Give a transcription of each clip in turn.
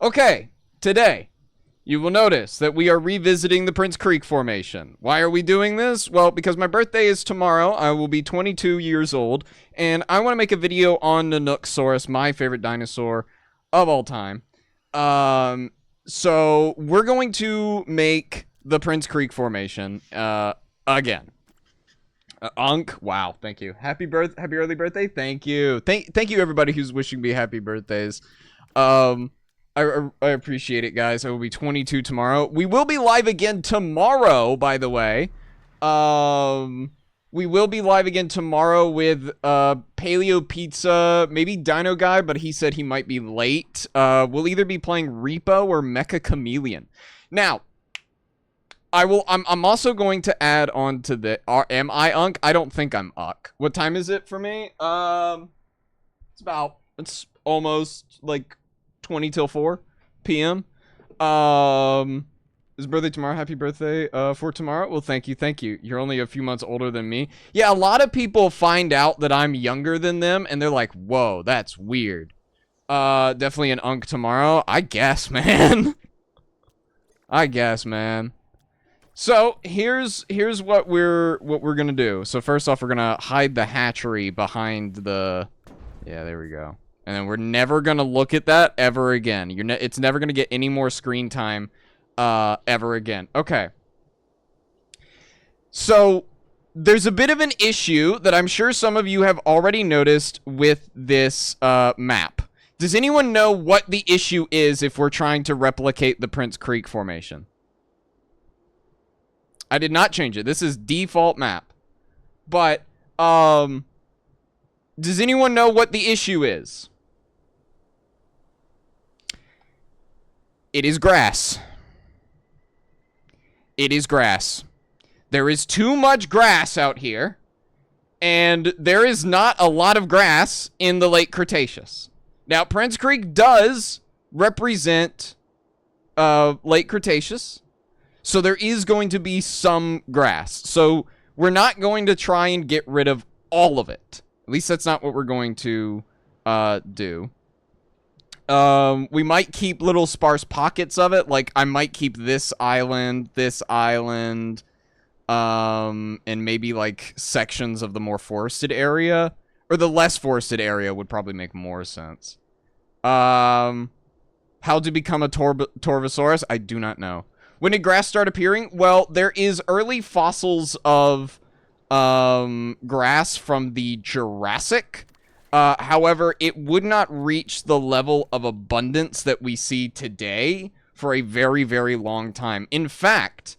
Okay, today you will notice that we are revisiting the Prince Creek Formation. Why are we doing this? Well, because my birthday is tomorrow. I will be 22 years old, and I want to make a video on the Nanooksaurus, my favorite dinosaur of all time. So we're going to make the Prince Creek Formation again. Unk, wow, thank you. Happy early birthday. Thank you. Thank you everybody who's wishing me happy birthdays. I appreciate it, guys. I will be 22 tomorrow. We will be live again tomorrow, by the way. We will be live again tomorrow with Paleo Pizza, maybe Dino Guy, but he said he might be late. We'll either be playing Repo or Mecha Chameleon. Now, I'm also going to add on to the am I Unk? I don't think I'm Unk. What time is it for me? It's almost like 20 till 4 p.m. His birthday tomorrow. Happy birthday for tomorrow. Well, thank you. You're only a few months older than me. Yeah, a lot of people find out that I'm younger than them, and they're like, whoa, that's weird. Definitely an Unk tomorrow. I guess, man. So here's what we're gonna do. So first off, we're gonna hide the hatchery behind the. Yeah, there we go. And then we're never gonna look at that ever again. It's never gonna get any more screen time, ever again. Okay. So there's a bit of an issue that I'm sure some of you have already noticed with this map. Does anyone know what the issue is if we're trying to replicate the Prince Creek Formation? I did not change it. This is default map. But, does anyone know what the issue is? It is grass. It is grass. There is too much grass out here, and there is not a lot of grass in the late Cretaceous. Now, Prince Creek does represent late Cretaceous, so there is going to be some grass. So we're not going to try and get rid of all of it. At least that's not what we're going to do. We might keep little sparse pockets of it. Like, I might keep this island, and maybe, like, sections of the more forested area. Or the less forested area would probably make more sense. How to become a Torvosaurus? I do not know. When did grass start appearing? Well, there is early fossils of grass from the Jurassic. However, it would not reach the level of abundance that we see today for a very, very long time. In fact,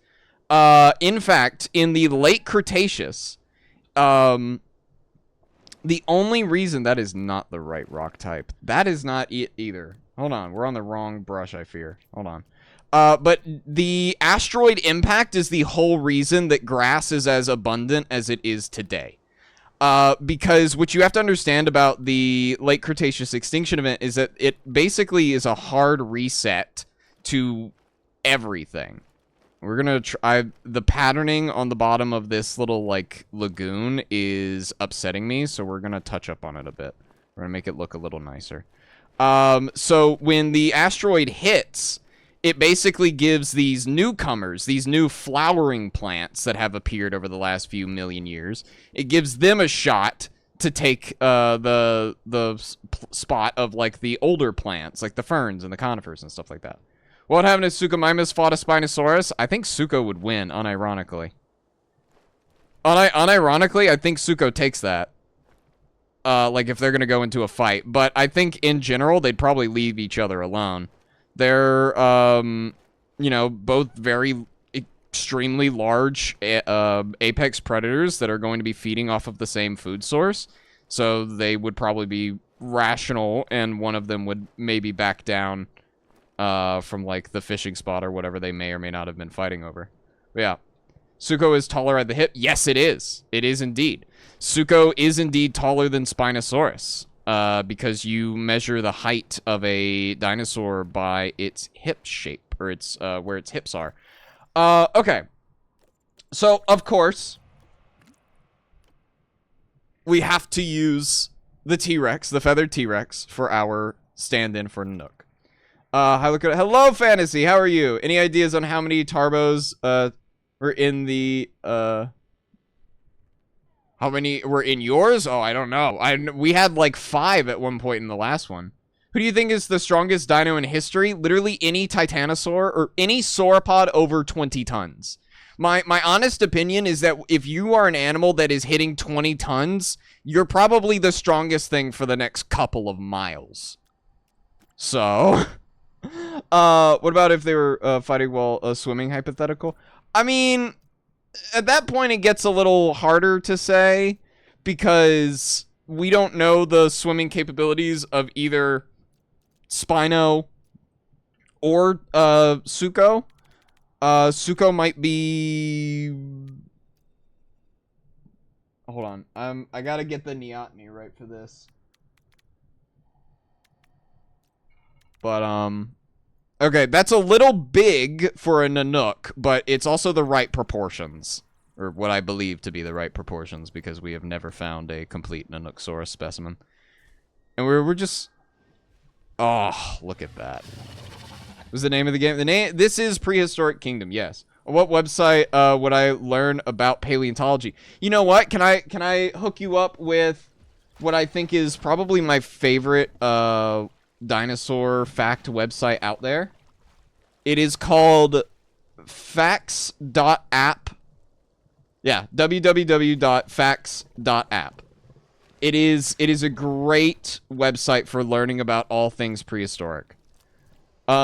in the late Cretaceous, the only reason that is not the right rock type. That is not it either. Hold on, we're on the wrong brush, I fear. Hold on. But the asteroid impact is the whole reason that grass is as abundant as it is today. Because what you have to understand about the late Cretaceous extinction event is that it basically is a hard reset to everything. We're gonna try. The patterning on the bottom of this little, like, lagoon is upsetting me, so we're gonna touch up on it a bit. We're gonna make it look a little nicer. So when the asteroid hits, it basically gives these newcomers, these new flowering plants that have appeared over the last few million years, it gives them a shot to take the spot of, like, the older plants, like the ferns and the conifers and stuff like that. What happened if Suchomimus fought a Spinosaurus? I think Sucho would win, unironically. Unironically, I think Sucho takes that. Like, if they're gonna go into a fight. But I think, in general, they'd probably leave each other alone. They're, you know, both very extremely large apex predators that are going to be feeding off of the same food source. So they would probably be rational, and one of them would maybe back down from, like, the fishing spot or whatever they may or may not have been fighting over. But yeah. Sucho is taller at the hip? Yes, it is. It is indeed. Sucho is indeed taller than Spinosaurus. Because you measure the height of a dinosaur by its hip shape, or its where its hips are. Okay. So, of course, we have to use the T-Rex, the feathered T-Rex, for our stand-in for Nanook. Hi, Lakota. Hello, Fantasy. How are you? Any ideas on how many Tarbos, were in the, how many were in yours? Oh, I don't know. We had like 5 at one point in the last one. Who do you think is the strongest dino in history? Literally any titanosaur or any sauropod over 20 tons. My honest opinion is that if you are an animal that is hitting 20 tons, you're probably the strongest thing for the next couple of miles. So, what about if they were fighting while swimming, hypothetical? I mean, at that point it gets a little harder to say because we don't know the swimming capabilities of either Spino or Suko. Suko might be... Hold on. I gotta get the Neoteny right for this. But, okay, that's a little big for a Nanook, but it's also the right proportions. Or what I believe to be the right proportions, because we have never found a complete Nanooksaurus specimen. And we're just... Oh, look at that. What's the name of the game? This is Prehistoric Kingdom, yes. On what website would I learn about paleontology? You know what? Can I hook you up with what I think is probably my favorite dinosaur fact website out there? It is called facts.app. Yeah, www.facts.app. It is a great website for learning about all things prehistoric. If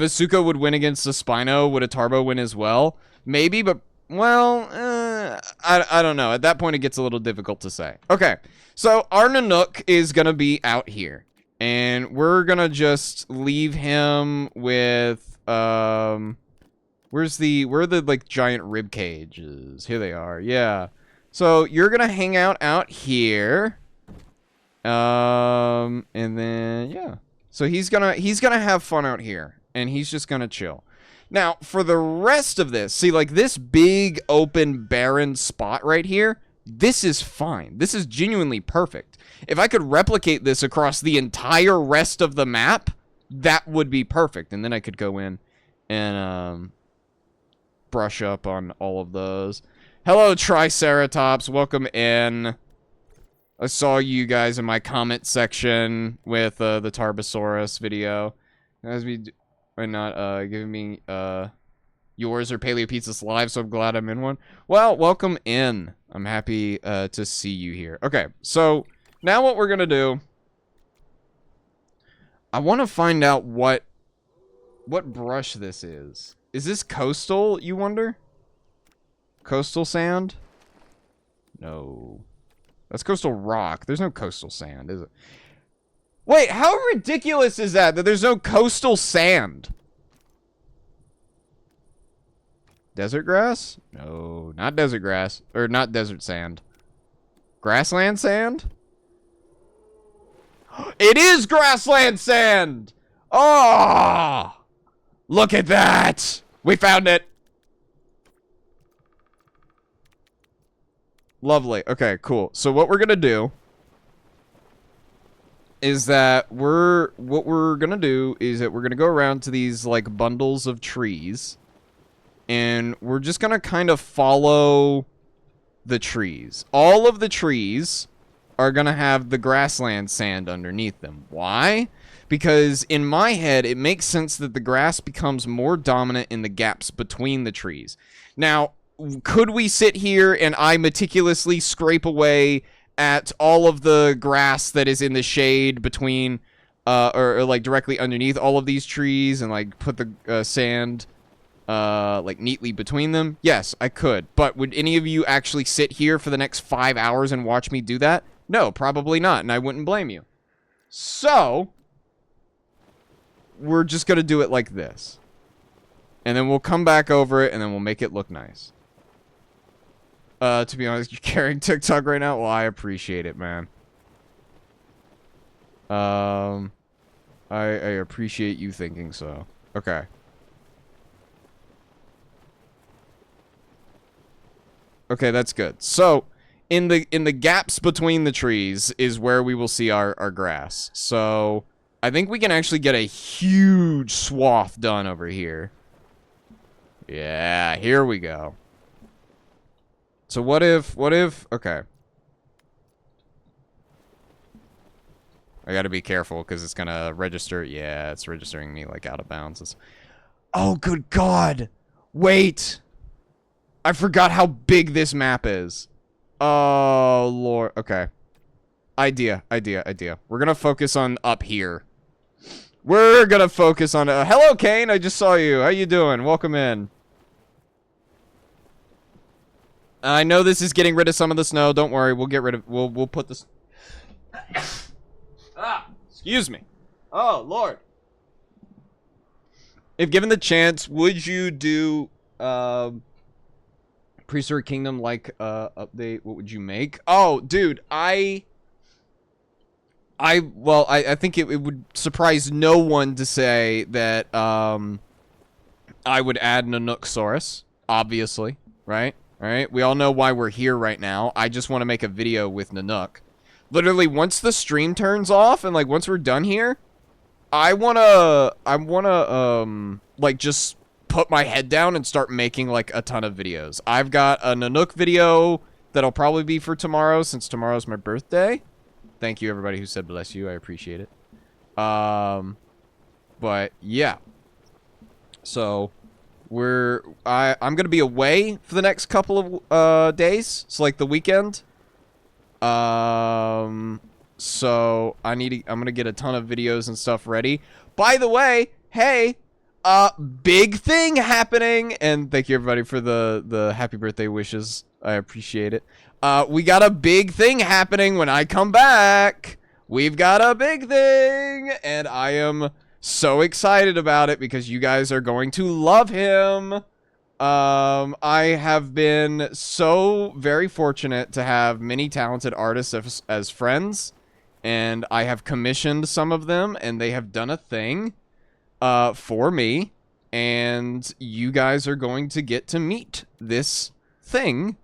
a Suko would win against a Spino, would a Tarbo win as well? Maybe, but, well, I don't know. At that point, it gets a little difficult to say. Okay, so our Nanook is going to be out here. And we're going to just leave him with, where are the, like, giant rib cages? Here they are, yeah. So, you're going to hang out here. And then, yeah. So, he's gonna have fun out here. And he's just gonna chill. Now, for the rest of this, see, like, this big, open, barren spot right here, this is fine. This is genuinely perfect. If I could replicate this across the entire rest of the map, that would be perfect. And then I could go in and, brush up on all of those. Hello, Triceratops. Welcome in. I saw you guys in my comment section with, the Tarbosaurus video. As we are not, giving me, yours or Paleo Pizzas live, so I'm glad I'm in one. Well, welcome in. I'm happy, to see you here. Okay, so... Now what we're gonna do, I want to find out what brush this is. Is this coastal, you wonder? Coastal sand? No. That's coastal rock. There's no coastal sand, is it? Wait, how ridiculous is that there's no coastal sand? Desert grass? No, not desert grass. Or not desert sand. Grassland sand? It is grassland sand! Oh! Look at that! We found it! Lovely. Okay, cool. So what we're gonna do is that we're gonna go around to these, like, bundles of trees, and we're just gonna kind of follow the trees. All of the trees are gonna have the grassland sand underneath them. Why? Because in my head, it makes sense that the grass becomes more dominant in the gaps between the trees. Now, could we sit here and I meticulously scrape away at all of the grass that is in the shade between, or like directly underneath all of these trees and like put the sand, like neatly between them? Yes, I could. But would any of you actually sit here for the next 5 hours and watch me do that? No, probably not, and I wouldn't blame you. So, we're just gonna do it like this. And then we'll come back over it, and then we'll make it look nice. To be honest, you're carrying TikTok right now? Well, I appreciate it, man. I appreciate you thinking so. Okay. Okay, that's good. So, in the gaps between the trees is where we will see our grass. So, I think we can actually get a huge swath done over here. Yeah, here we go. So what if, okay. I gotta be careful because it's gonna register. Yeah, it's registering me like out of bounds. Oh, good God. Wait. I forgot how big this map is. Oh, Lord. Okay. Idea. We're gonna focus on up here. We're gonna focus on... hello, Kane. I just saw you. How you doing? Welcome in. I know this is getting rid of some of the snow. Don't worry. We'll get rid of... We'll put this... excuse me. Oh, Lord. If given the chance, would you do... Prehistoric Kingdom like update? What would you make? Oh, dude, I think it would surprise no one to say that I would add Nanooksaurus, obviously, right? Right? We all know why we're here right now. I just want to make a video with Nanook. Literally, once the stream turns off and like once we're done here, I wanna like just put my head down and start making like a ton of videos. I've got a Nanook video that'll probably be for tomorrow since tomorrow's my birthday. Thank you everybody who said bless you. I appreciate it. But yeah. So I'm gonna be away for the next couple of days. So like the weekend. So I'm gonna get a ton of videos and stuff ready. By the way, hey, big thing happening, and thank you everybody for the happy birthday wishes. I appreciate it. We got a big thing happening when I come back. We've got a big thing, and I am so excited about it because you guys are going to love him. I have been so very fortunate to have many talented artists as friends, and I have commissioned some of them, and they have done a thing for me, and you guys are going to get to meet this thing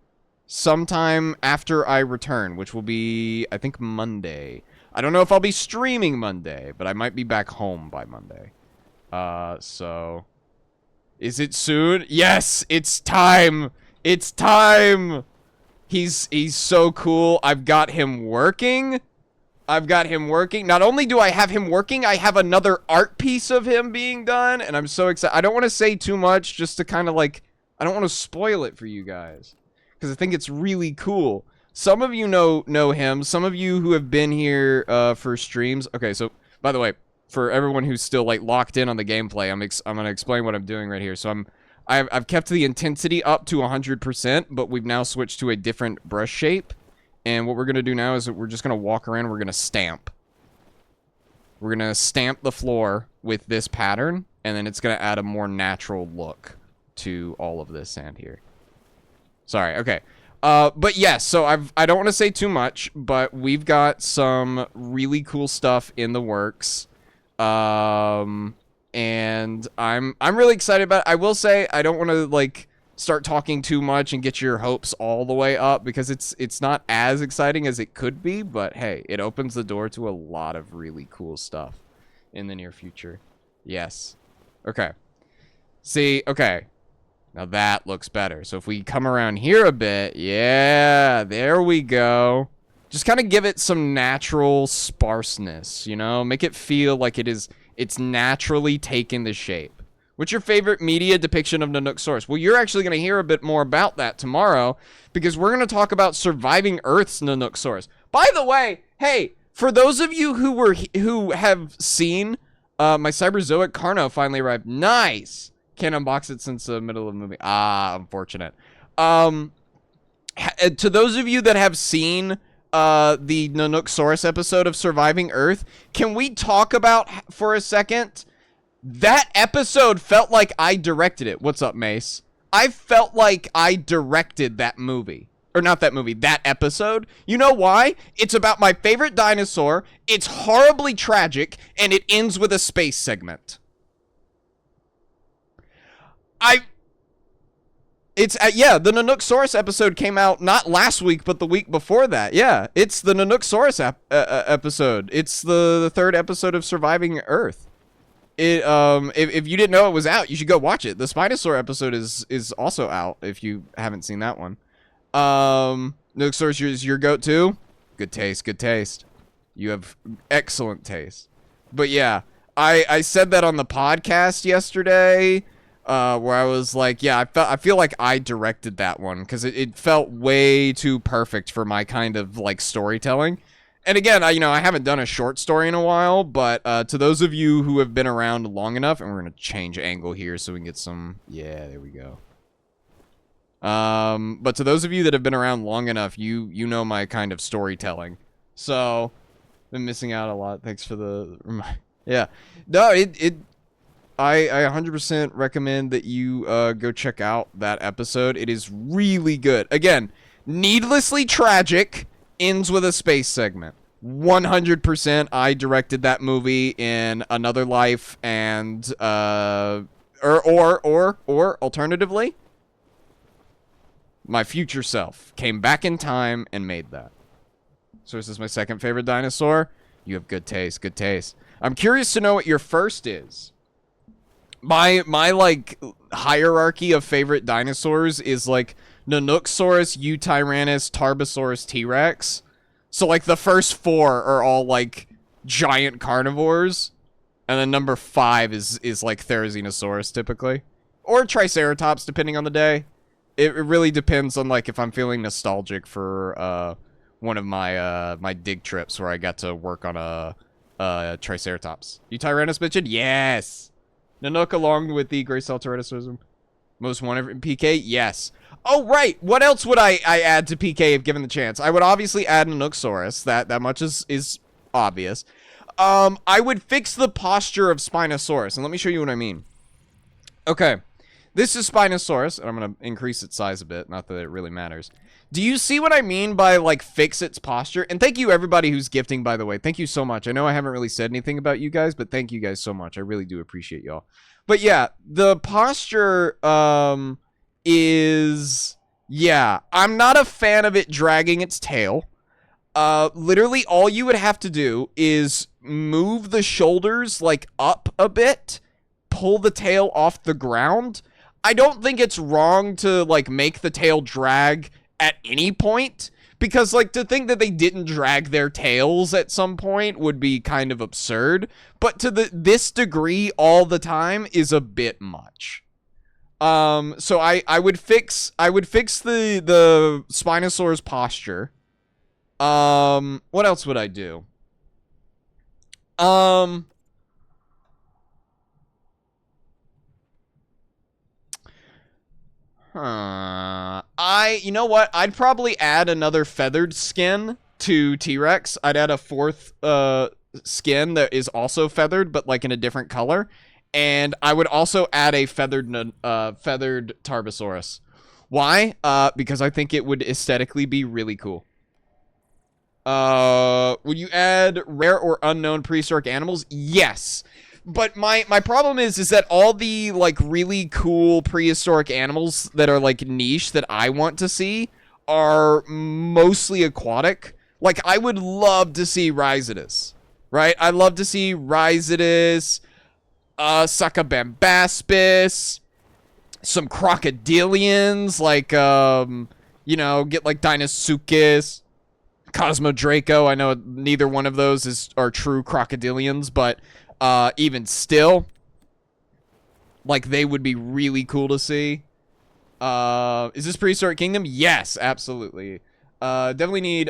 sometime after I return, which will be, I think, Monday. I don't know if I'll be streaming Monday, but I might be back home by Monday. So... Is it soon? Yes, it's time. It's time. He's so cool. I've got him working. Not only do I have him working, I have another art piece of him being done, and I'm so excited. I don't want to say too much just to kind of like, I don't want to spoil it for you guys because I think it's really cool. Some of you know him. Some of you who have been here for streams. Okay, so by the way, for everyone who's still like locked in on the gameplay, I'm gonna explain what I'm doing right here. So I've kept the intensity up to 100%, but we've now switched to a different brush shape. And what we're gonna do now is that we're just gonna walk around. We're gonna stamp. We're gonna stamp the floor with this pattern, and then it's gonna add a more natural look to all of this sand here. Sorry. Okay. But yes. So I don't want to say too much, but we've got some really cool stuff in the works. And I'm really excited about it. I will say I don't want to like start talking too much and get your hopes all the way up because it's not as exciting as it could be, but hey, it opens the door to a lot of really cool stuff in the near future. Yes. Okay. See, okay. Now that looks better. So if we come around here a bit, yeah, there we go. Just kind of give it some natural sparseness, you know? Make it feel like it's naturally taken the shape. What's your favorite media depiction of Nanooksaurus? Well, you're actually going to hear a bit more about that tomorrow because we're going to talk about Surviving Earth's Nanooksaurus. By the way, hey, for those of you who have seen my Cyberzoic Carno finally arrived. Nice. Can't unbox it since the middle of the movie. Ah, unfortunate. To those of you that have seen the Nanooksaurus episode of Surviving Earth, can we talk about for a second? That episode felt like I directed it. What's up, Mace? I felt like I directed that movie. Or not that movie, that episode. You know why? It's about my favorite dinosaur, it's horribly tragic, and it ends with a space segment. It's yeah, the Nanooksaurus episode came out not last week, but the week before that. Yeah, it's the Nanooksaurus episode. It's the third episode of Surviving Earth. It if you didn't know it was out, you should go watch it. The Spinosaur episode is also out if you haven't seen that one. Nanooksaurus is your goat too. Good taste, good taste. You have excellent taste. But yeah, I said that on the podcast yesterday, where I was like, yeah, I feel like I directed that one because it felt way too perfect for my kind of like storytelling. And again, I haven't done a short story in a while, but to those of you who have been around long enough, and we're gonna change angle here so we can get some, yeah, there we go. But to those of you that have been around long enough, you know my kind of storytelling. So, been missing out a lot. Thanks for the yeah. No, I 100% recommend that you go check out that episode. It is really good. Again, needlessly tragic, ends with a space segment. 100% I directed that movie in another life, and or alternatively, my future self came back in time and made that. So this is my second favorite dinosaur. You have good taste, good taste. I'm curious to know what your first is. My like hierarchy of favorite dinosaurs is like Nanooksaurus, Eutyrannus, Tarbosaurus, T-Rex. So like the first four are all like giant carnivores, and then number 5 is like Therizinosaurus typically, or Triceratops depending on the day. It really depends on like if I'm feeling nostalgic for one of my my dig trips where I got to work on a Triceratops. Eutyrannus mentioned? Yes. Nanook along with the Gray Cell Tyrannosaurus. Most wanted in PK? Yes. Oh, right. What else would I add to PK if given the chance? I would obviously add Nanooksaurus. That much is obvious. I would fix the posture of Spinosaurus. And let me show you what I mean. Okay. This is Spinosaurus. And I'm going to increase its size a bit. Not that it really matters. Do you see what I mean by, like, fix its posture? And thank you, everybody who's gifting, by the way. Thank you so much. I know I haven't really said anything about you guys, but thank you guys so much. I really do appreciate y'all. But, yeah, the posture, is... Yeah, I'm not a fan of it dragging its tail. Literally, all you would have to do is move the shoulders, like, up a bit, pull the tail off the ground. I don't think it's wrong to, like, make the tail drag at any point, because like to think that they didn't drag their tails at some point would be kind of absurd, but to this degree all the time is a bit much. So I would fix the Spinosaurus posture. What else would I do? You know what? I'd probably add another feathered skin to T-Rex. I'd add a 4th skin that is also feathered, but like in a different color. And I would also add a feathered Tarbosaurus. Why? Because I think it would aesthetically be really cool. Would you add rare or unknown prehistoric animals? Yes. But my problem is that all the, like, really cool prehistoric animals that are, like, niche that I want to see are mostly aquatic. Like, I would love to see Rhizodus, right? I'd love to see Rhizodus, Succubambaspis, some crocodilians, like, you know, get, like, Deinosuchus, Cosmodraco. I know neither one of those are true crocodilians, but... even still, like, they would be really cool to see. Is this Prehistoric Kingdom? Yes, absolutely. Definitely need,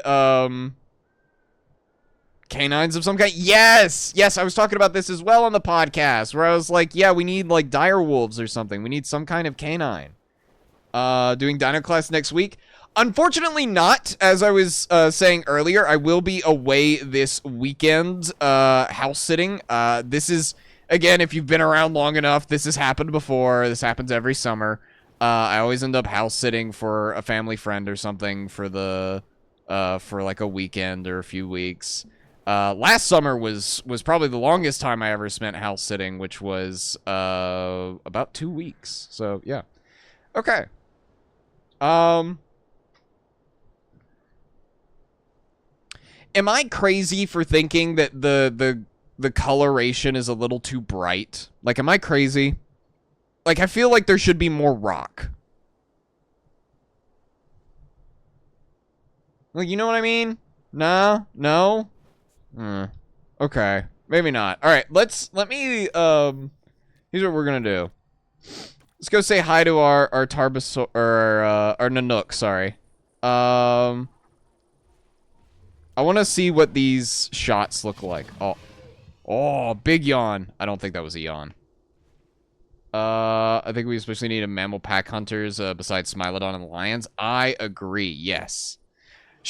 canines of some kind. Yes! Yes, I was talking about this as well on the podcast, where I was like, yeah, we need, like, dire wolves or something. We need some kind of canine. Doing Dino Class next week. Unfortunately not, as I was saying earlier, I will be away this weekend house sitting. This is, again, if you've been around long enough, this has happened before. This happens every summer. I always end up house sitting for a family friend or something for like a weekend or a few weeks. Last summer was probably the longest time I ever spent house sitting, which was about 2 weeks. So, yeah. Okay. Am I crazy for thinking that the coloration is a little too bright? Like, am I crazy? Like, I feel like there should be more rock. Like, you know what I mean? Nah? No? Okay. Maybe not. Alright, let me, here's what we're gonna do. Let's go say hi to our Tarbasaur, or, our Nanook, sorry. I want to see what these shots look like. Oh, big yawn. I don't think that was a yawn. I think we especially need a mammal pack hunters, besides Smilodon and lions. I agree, yes.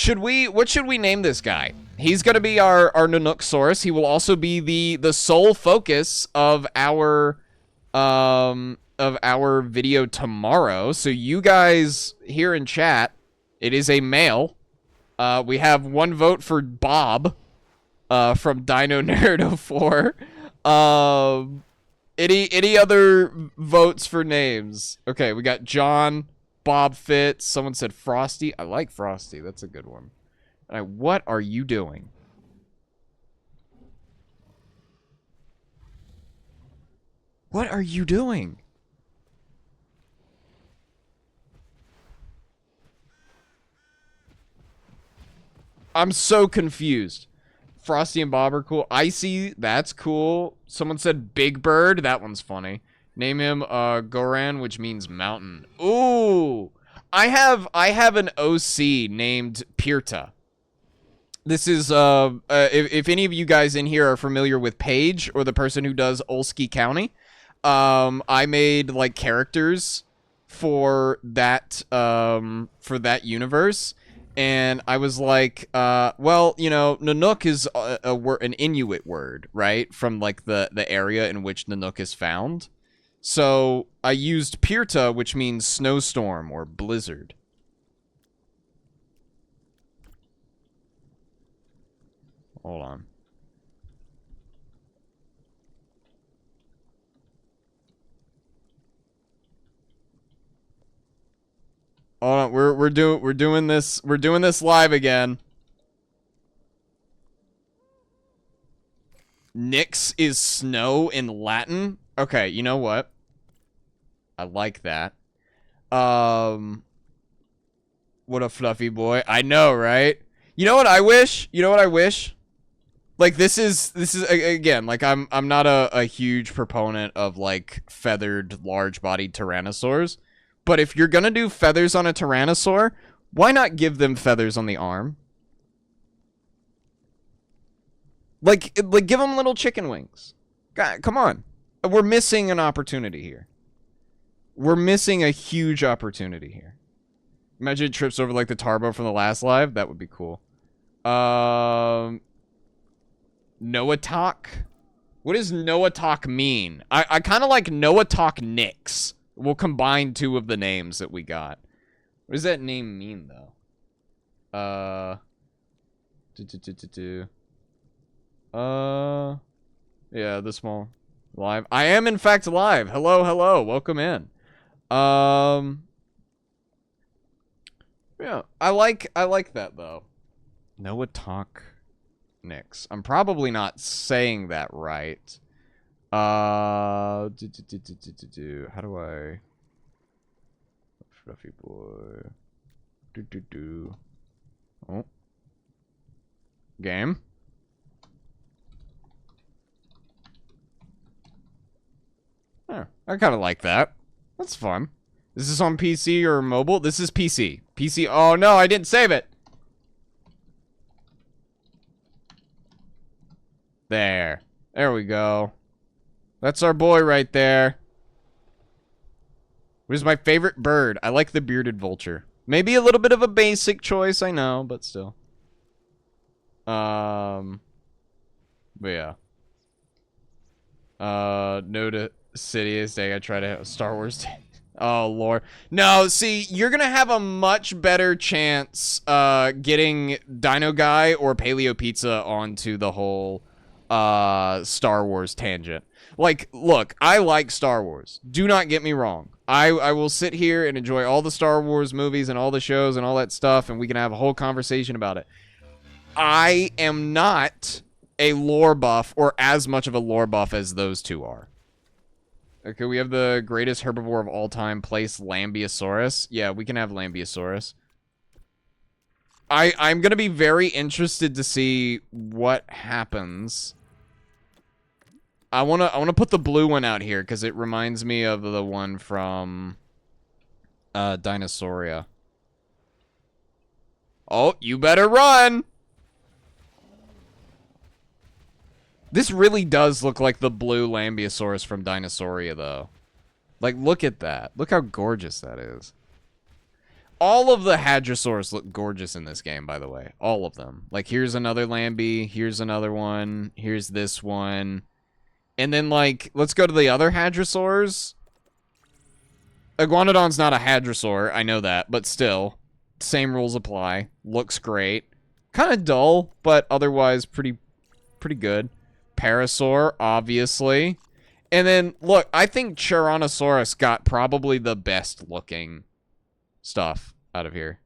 What should we name this guy? He's gonna be our Nanook source. He will also be the sole focus of our video tomorrow. So you guys here in chat, it is a male. We have one vote for Bob, from Dino Nerd 04. Any other votes for names? Okay, we got John, Bob Fitz. Someone said Frosty. I like Frosty. That's a good one. All right, what are you doing? What are you doing? I'm so confused. Frosty and Bob are cool. Icy, that's cool. Someone said Big Bird. That one's funny. Name him Goran, which means mountain. Ooh. I have an OC named Pirta. This is if any of you guys in here are familiar with Paige, or the person who does Olski County, I made like characters for that universe. And I was like, well, you know, Nanook is an Inuit word, right? From, like, the area in which Nanook is found. So I used Pirta, which means snowstorm or blizzard. Hold on. Hold on, we're doing this live again. Nyx is snow in Latin. Okay, you know what? I like that. What a fluffy boy. I know, right? You know what I wish? You know what I wish? Like, this is again, like, I'm not a huge proponent of, like, feathered large-bodied tyrannosaurs. But if you're gonna do feathers on a Tyrannosaur, why not give them feathers on the arm? Like give them little chicken wings. God, come on. We're missing an opportunity here. We're missing a huge opportunity here. Imagine it trips over like the Tarbo from the last live. That would be cool. Noah Talk? What does Noah Talk mean? I kind of like Noah Talk Nyx. We'll combine two of the names that we got. What does that name mean, though? Yeah, the small live. I am in fact live. Hello, hello. Welcome in. Yeah, I like that though. Noah Talk Nyx. I'm probably not saying that right. How do I... Fluffy boy. Oh. Game. Oh, I kind of like that. That's fun. Is this on PC or mobile? This is PC. PC. Oh, no, I didn't save it. There. There we go. That's our boy right there. What is my favorite bird? I like the bearded vulture. Maybe a little bit of a basic choice, I know, but still. But yeah. No to Sidious Day. I try to have Star Wars Day. Oh, Lord. No, see, you're gonna have a much better chance, getting Dino Guy or Paleo Pizza onto the whole, Star Wars tangent. Like, look, I like Star Wars. Do not get me wrong. I will sit here and enjoy all the Star Wars movies and all the shows and all that stuff, and we can have a whole conversation about it. I am not a lore buff or as much of a lore buff as those two are. Okay, we have the greatest herbivore of all time, place Lambeosaurus. Yeah, we can have Lambeosaurus. I'm gonna be very interested to see what happens. I wanna put the blue one out here because it reminds me of the one from Dinosauria. Oh, you better run! This really does look like the blue Lambeosaurus from Dinosauria, though. Like, look at that. Look how gorgeous that is. All of the Hadrosaurs look gorgeous in this game, by the way. All of them. Like, here's another Lambie. Here's another one. Here's this one. And then, like, let's go to the other Hadrosaurs. Iguanodon's not a Hadrosaur. I know that. But still, same rules apply. Looks great. Kind of dull, but otherwise pretty good. Parasaur, obviously. And then, look, I think Tyrannosaurus got probably the best looking stuff out of here.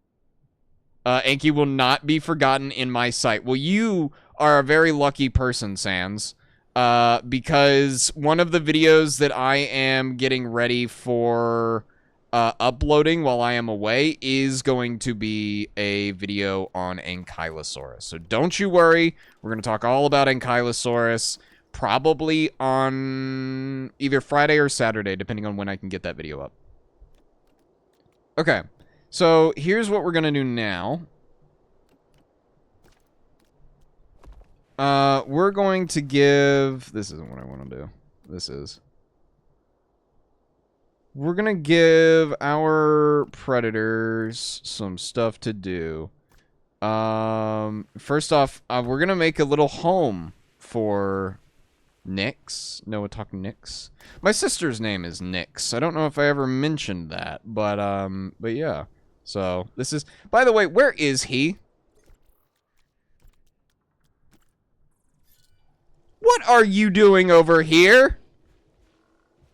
Anki will not be forgotten in my sight. Well, you are a very lucky person, Sans. Because one of the videos that I am getting ready for uploading while I am away is going to be a video on Ankylosaurus. So don't you worry. We're going to talk all about Ankylosaurus probably on either Friday or Saturday, depending on when I can get that video up. Okay, so here's what we're going to do now. We're going to give... This isn't what I want to do. This is... We're going to give our predators some stuff to do. First off, we're going to make a little home for Nyx. Noah talking Nyx. My sister's name is Nyx. I don't know if I ever mentioned that, but yeah. So, this is... By the way, where is he? What are you doing over here?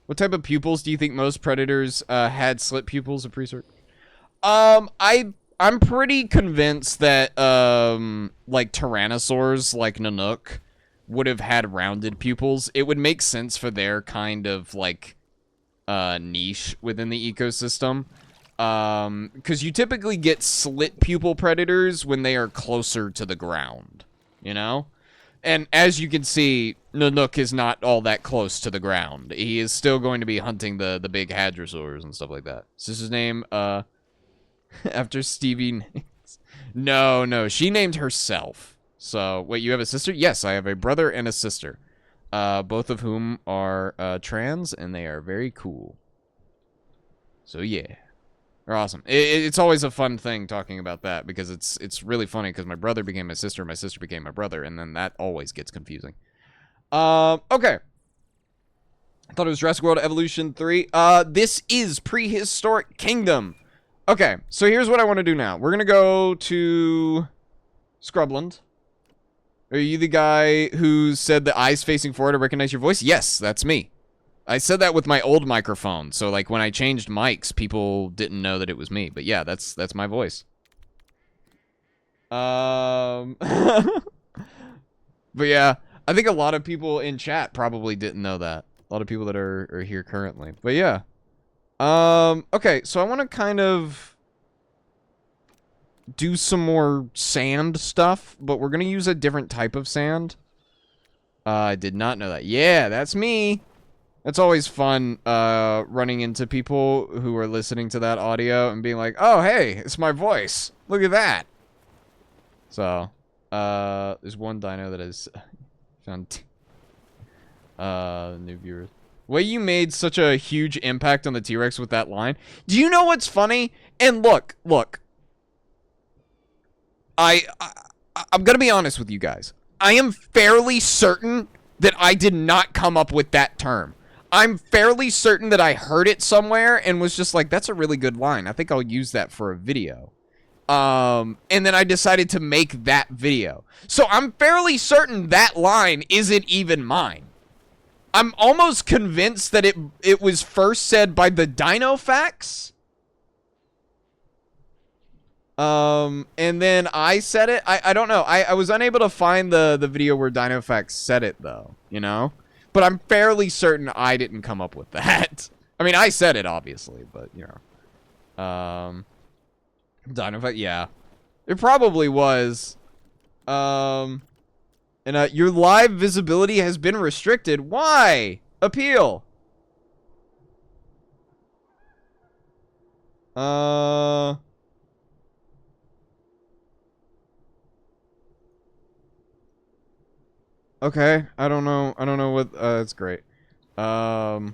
What type of pupils do you think most predators had slit pupils of prehistoric? I'm pretty convinced that like tyrannosaurs like Nanook would have had rounded pupils. It would make sense for their kind of like niche within the ecosystem. Because you typically get slit pupil predators when they are closer to the ground, you know? And as you can see, Nanook is not all that close to the ground. He is still going to be hunting the big hadrosaurs and stuff like that. Is this his name? After Stevie... No, she named herself. So, wait, you have a sister? Yes, I have a brother and a sister. Both of whom are trans, and they are very cool. So, yeah. They're awesome. It's always a fun thing talking about that, because it's really funny, because my brother became my sister became my brother, and then that always gets confusing. Okay. I thought it was Jurassic World Evolution 3. This is Prehistoric Kingdom. Okay, so here's what I want to do now. We're going to go to Scrubland. Are you the guy who said the eyes facing forward to recognize your voice? Yes, that's me. I said that with my old microphone, so like when I changed mics, people didn't know that it was me. But yeah, that's my voice. But yeah, I think a lot of people in chat probably didn't know that. A lot of people that are here currently. But yeah. Okay, so I want to kind of do some more sand stuff, but we're going to use a different type of sand. I did not know that. Yeah, that's me. It's always fun, running into people who are listening to that audio and being like, oh, hey, it's my voice. Look at that. So, there's one dino that has found, new viewers. Way you made such a huge impact on the T-Rex with that line. Do you know what's funny? And look. I'm gonna be honest with you guys. I am fairly certain that I did not come up with that term. I'm fairly certain that I heard it somewhere and was just like, that's a really good line. I think I'll use that for a video. And then I decided to make that video. So I'm fairly certain that line isn't even mine. I'm almost convinced that it was first said by the Dino Facts. And then I said it. I don't know. I was unable to find the video where Dino Facts said it, though, you know? But I'm fairly certain I didn't come up with that. I mean, I said it, obviously, but, you know. Dino Facts, yeah. It probably was. And, your live visibility has been restricted. Why? Appeal. Okay, I don't know what, it's great. Yeah.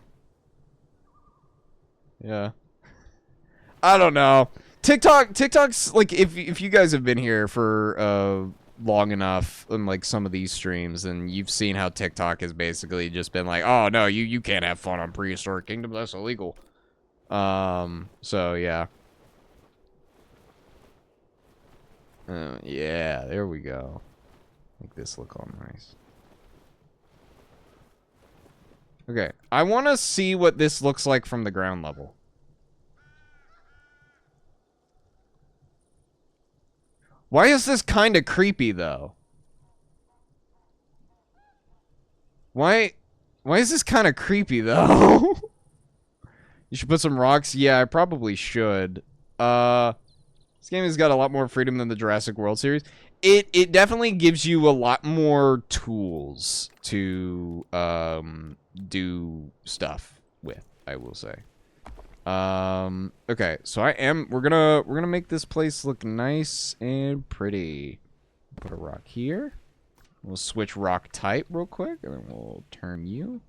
I don't know. TikTok's, like, if you guys have been here for, long enough in, like, some of these streams, and you've seen how TikTok has basically just been like, oh, no, you can't have fun on Prehistoric Kingdom, that's illegal. So, yeah. Yeah, there we go. Make this look all nice. Okay, I want to see what this looks like from the ground level. Why is this kind of creepy, though? Why is this kind of creepy, though? You should put some rocks? Yeah, I probably should. This game has got a lot more freedom than the Jurassic World series. It definitely gives you a lot more tools to do stuff with, I will say. Okay, so we're gonna make this place look nice and pretty. Put a rock here. We'll switch rock type real quick, and then we'll turn you.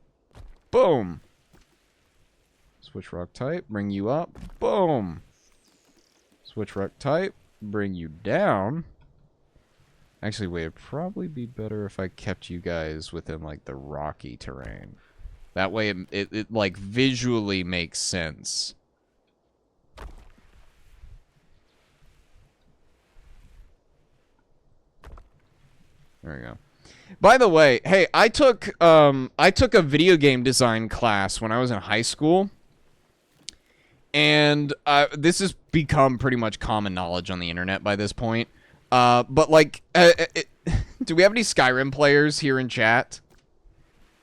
Boom. Switch rock type, bring you up. Boom. Switch rock type, bring you down. Actually, wait, it'd probably be better if I kept you guys within, like, the rocky terrain. That way it like, visually makes sense. There we go. By the way, hey, I took a video game design class when I was in high school. And this has become pretty much common knowledge on the internet by this point. But, like, do we have any Skyrim players here in chat?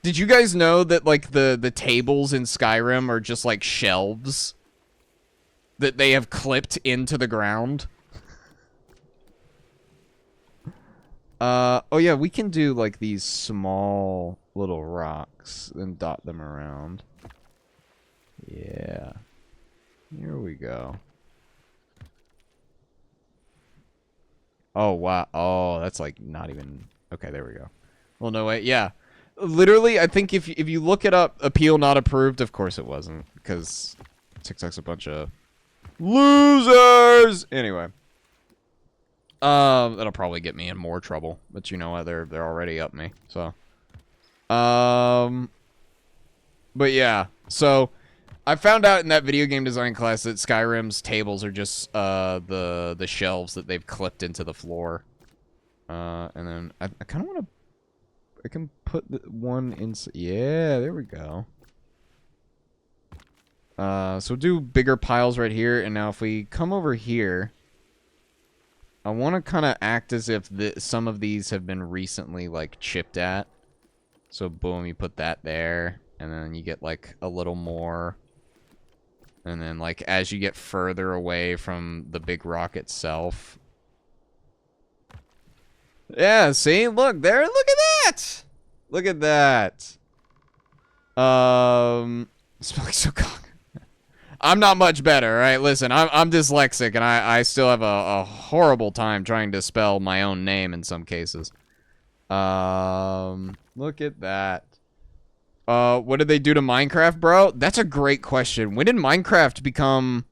Did you guys know that, like, the tables in Skyrim are just, like, shelves that they have clipped into the ground? Oh yeah, we can do, like, these small little rocks and dot them around. Yeah. Here we go. Oh, wow. Oh, that's, like, not even... Okay, there we go. Well, no, wait. Yeah. Literally, I think if you look it up, appeal not approved, of course it wasn't, because TikTok's a bunch of losers! Anyway. That'll probably get me in more trouble, but you know what? They're already up me, so. But yeah, so... I found out in that video game design class that Skyrim's tables are just the shelves that they've clipped into the floor. And then I kind of want to... I can put one inside... Yeah, there we go. So do bigger piles right here. And now if we come over here... I want to kind of act as if some of these have been recently, like, chipped at. So boom, you put that there. And then you get, like, a little more... And then, like, as you get further away from the big rock itself. Yeah, see? Look, there. Look at that! Look at that. Smelling so cock. I'm not much better, right? Listen, I'm dyslexic, and I still have a horrible time trying to spell my own name in some cases. Look at that. What did they do to Minecraft, bro? That's a great question. When did Minecraft become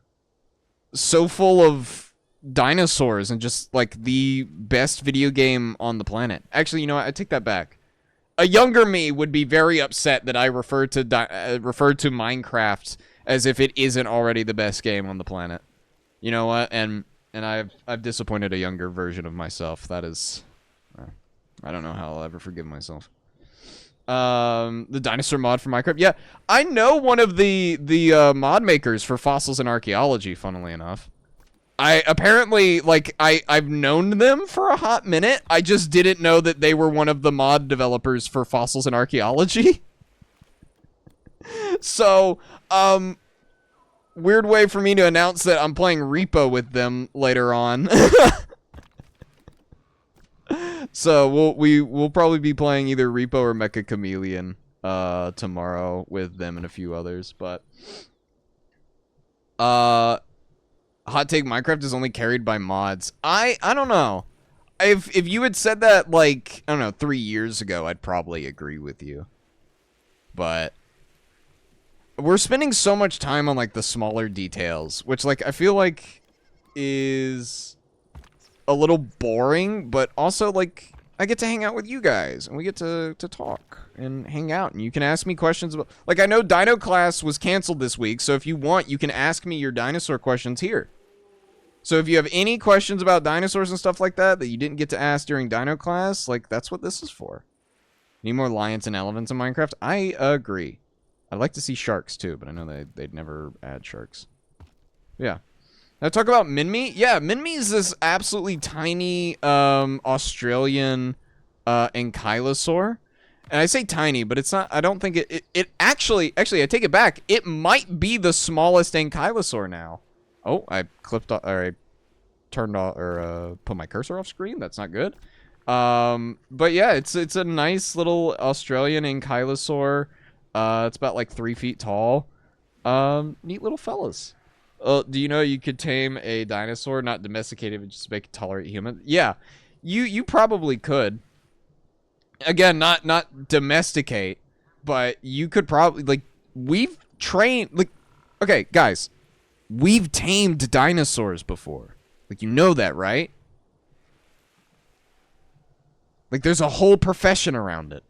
so full of dinosaurs and just, like, the best video game on the planet? Actually, you know what? I take that back. A younger me would be very upset that I referred to Minecraft as if it isn't already the best game on the planet. You know what? And And I've disappointed a younger version of myself. That is, I don't know how I'll ever forgive myself. The dinosaur mod for Minecraft. Yeah, I know one of the mod makers for fossils and archaeology. Funnily enough, I apparently I've known them for a hot minute. I just didn't know that they were one of the mod developers for fossils and archaeology. So, weird way for me to announce that I'm playing Repo with them later on. So we'll probably be playing either Repo or Mecha Chameleon tomorrow with them and a few others. But hot take: Minecraft is only carried by mods. I don't know. If you had said that like I don't know 3 years ago, I'd probably agree with you. But we're spending so much time on like the smaller details, which like I feel like is a little boring, but also like I get to hang out with you guys and we get to talk and hang out and you can ask me questions about like I know Dino class was canceled this week, so if you want you can ask me your dinosaur questions here. So if you have any questions about dinosaurs and stuff like that that you didn't get to ask during Dino class, like that's what this is for. Need more lions and elephants in Minecraft? I agree. I'd like to see sharks too, but I know they'd never add sharks. Yeah. Now talk about Minmi. Yeah, Minmi is this absolutely tiny Australian ankylosaur. And I say tiny, but it's not. I don't think it actually I take it back. It might be the smallest ankylosaur now. Oh, I clipped off, or I turned off or put my cursor off screen. That's not good. But yeah, it's a nice little Australian ankylosaur. It's about like 3 feet tall. Neat little fellas. Do you know you could tame a dinosaur, not domesticate it, but just make it tolerate humans? Yeah, you probably could. Again, not domesticate, but you could probably like we've trained like okay, guys, we've tamed dinosaurs before. Like you know that, right? Like there's a whole profession around it.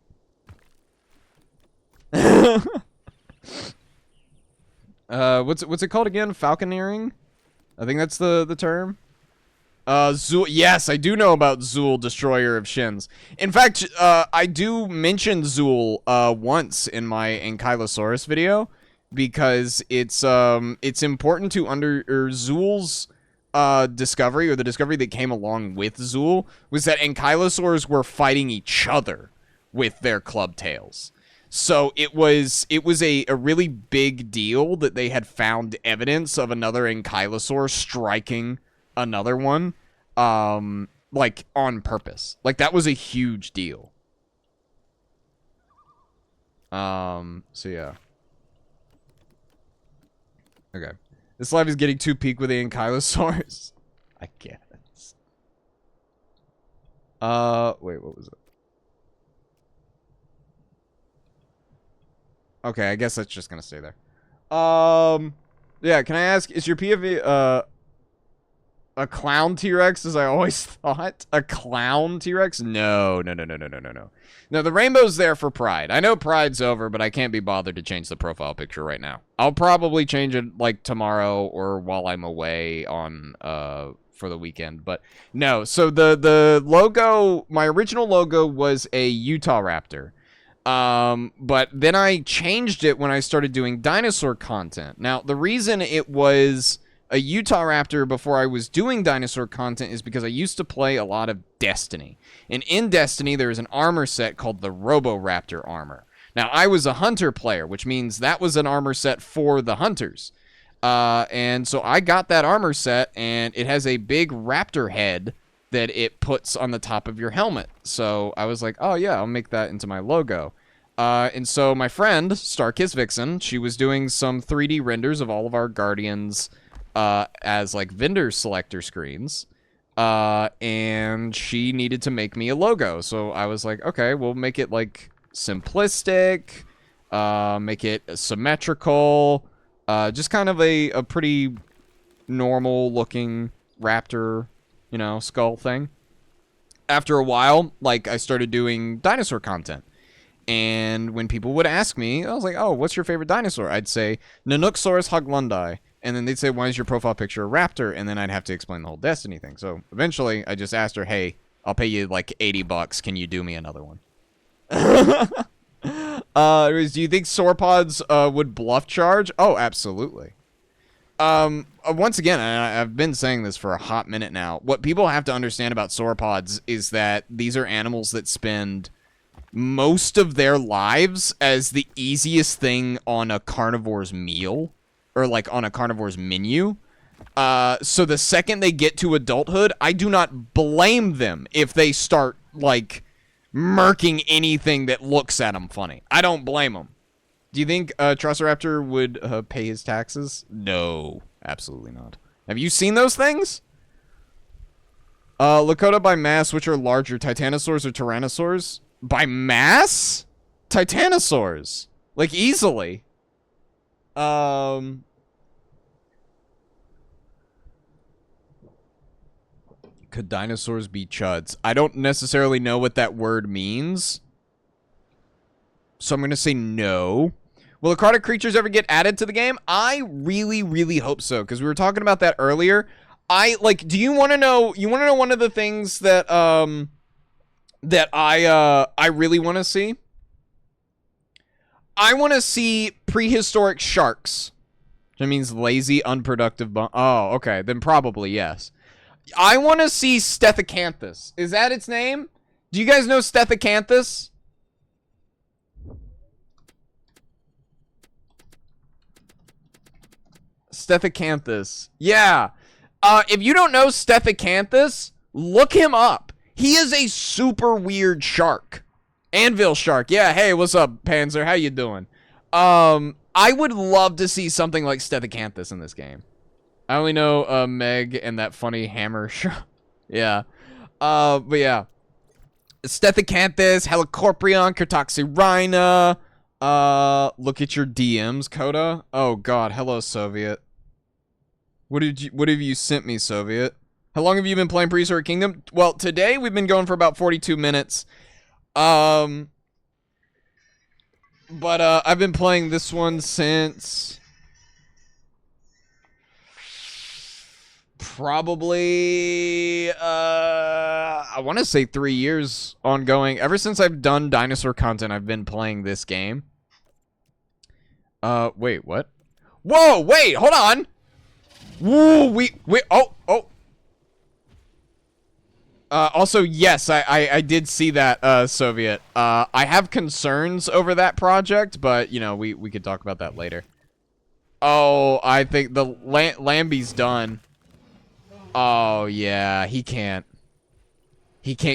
What's it called again? Falconeering? I think that's the term. Zool. Yes, I do know about Zool, Destroyer of Shins. In fact, I do mention Zool once in my Ankylosaurus video because it's important to Zool's discovery, or the discovery that came along with Zool, was that ankylosaurs were fighting each other with their club tails. So it was a really big deal that they had found evidence of another ankylosaur striking another one, like on purpose. Like that was a huge deal. So yeah. Okay. This live is getting too peak with the ankylosaurs. I guess. Wait, what was it? Okay, I guess that's just gonna stay there. Yeah, can I ask, is your PFV, a clown T-Rex, as I always thought? A clown T-Rex? No. No, the rainbow's there for Pride. I know Pride's over, but I can't be bothered to change the profile picture right now. I'll probably change it, like, tomorrow or while I'm away on, for the weekend. But, no, so the logo, my original logo was a Utah Raptor. But then I changed it when I started doing dinosaur content. Now, the reason it was a Utah Raptor before I was doing dinosaur content is because I used to play a lot of Destiny. And in Destiny, there is an armor set called the Robo-Raptor armor. Now, I was a hunter player, which means that was an armor set for the hunters. And so I got that armor set, and it has a big raptor head that it puts on the top of your helmet. So I was like, oh yeah, I'll make that into my logo. And so my friend, Starkiss Vixen, she was doing some 3D renders of all of our Guardians as like vendor selector screens. And she needed to make me a logo. So I was like, okay, we'll make it like simplistic, make it symmetrical, just kind of a pretty normal looking raptor, you know, skull thing. After a while, like, I started doing dinosaur content. And when people would ask me, I was like, oh, what's your favorite dinosaur? I'd say Nanuqsaurus hoglundii. And then they'd say, why is your profile picture a raptor? And then I'd have to explain the whole Destiny thing. So eventually, I just asked her, hey, I'll pay you like $80. Can you do me another one? Do you think sauropods would bluff charge? Oh, absolutely. Once again, I've been saying this for a hot minute now. What people have to understand about sauropods is that these are animals that spend most of their lives as the easiest thing on a carnivore's meal, or like on a carnivore's menu. So the second they get to adulthood, I do not blame them if they start like murking anything that looks at them funny. I don't blame them. Do you think Trussoraptor would pay his taxes? No, absolutely not. Have you seen those things? Lakota by mass, which are larger, Titanosaurs or Tyrannosaurs? By mass? Titanosaurs. Like, easily. Could dinosaurs be chuds? I don't necessarily know what that word means, so I'm going to say no. Will aquatic creatures ever get added to the game? I really, really hope so, because we were talking about that earlier. Do you want to know, one of the things that, that I really want to see? I want to see prehistoric sharks. That means lazy, unproductive oh, okay, then probably yes. I want to see Stethecanthus. Is that its name? Do you guys know Stethecanthus? Stethecanthus. Yeah. If you don't know Stethecanthus, look him up. He is a super weird shark. Anvil shark. Yeah, hey, what's up, Panzer? How you doing? I would love to see something like Stethecanthus in this game. I only know Meg and that funny hammer shark. Yeah. But yeah. Stethecanthus, Helicorprion, Kertoxyrhina. Look at your DMs, Coda. Oh god, hello Soviet. What have you sent me, Soviet? How long have you been playing Prehistoric Kingdom? Well, today we've been going for about 42 minutes. But I've been playing this one since probably I want to say 3 years ongoing. Ever since I've done dinosaur content, I've been playing this game. Wait, what? Whoa, wait, hold on. Woo, oh. Also, yes, I did see that, Soviet. I have concerns over that project, but, you know, we could talk about that later. Oh, I think the Lambie's done. Oh, yeah, he can't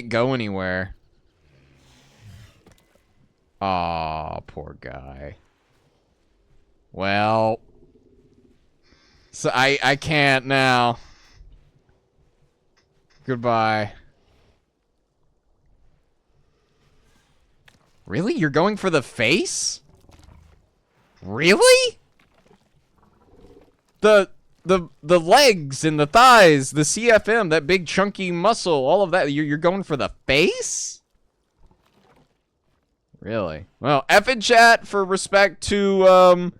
go anywhere. Aw, poor guy. Well, so I can't now. Goodbye. Really? You're going for the face? Really? The legs and the thighs, the CFM, that big chunky muscle, all of that, you're going for the face? Really? Well, F in chat for respect to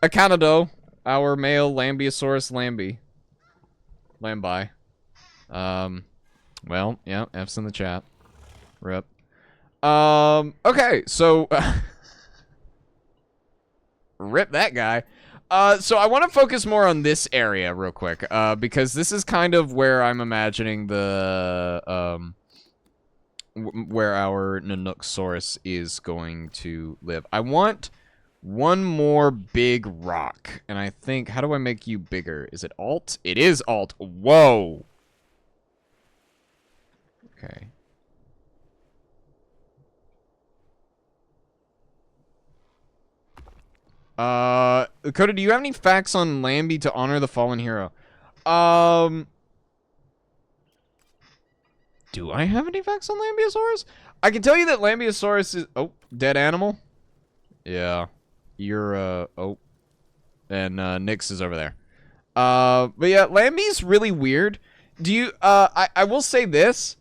Acanado, our male Lambeosaurus Lambi. Well, yeah, F's in the chat. Rip. Okay, so rip that guy. So I want to focus more on this area real quick, because this is kind of where I'm imagining the, where our Nanooksaurus is going to live. I want one more big rock, and I think, how do I make you bigger? Is it Alt? It is Alt. Whoa! Okay. Coda, do you have any facts on Lambie to honor the fallen hero? Do I have any facts on Lambeosaurus? I can tell you that Lambeosaurus is... Oh, dead animal? Yeah. You're, oh. And, Nyx is over there. But yeah, Lambie's really weird. Do you, I will say this.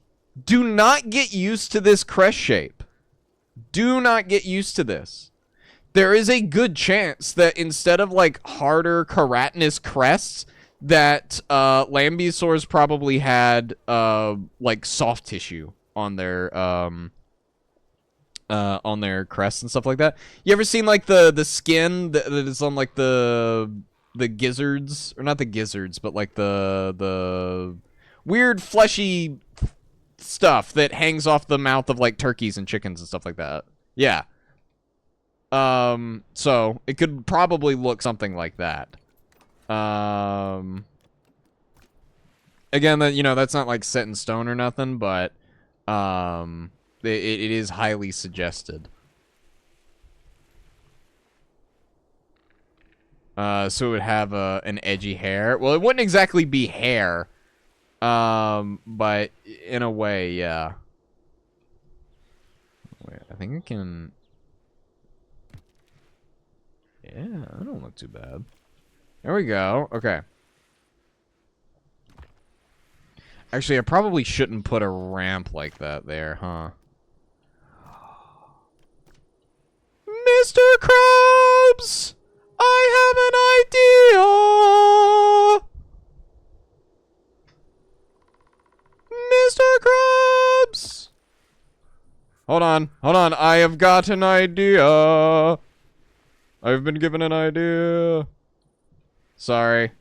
Do not get used to this crest shape. Do not get used to this. there is a good chance that instead of like harder keratinous crests, that lambeosaurs probably had like soft tissue on their crests and stuff like that. You ever seen like the skin that is on like the gizzards, or not the gizzards, but like the weird fleshy stuff that hangs off the mouth of like turkeys and chickens and stuff like that? Yeah. So it could probably look something like that. Again, that, you know, that's not like set in stone or nothing, but it is highly suggested. So it would have an edgy hair. Well, it wouldn't exactly be hair, but in a way, yeah. Wait, I think I can. Yeah, I don't look too bad. There we go. Okay. Actually, I probably shouldn't put a ramp like that there, huh? Mr. Krabs! I have an idea! Mr. Krabs! Hold on. I have got an idea. I've been given an idea. Sorry.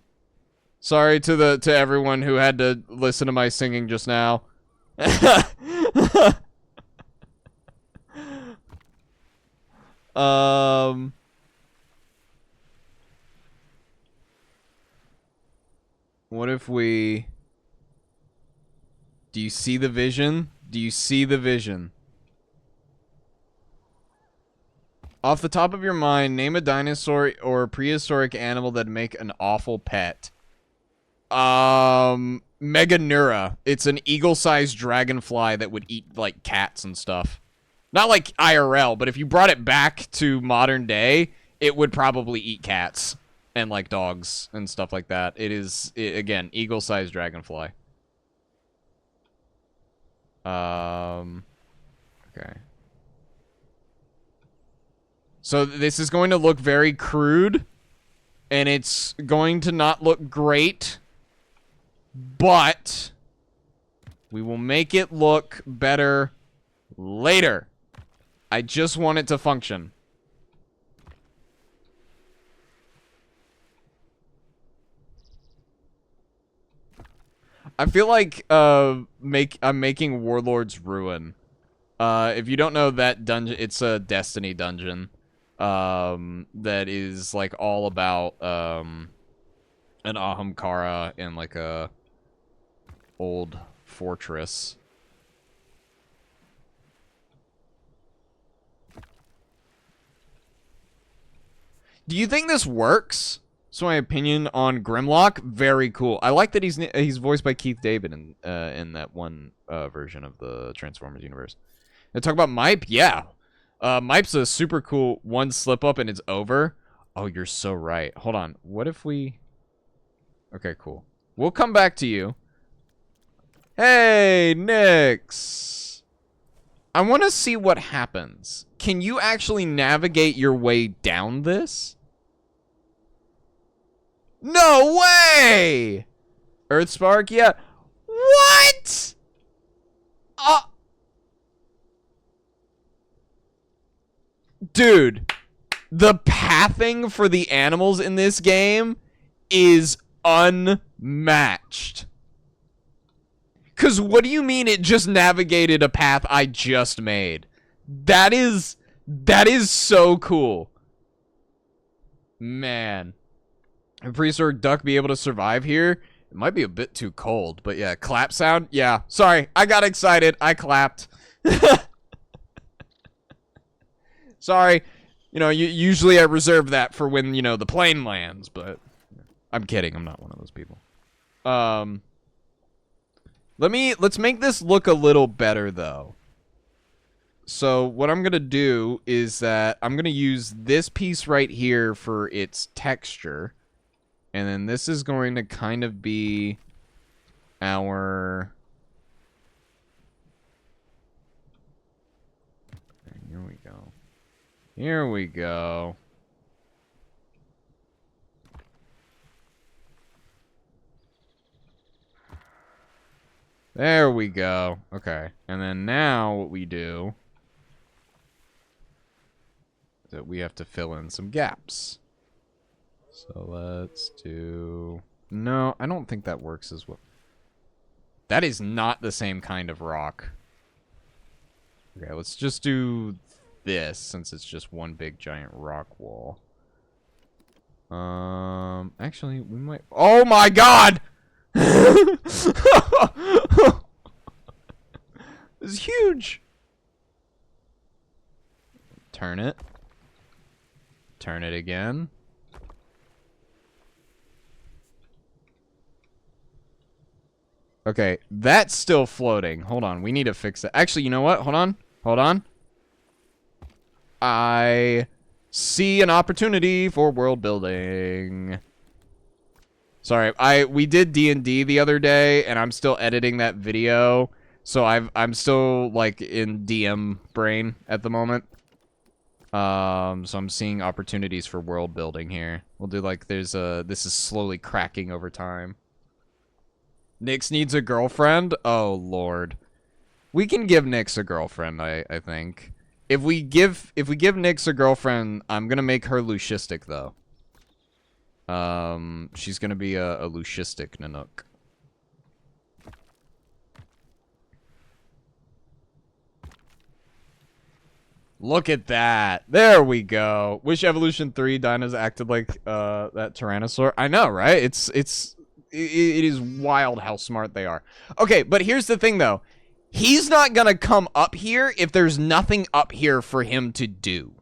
Sorry to everyone who had to listen to my singing just now. What if we... Do you see the vision? Do you see the vision? Off the top of your mind, name a dinosaur or prehistoric animal that'd make an awful pet. Meganura. It's an eagle-sized dragonfly that would eat, like, cats and stuff. Not like IRL, but if you brought it back to modern day, it would probably eat cats and, like, dogs and stuff like that. It is, again, eagle-sized dragonfly. Okay. So this is going to look very crude, and it's going to not look great, but we will make it look better later. I just want it to function. I feel like I'm making Warlord's Ruin. If you don't know that dungeon, it's a Destiny dungeon. That is like all about an Ahamkara in like a old fortress. Do you think this works? So my opinion on Grimlock, very cool. I like that he's voiced by Keith David in that one version of the Transformers universe. And talk about Mipe, yeah. Mipe's a super cool one slip up and it's over. Oh, you're so right. Hold on. What if we... Okay, cool. We'll come back to you. Hey, Nyx. I want to see what happens. Can you actually navigate your way down this? No way! Earthspark, yeah. What? Dude, the pathing for the animals in this game is unmatched. Because what do you mean it just navigated a path I just made? That is so cool. Man. Would prehistoric duck be able to survive here? It might be a bit too cold, but yeah, clap sound? Yeah, sorry, I got excited. I clapped. Sorry. You know, usually I reserve that for when, you know, the plane lands, but I'm kidding. I'm not one of those people. Let's make this look a little better, though. So what I'm going to do is that I'm going to use this piece right here for its texture. And then this is going to kind of be our... Here we go. Here we go. There we go. Okay. And then now what we do is that we have to fill in some gaps. So let's do... No, I don't think that works as well. That is not the same kind of rock. Okay, let's just do this since it's just one big giant rock wall. Actually, we might... Oh my god! It's huge. Turn it. Turn it again. Okay, that's still floating. Hold on, we need to fix it. Actually, you know what? Hold on. Hold on. I see an opportunity for world building. Sorry, we did D&D the other day, and I'm still editing that video, so I'm still like in DM brain at the moment. So I'm seeing opportunities for world building here. We'll do like this is slowly cracking over time. Nyx needs a girlfriend? Oh lord. We can give Nyx a girlfriend, I think. If we give Nyx a girlfriend, I'm gonna make her leucistic though. She's gonna be a leucistic Nanook. Look at that. There we go. Wish Evolution 3 dinos acted like that Tyrannosaur. I know, right? It is wild how smart they are. Okay, but here's the thing though. He's not gonna come up here if there's nothing up here for him to do.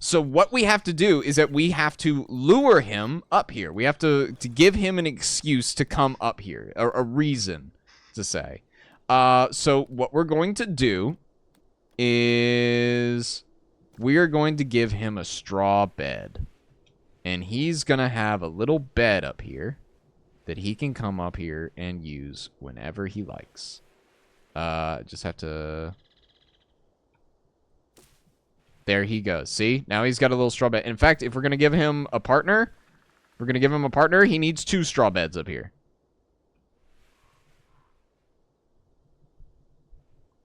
So what we have to do is that we have to lure him up here. We have to give him an excuse to come up here, a reason to say. So what we're going to do is we are going to give him a straw bed. And he's going to have a little bed up here that he can come up here and use whenever he likes. Just have to... There he goes. See? Now he's got a little straw bed. In fact, if we're going to give him a partner, he needs 2 straw beds up here.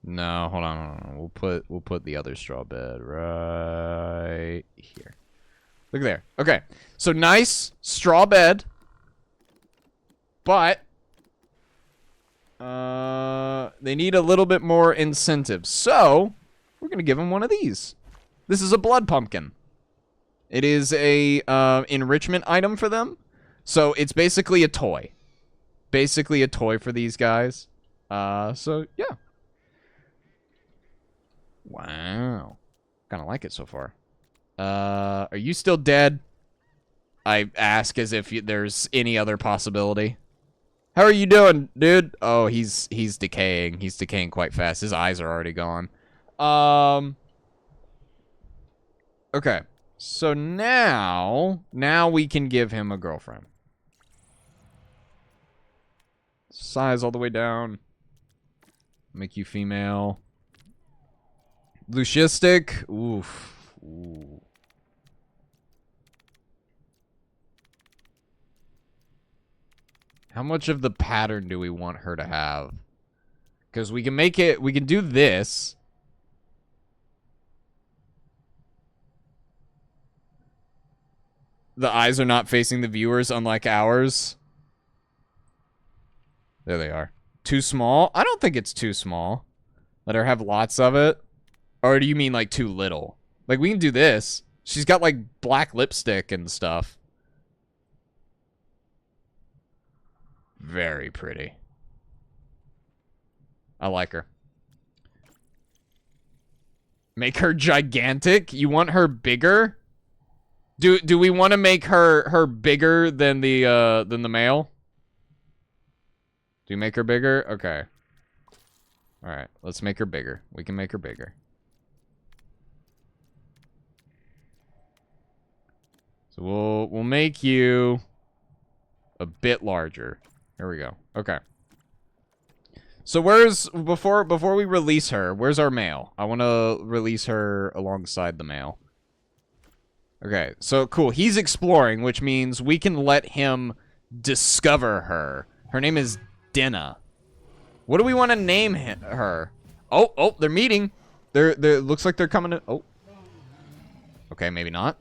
No, hold on. We'll put the other straw bed right here. Look there. Okay. So nice straw bed. But they need a little bit more incentive. So, we're going to give him one of these. This is a blood pumpkin. It is a enrichment item for them. So it's basically a toy. Basically a toy for these guys. So yeah. Wow. Kind of like it so far. Are you still dead? I ask as if there's any other possibility. How are you doing, dude? Oh, he's decaying. He's decaying quite fast. His eyes are already gone. Okay, so now we can give him a girlfriend. Size all the way down. Make you female. Leucistic. Oof. Ooh. How much of the pattern do we want her to have? Because we can make it, we can do this. The eyes are not facing the viewers, unlike ours. There they are. Too small? I don't think it's too small. Let her have lots of it. Or do you mean like too little? Like we can do this. She's got like black lipstick and stuff. Very pretty. I like her. Make her gigantic? You want her bigger? Do we want to make her bigger than the male? Do you make her bigger? Okay. All right, let's make her bigger. We can make her bigger. So we'll make you a bit larger. Here we go. Okay. So where's before we release her, where's our male? I want to release her alongside the male. Okay, so cool. He's exploring, which means we can let him discover her. Her name is Dinah. What do we want to name her? Oh, they're meeting. They're looks like they're coming to, oh. Okay, maybe not.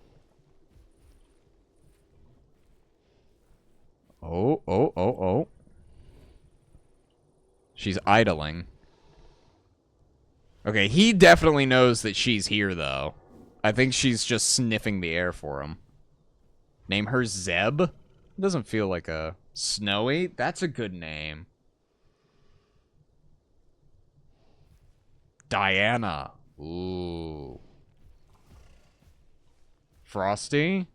Oh. She's idling. Okay, he definitely knows that she's here, though. I think she's just sniffing the air for him. Name her Zeb? Doesn't feel like a... Snowy? That's a good name. Diana. Ooh. Frosty?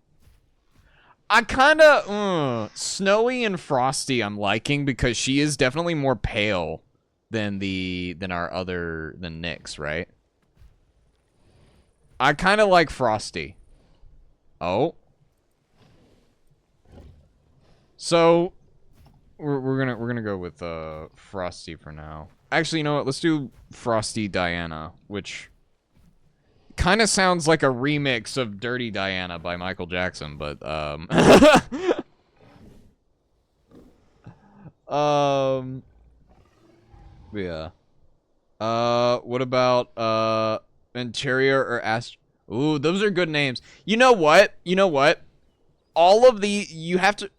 I kind of... Snowy and Frosty I'm liking because she is definitely more pale than Nyx, right? I kind of like Frosty. Oh. So we're gonna go with Frosty for now. Actually, you know what? Let's do Frosty Diana, which kind of sounds like a remix of Dirty Diana by Michael Jackson, but yeah. What about Interior or Ast? Ooh, those are good names. You know what? All of the you have to.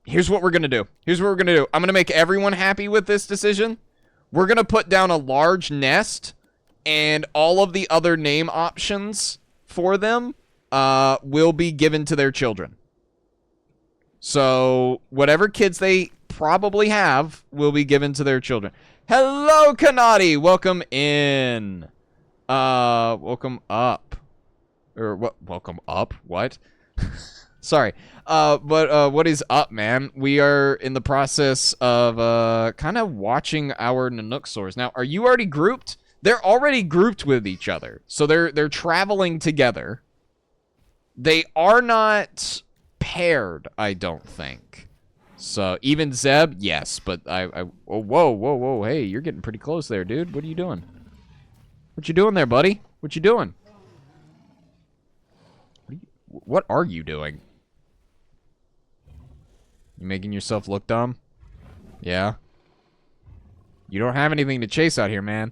Here's what we're gonna do. I'm gonna make everyone happy with this decision. We're gonna put down a large nest, and all of the other name options for them will be given to their children. So whatever kids they probably have will be given to their children. Hello, Kanati. Welcome in. Welcome up. Or what? Welcome up? What? Sorry. But what is up, man? We are in the process of kind of watching our dinosaurs. Now, are you already grouped? They're already grouped with each other. So they're traveling together. They are not paired, I don't think. So even Zeb, yes, but oh, whoa, hey, you're getting pretty close there, dude. What are you doing? What you doing there, buddy? What you doing? What are you doing? You making yourself look dumb? Yeah. You don't have anything to chase out here, man.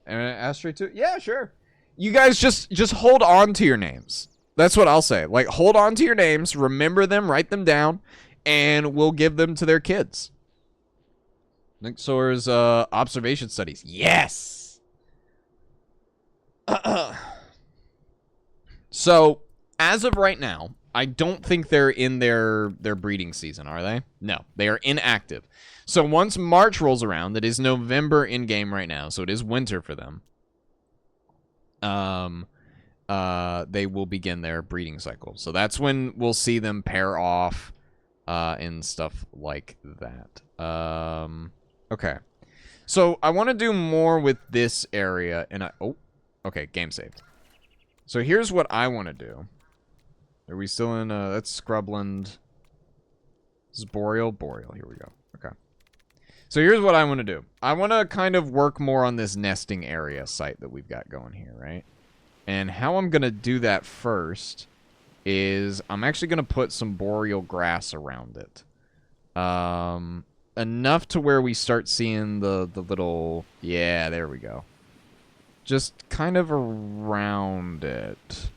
And Asteroid 2? Yeah, sure. You guys just hold on to your names. That's what I'll say. Like, hold on to your names, remember them, write them down, and we'll give them to their kids. Nixor's observation studies. Yes! So, as of right now, I don't think they're in their breeding season, are they? No, they are inactive. So once March rolls around, that is November in-game right now, so it is winter for them. They will begin their breeding cycle. So that's when we'll see them pair off and stuff like that. Okay. So I want to do more with this area, and okay, game saved. So here's what I want to do. Are we still in, that's Scrubland. This is Boreal. Here we go. Okay. So here's what I want to do. I want to kind of work more on this nesting area site that we've got going here, right? And how I'm going to do that first is I'm actually going to put some boreal grass around it. Enough to where we start seeing the little... Yeah, there we go. Just kind of around it.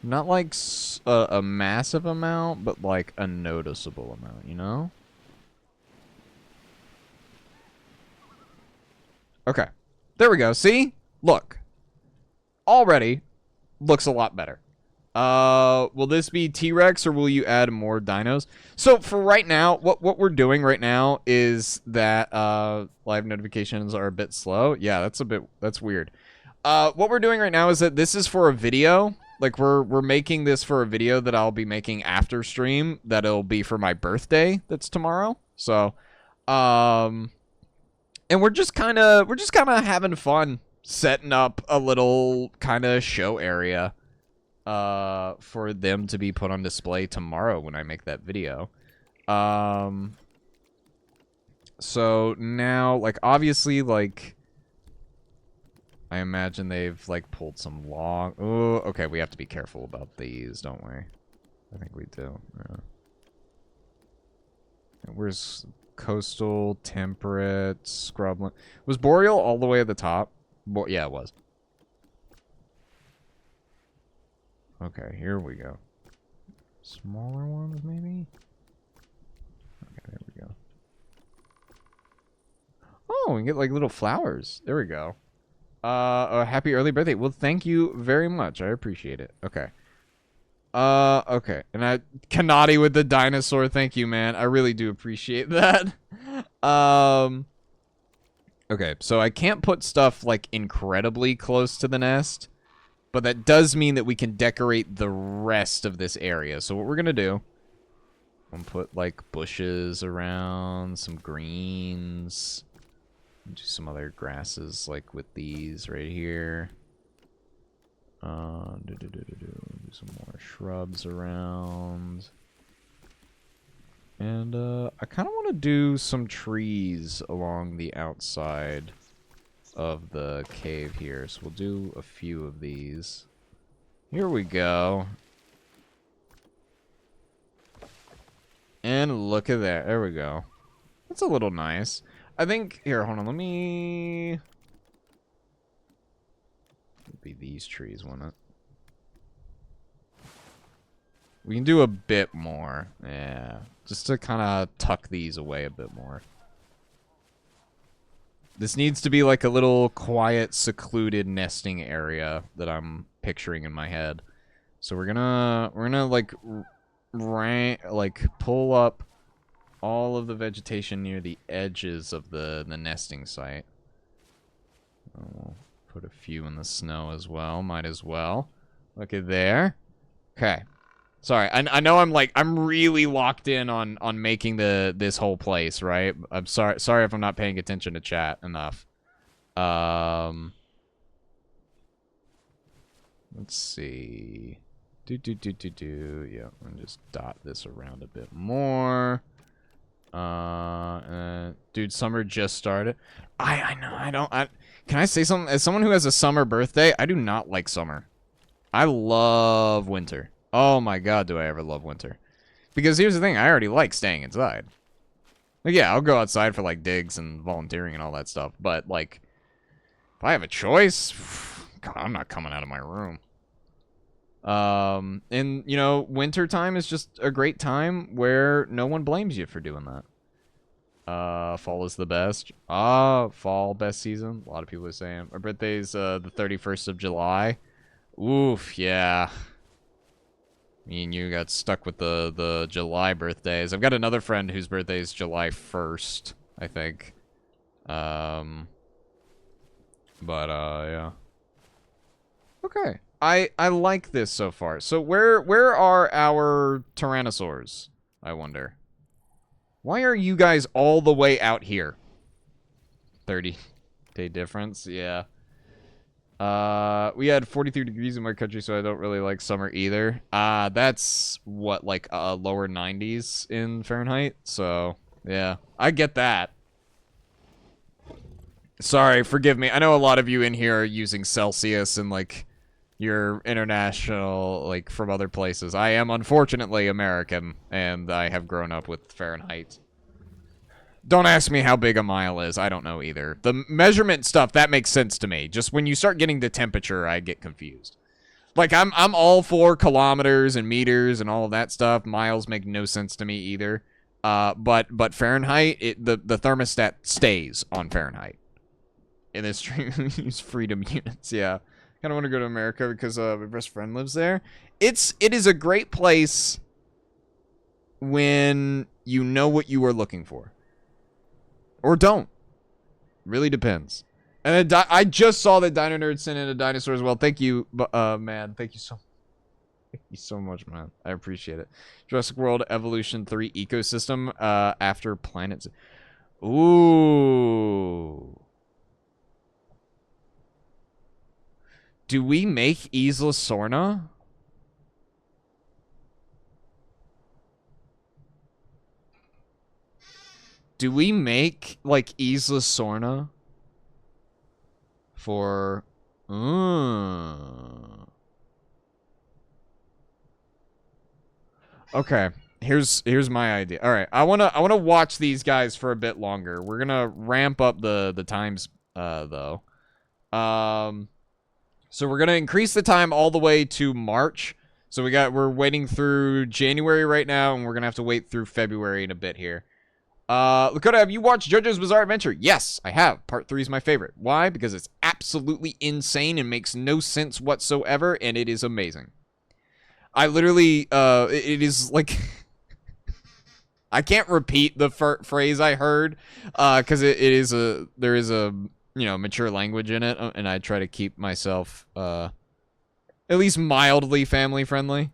Not like a massive amount, but like a noticeable amount, you know? Okay. There we go. See? Look. Already looks a lot better. Will this be T-Rex or will you add more dinos? So for right now, what we're doing right now is that live notifications are a bit slow. Yeah, that's weird. What we're doing right now is that this is for a video. Like we're making this for a video that I'll be making after stream. That'll be for my birthday. That's tomorrow. So, and we're just kind of having fun setting up a little kind of show area, for them to be put on display tomorrow when I make that video. So now, like obviously, like. I imagine they've, like, pulled some log. Oh, okay, we have to be careful about these, don't we? I think we do. Yeah. Where's coastal, temperate, scrubland? Was boreal all the way at the top? Yeah, it was. Okay, here we go. Smaller ones, maybe? Okay, there we go. Oh, we can get, like, little flowers. There we go. A happy early birthday. Well, thank you very much. I appreciate it. Okay. Okay. And Kanati with the dinosaur. Thank you, man. I really do appreciate that. Okay, so I can't put stuff, like, incredibly close to the nest, but that does mean that we can decorate the rest of this area. So what we're gonna do, I'm gonna put, like, bushes around, some greens, do some other grasses, like, with these right here. Do some more shrubs around. And, I kind of want to do some trees along the outside of the cave here. So we'll do a few of these. Here we go. And look at that. There we go. That's a little nice. I think... Here, hold on. Let me... It'd be these trees, wouldn't it? We can do a bit more. Yeah. Just to kind of tuck these away a bit more. This needs to be like a little quiet, secluded nesting area that I'm picturing in my head. So we're gonna like pull up all of the vegetation near the edges of the nesting site. We'll put a few in the snow as well. Might as well. Look at there. Okay. Sorry, I know I'm really locked in on making this whole place, right? I'm sorry if I'm not paying attention to chat enough. Let's see. Yeah, I'm just dot this around a bit more. Dude, summer just started. I know, can I say something? As someone who has a summer birthday, I do not like summer. I love winter. Oh my god, do I ever love winter. Because here's the thing, I already like staying inside. Like, yeah, I'll go outside for, like, digs and volunteering and all that stuff. But, like, if I have a choice, God, I'm not coming out of my room. And, you know, winter time is just a great time where no one blames you for doing that. Fall is the best. Fall, best season. A lot of people are saying. Our birthday's, the 31st of July. Oof, yeah. Me and you got stuck with the July birthdays. I've got another friend whose birthday is July 1st, I think. Yeah. Okay. I like this so far. So where are our tyrannosaurs, I wonder? Why are you guys all the way out here? 30-day difference, yeah. We had 43 degrees in my country, so I don't really like summer either. That's what, like, lower 90s in Fahrenheit. So, yeah, I get that. Sorry, forgive me. I know a lot of you in here are using Celsius and, like, you're international, like, from other places. I am, unfortunately, American, and I have grown up with Fahrenheit. Don't ask me how big a mile is. I don't know either. The measurement stuff, that makes sense to me. Just when you start getting the temperature, I get confused. Like, I'm all for kilometers and meters and all of that stuff. Miles make no sense to me either. But Fahrenheit, the thermostat stays on Fahrenheit. In this stream, we use freedom units, yeah. Kind of want to go to America because my best friend lives there. It is a great place when you know what you are looking for. Or don't. Really depends. And then I just saw that Dino Nerd sent in a dinosaur as well. Thank you, man. Thank you so much, man. I appreciate it. Jurassic World Evolution 3 ecosystem after planets. Ooh. Do we make Isla Sorna? Do we make, like, Isla Sorna for Okay. Here's my idea. All right. I want to watch these guys for a bit longer. We're going to ramp up the times though. So we're going to increase the time all the way to March. So we're waiting through January right now, and we're going to have to wait through February in a bit here. Lakota, have you watched JoJo's Bizarre Adventure? Yes, I have. Part 3 is my favorite. Why? Because it's absolutely insane and makes no sense whatsoever, and it is amazing. I literally, it is like... I can't repeat the phrase I heard, because there is a, you know, mature language in it, and I try to keep myself, at least mildly family friendly.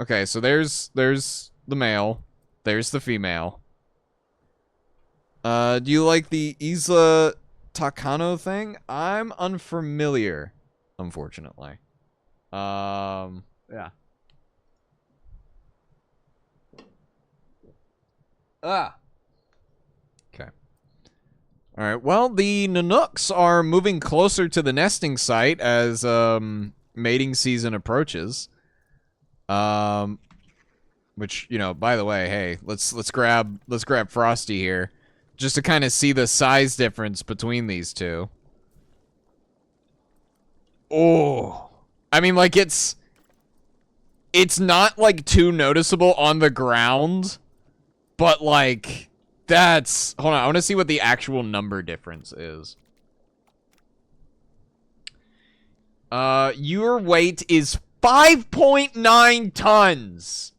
Okay, so there's the male, there's the female. Do you like the Isla Takano thing? I'm unfamiliar, unfortunately. Yeah. Okay. All right. Well, the Nanooks are moving closer to the nesting site as mating season approaches. Which, you know, by the way, hey, let's grab Frosty here, just to kind of see the size difference between these two. Oh, I mean, like it's not like too noticeable on the ground. But, like, that's... Hold on, I want to see what the actual number difference is. Your weight is 5.9 tons.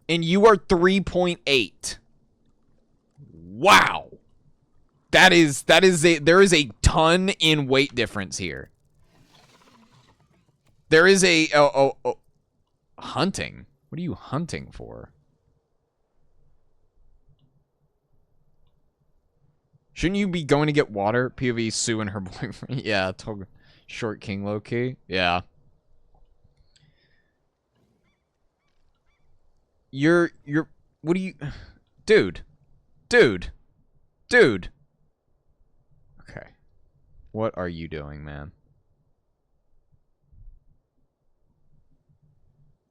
And you are 3.8. Wow. There is a ton in weight difference here. There is a... hunting? What are you hunting for? Shouldn't you be going to get water? POV Sue and her boyfriend. Yeah, short king low key. Yeah. You're what do you Dude. Okay. What are you doing, man?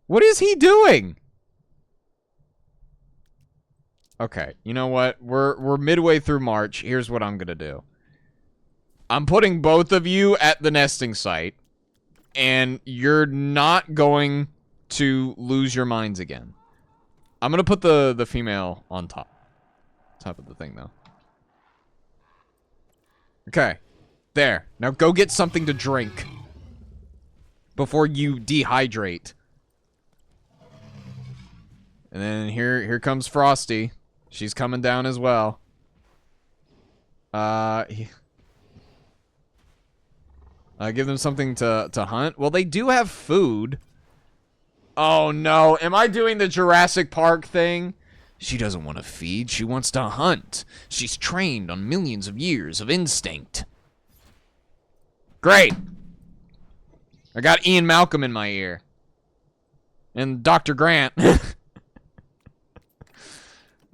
What is he doing? Okay, you know what? We're midway through March. Here's what I'm gonna do. I'm putting both of you at the nesting site, and you're not going to lose your minds again. I'm gonna put the female on top of the thing, though. Okay, there. Now go get something to drink before you dehydrate. And then here comes Frosty. She's coming down as well. Give them something to hunt. Well, they do have food. Oh no, am I doing the Jurassic Park thing? She doesn't want to feed, she wants to hunt. She's trained on millions of years of instinct. Great. I got Ian Malcolm in my ear. And Dr. Grant.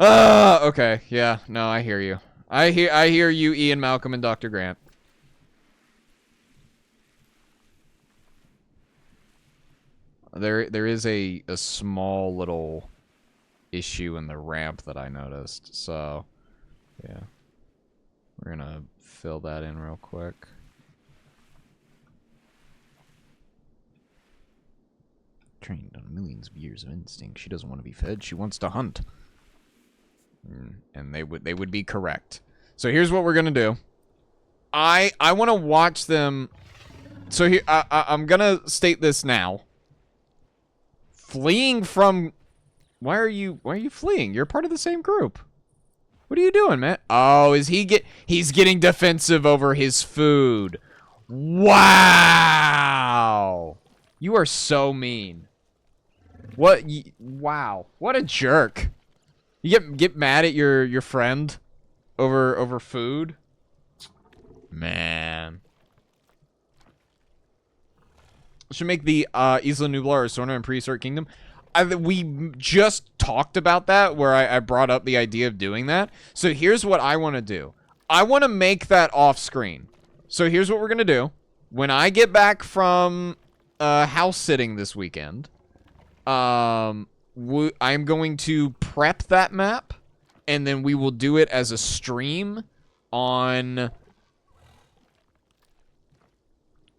Okay, yeah, no, I hear you. I hear you, Ian Malcolm and Dr. Grant. There is a small little issue in the ramp that I noticed, so yeah. We're gonna fill that in real quick. Trained on millions of years of instinct. She doesn't want to be fed, she wants to hunt. And they would be correct. So here's what we're gonna do. I want to watch them. So here I'm gonna state this now. Fleeing from, why are you fleeing? You're part of the same group. What are you doing, man? Oh, he's getting defensive over his food. Wow. You are so mean. Wow. What a jerk. You get mad at your friend over food? Man. Should make the Isla Nublar or Sorna in Prehistoric Kingdom. We just talked about that, where I brought up the idea of doing that. So here's what I want to do. I want to make that off screen. So here's what we're going to do. When I get back from house sitting this weekend, I'm going to prep that map, and then we will do it as a stream on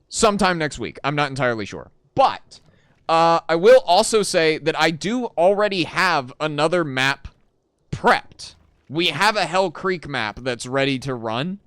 sometime next week. I'm not entirely sure. But I will also say that I do already have another map prepped. We have a Hell Creek map that's ready to run.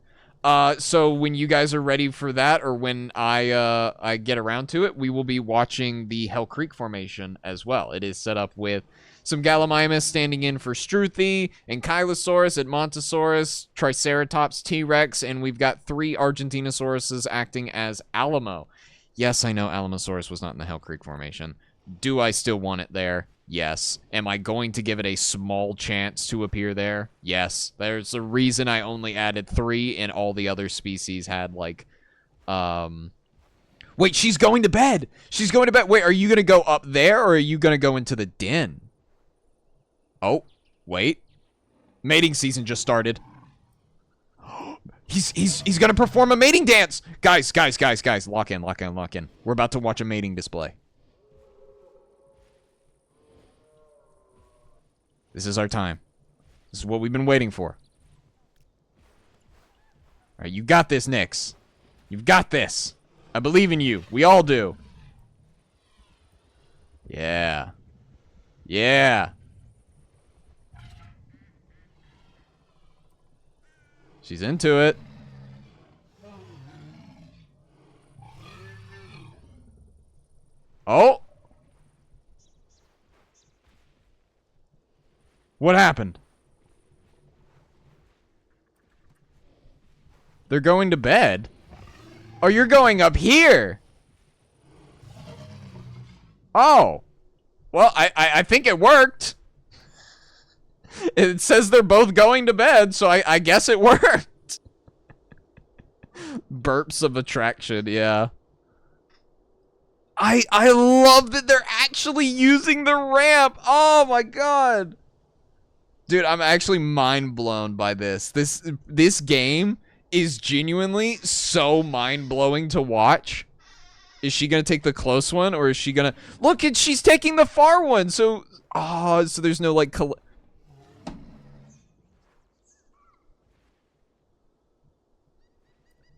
So when you guys are ready for that, or when I get around to it, we will be watching the Hell Creek formation as well. It is set up with some Gallimimus standing in for Struthi, and Kylosaurus, Edmontosaurus, Triceratops, T-Rex, and we've got 3 Argentinasauruses acting as Alamo. Yes, I know Alamosaurus was not in the Hell Creek formation. Do I still want it there? Yes. Am I going to give it a small chance to appear there? Yes. There's a reason I only added 3 and all the other species had, like, Wait, she's going to bed! She's going to bed! Wait, are you gonna go up there, or are you gonna go into the den? Oh, wait. Mating season just started. He's gonna perform a mating dance! Guys, lock in. We're about to watch a mating display. This is our time. This is what we've been waiting for. Alright, you got this, Nyx. You've got this. I believe in you. We all do. Yeah. Yeah. She's into it. Oh! What happened? They're going to bed? Oh, you're going up here! Oh. Well, I think it worked. It says they're both going to bed, so I guess it worked. Burps of attraction, yeah. I love that they're actually using the ramp. Oh my god. Dude, I'm actually mind blown by this. This game is genuinely so mind blowing to watch. Is she gonna take the close one, or is she gonna look? She's taking the far one. So, so there's no like.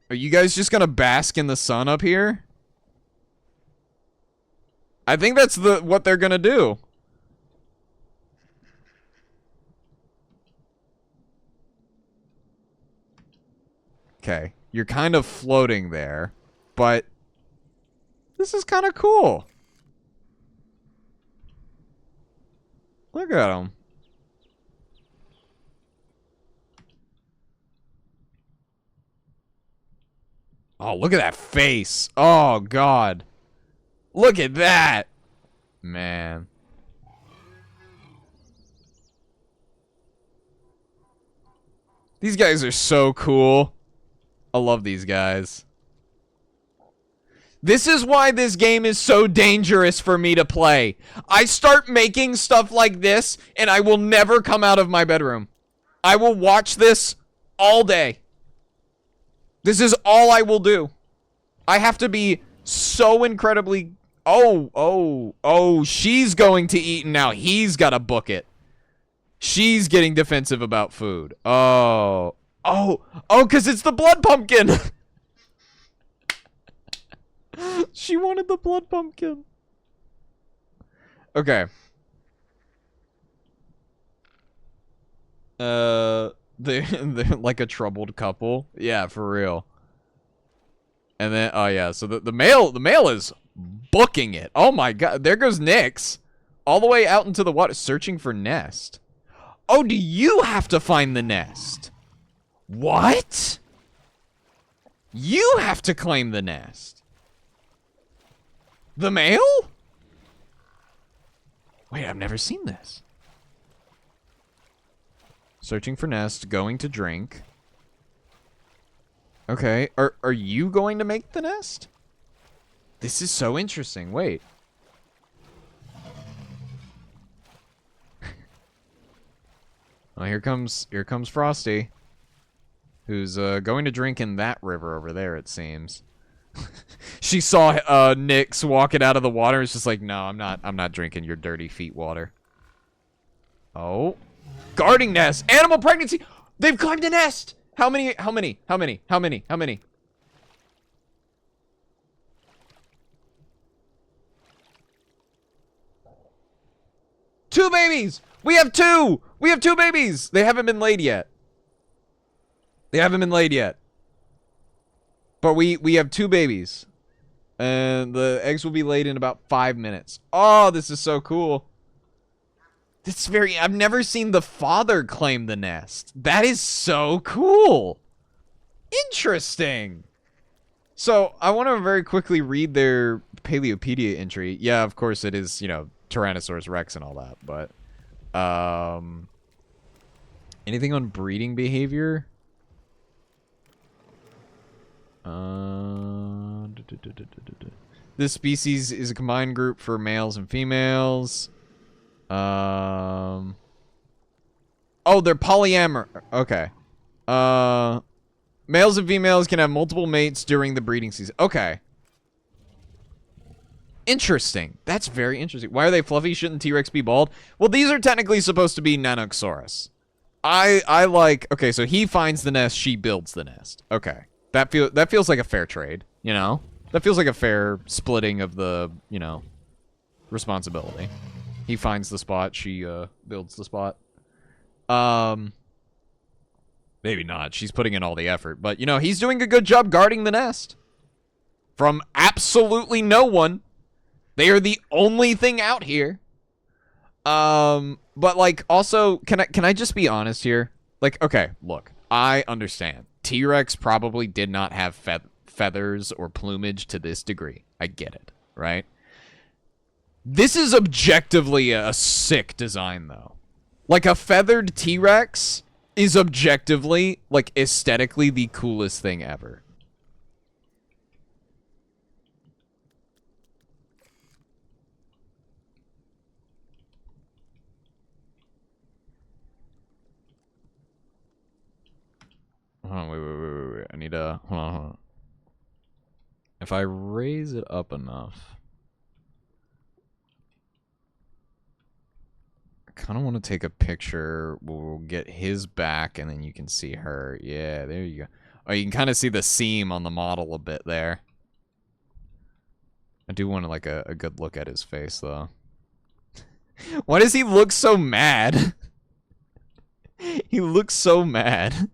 Are you guys just gonna bask in the sun up here? I think that's what they're gonna do. Okay, you're kind of floating there, but this is kind of cool. Look at him. Oh, look at that face. Oh, God. Look at that. Man. These guys are so cool. I love these guys. This is why this game is so dangerous for me to play. I start making stuff like this, and I will never come out of my bedroom. I will watch this all day. This is all I will do. I have to be so incredibly... Oh, she's going to eat, and now he's got to book it. She's getting defensive about food. Oh, because it's the blood pumpkin. She wanted the blood pumpkin. Okay. They're like a troubled couple. Yeah, for real. And then, oh yeah, so the male is booking it. Oh my god, there goes Nyx. All the way out into the water, searching for nest. Oh, do you have to find the nest? What? You have to claim the nest. The male? Wait, I've never seen this. Searching for nest, going to drink. Okay, are you going to make the nest? This is so interesting. Wait. Oh, here comes Frosty. who's going to drink in that river over there, it seems. She saw Nyx walking out of the water. It's just like, no, I'm not drinking your dirty feet water. Oh. Guarding nest. Animal pregnancy. They've climbed a nest. How many? How many? How many? How many? How many? Two babies. We have two. We have two babies. They haven't been laid yet. They haven't been laid yet. But we have two babies. And the eggs will be laid in about 5 minutes. Oh, this is so cool. It's very... I've never seen the father claim the nest. That is so cool. Interesting. So, I want to very quickly read their Paleopedia entry. Yeah, of course it is, you know, Tyrannosaurus Rex and all that. But, anything on breeding behavior? This species is a combined group for males and females. Oh, they're polyamorous. Okay. Males and females can have multiple mates during the breeding season. Okay. Interesting. That's very interesting. Why are they fluffy? Shouldn't T-Rex be bald? Well, these are technically supposed to be Nanoxaurus. I like... Okay, so he finds the nest, she builds the nest. Okay. That feels like a fair trade, you know? That feels like a fair splitting of the, you know, responsibility. He finds the spot, she builds the spot. Maybe not. She's putting in all the effort, but you know, he's doing a good job guarding the nest. From absolutely no one. They are the only thing out here. But like also, can I just be honest here? Like, okay, look, I understand. T-Rex probably did not have feathers or plumage to this degree. I get it, right? This is objectively a sick design, though. Like, a feathered T-Rex is objectively, like, aesthetically the coolest thing ever. Hold on, wait. I need to... Hold on. If I raise it up enough... I kind of want to take a picture. We'll get his back, and then you can see her. Yeah, there you go. Oh, you can kind of see the seam on the model a bit there. I do want, like, a good look at his face, though. Why does he look so mad? He looks so mad.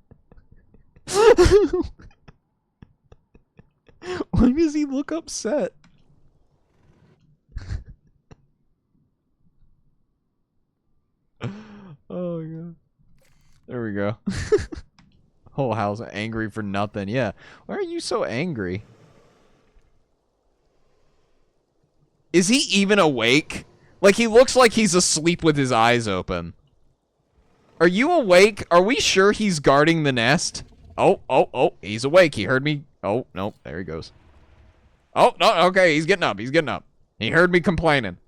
Why does he look upset? Oh my god. There we go. Whole house angry for nothing. Yeah. Why are you so angry? Is he even awake? Like, he looks like he's asleep with his eyes open. Are you awake? Are we sure he's guarding the nest? Oh, he's awake. He heard me. Oh, no, there he goes. Oh, no, okay, he's getting up. He's getting up. He heard me complaining.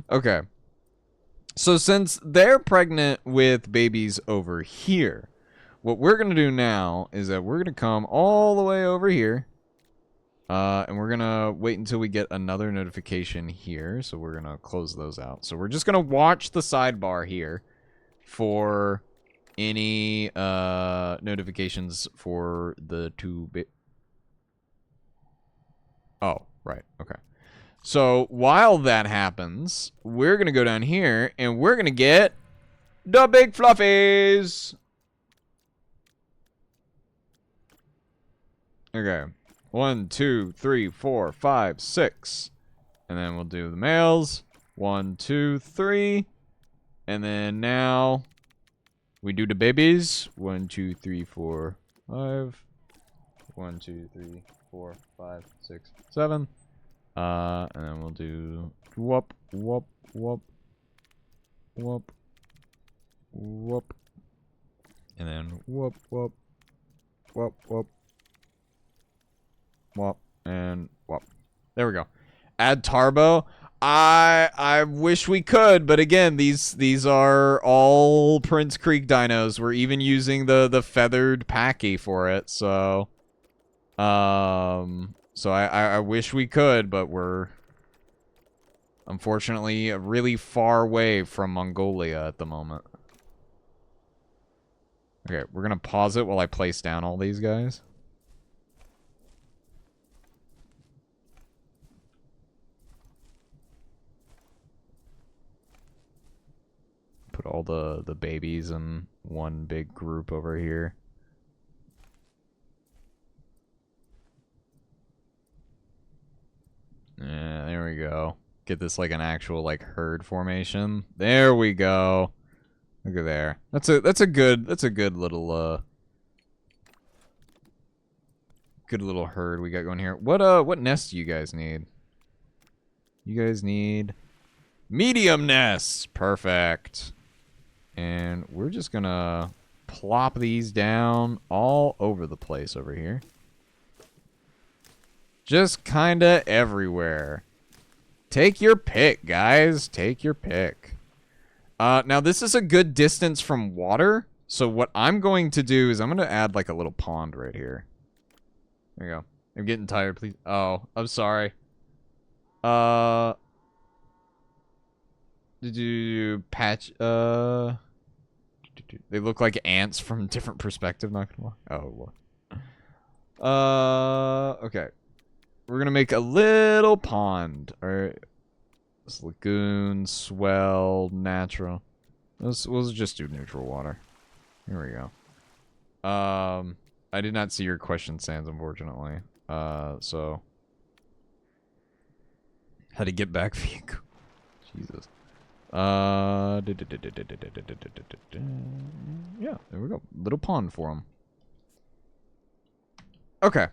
Okay. So since they're pregnant with babies over here, what we're going to do now is that we're going to come all the way over here. And we're going to wait until we get another notification here. So we're going to close those out. So we're just going to watch the sidebar here for any notifications for the two Oh, right. Okay. So while that happens, we're going to go down here and we're going to get the big fluffies. Okay. 1, 2, 3, 4, 5, 6. And then we'll do the males. 1, 2, 3. And then now we do the babies. 1, 2, 3, 4, 5. 1, 2, 3, 4, 5, 6, 7. And then we'll do whoop, whoop, whoop, whoop, whoop. And then whoop, whoop, whoop, whoop. Whoop, and whoop. There we go. Add Tarbo. I wish we could, but again, these are all Prince Creek dinos. We're even using the feathered packy for it, so I wish we could, but we're unfortunately really far away from Mongolia at the moment. Okay, we're gonna pause it while I place down all these guys. Put all the babies in one big group over here. Yeah, there we go. Get this like an actual like herd formation. There we go. Look at there. That's a good little herd we got going here. What nest do you guys need? You guys need medium nests. Perfect. And we're just gonna plop these down all over the place over here. Just kinda everywhere. Take your pick, guys. Take your pick. Now this is a good distance from water. So what I'm going to do is I'm going to add like a little pond right here. There you go. I'm getting tired, please. Oh, I'm sorry. Did you patch, they look like ants from different perspective, not gonna lie. Oh, well. Okay. We're gonna make a little pond. Alright. This lagoon, swell, natural. We'll just do neutral water. Here we go. I did not see your question, Sans, unfortunately. So. How to get back vehicle. Jesus. Yeah, there we go. Little pond for him. Okay.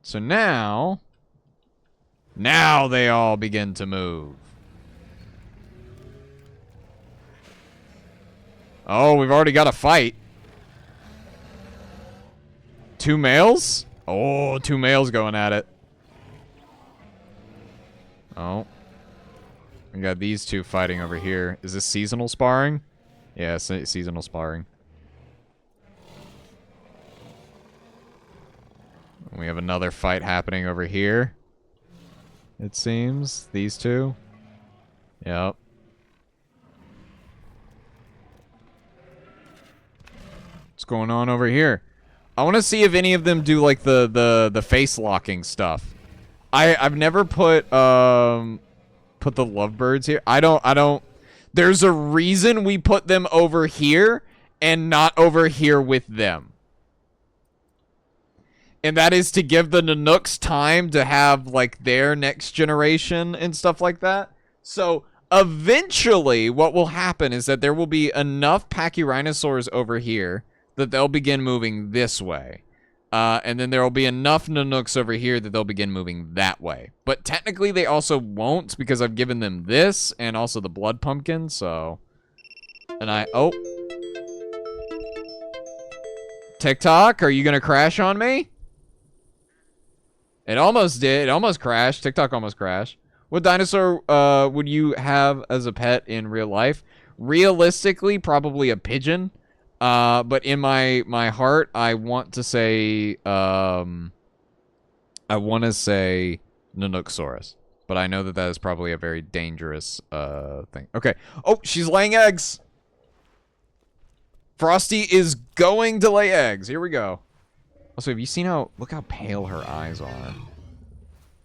So now they all begin to move. Oh, we've already got a fight. 2 males? Oh, 2 males going at it. Oh. We got these 2 fighting over here. Is this seasonal sparring? Yeah, seasonal sparring. We have another fight happening over here. It seems. These 2. Yep. What's going on over here? I want to see if any of them do like the face locking stuff. I've never put the lovebirds here. I don't there's a reason we put them over here and not over here with them. And that is to give the Nanooks time to have, like, their next generation and stuff like that. So, eventually, what will happen is that there will be enough Pachyrhinosaurs over here that they'll begin moving this way. And then there will be enough Nanooks over here that they'll begin moving that way. But technically, they also won't because I've given them this and also the blood pumpkin, so... And oh. TikTok, are you gonna crash on me? It almost did. It almost crashed. TikTok almost crashed. What dinosaur would you have as a pet in real life? Realistically, probably a pigeon. But in my heart, I want to say Nanooksaurus. But I know that is probably a very dangerous thing. Okay. Oh, she's laying eggs. Frosty is going to lay eggs. Here we go. Also, have you seen look how pale her eyes are.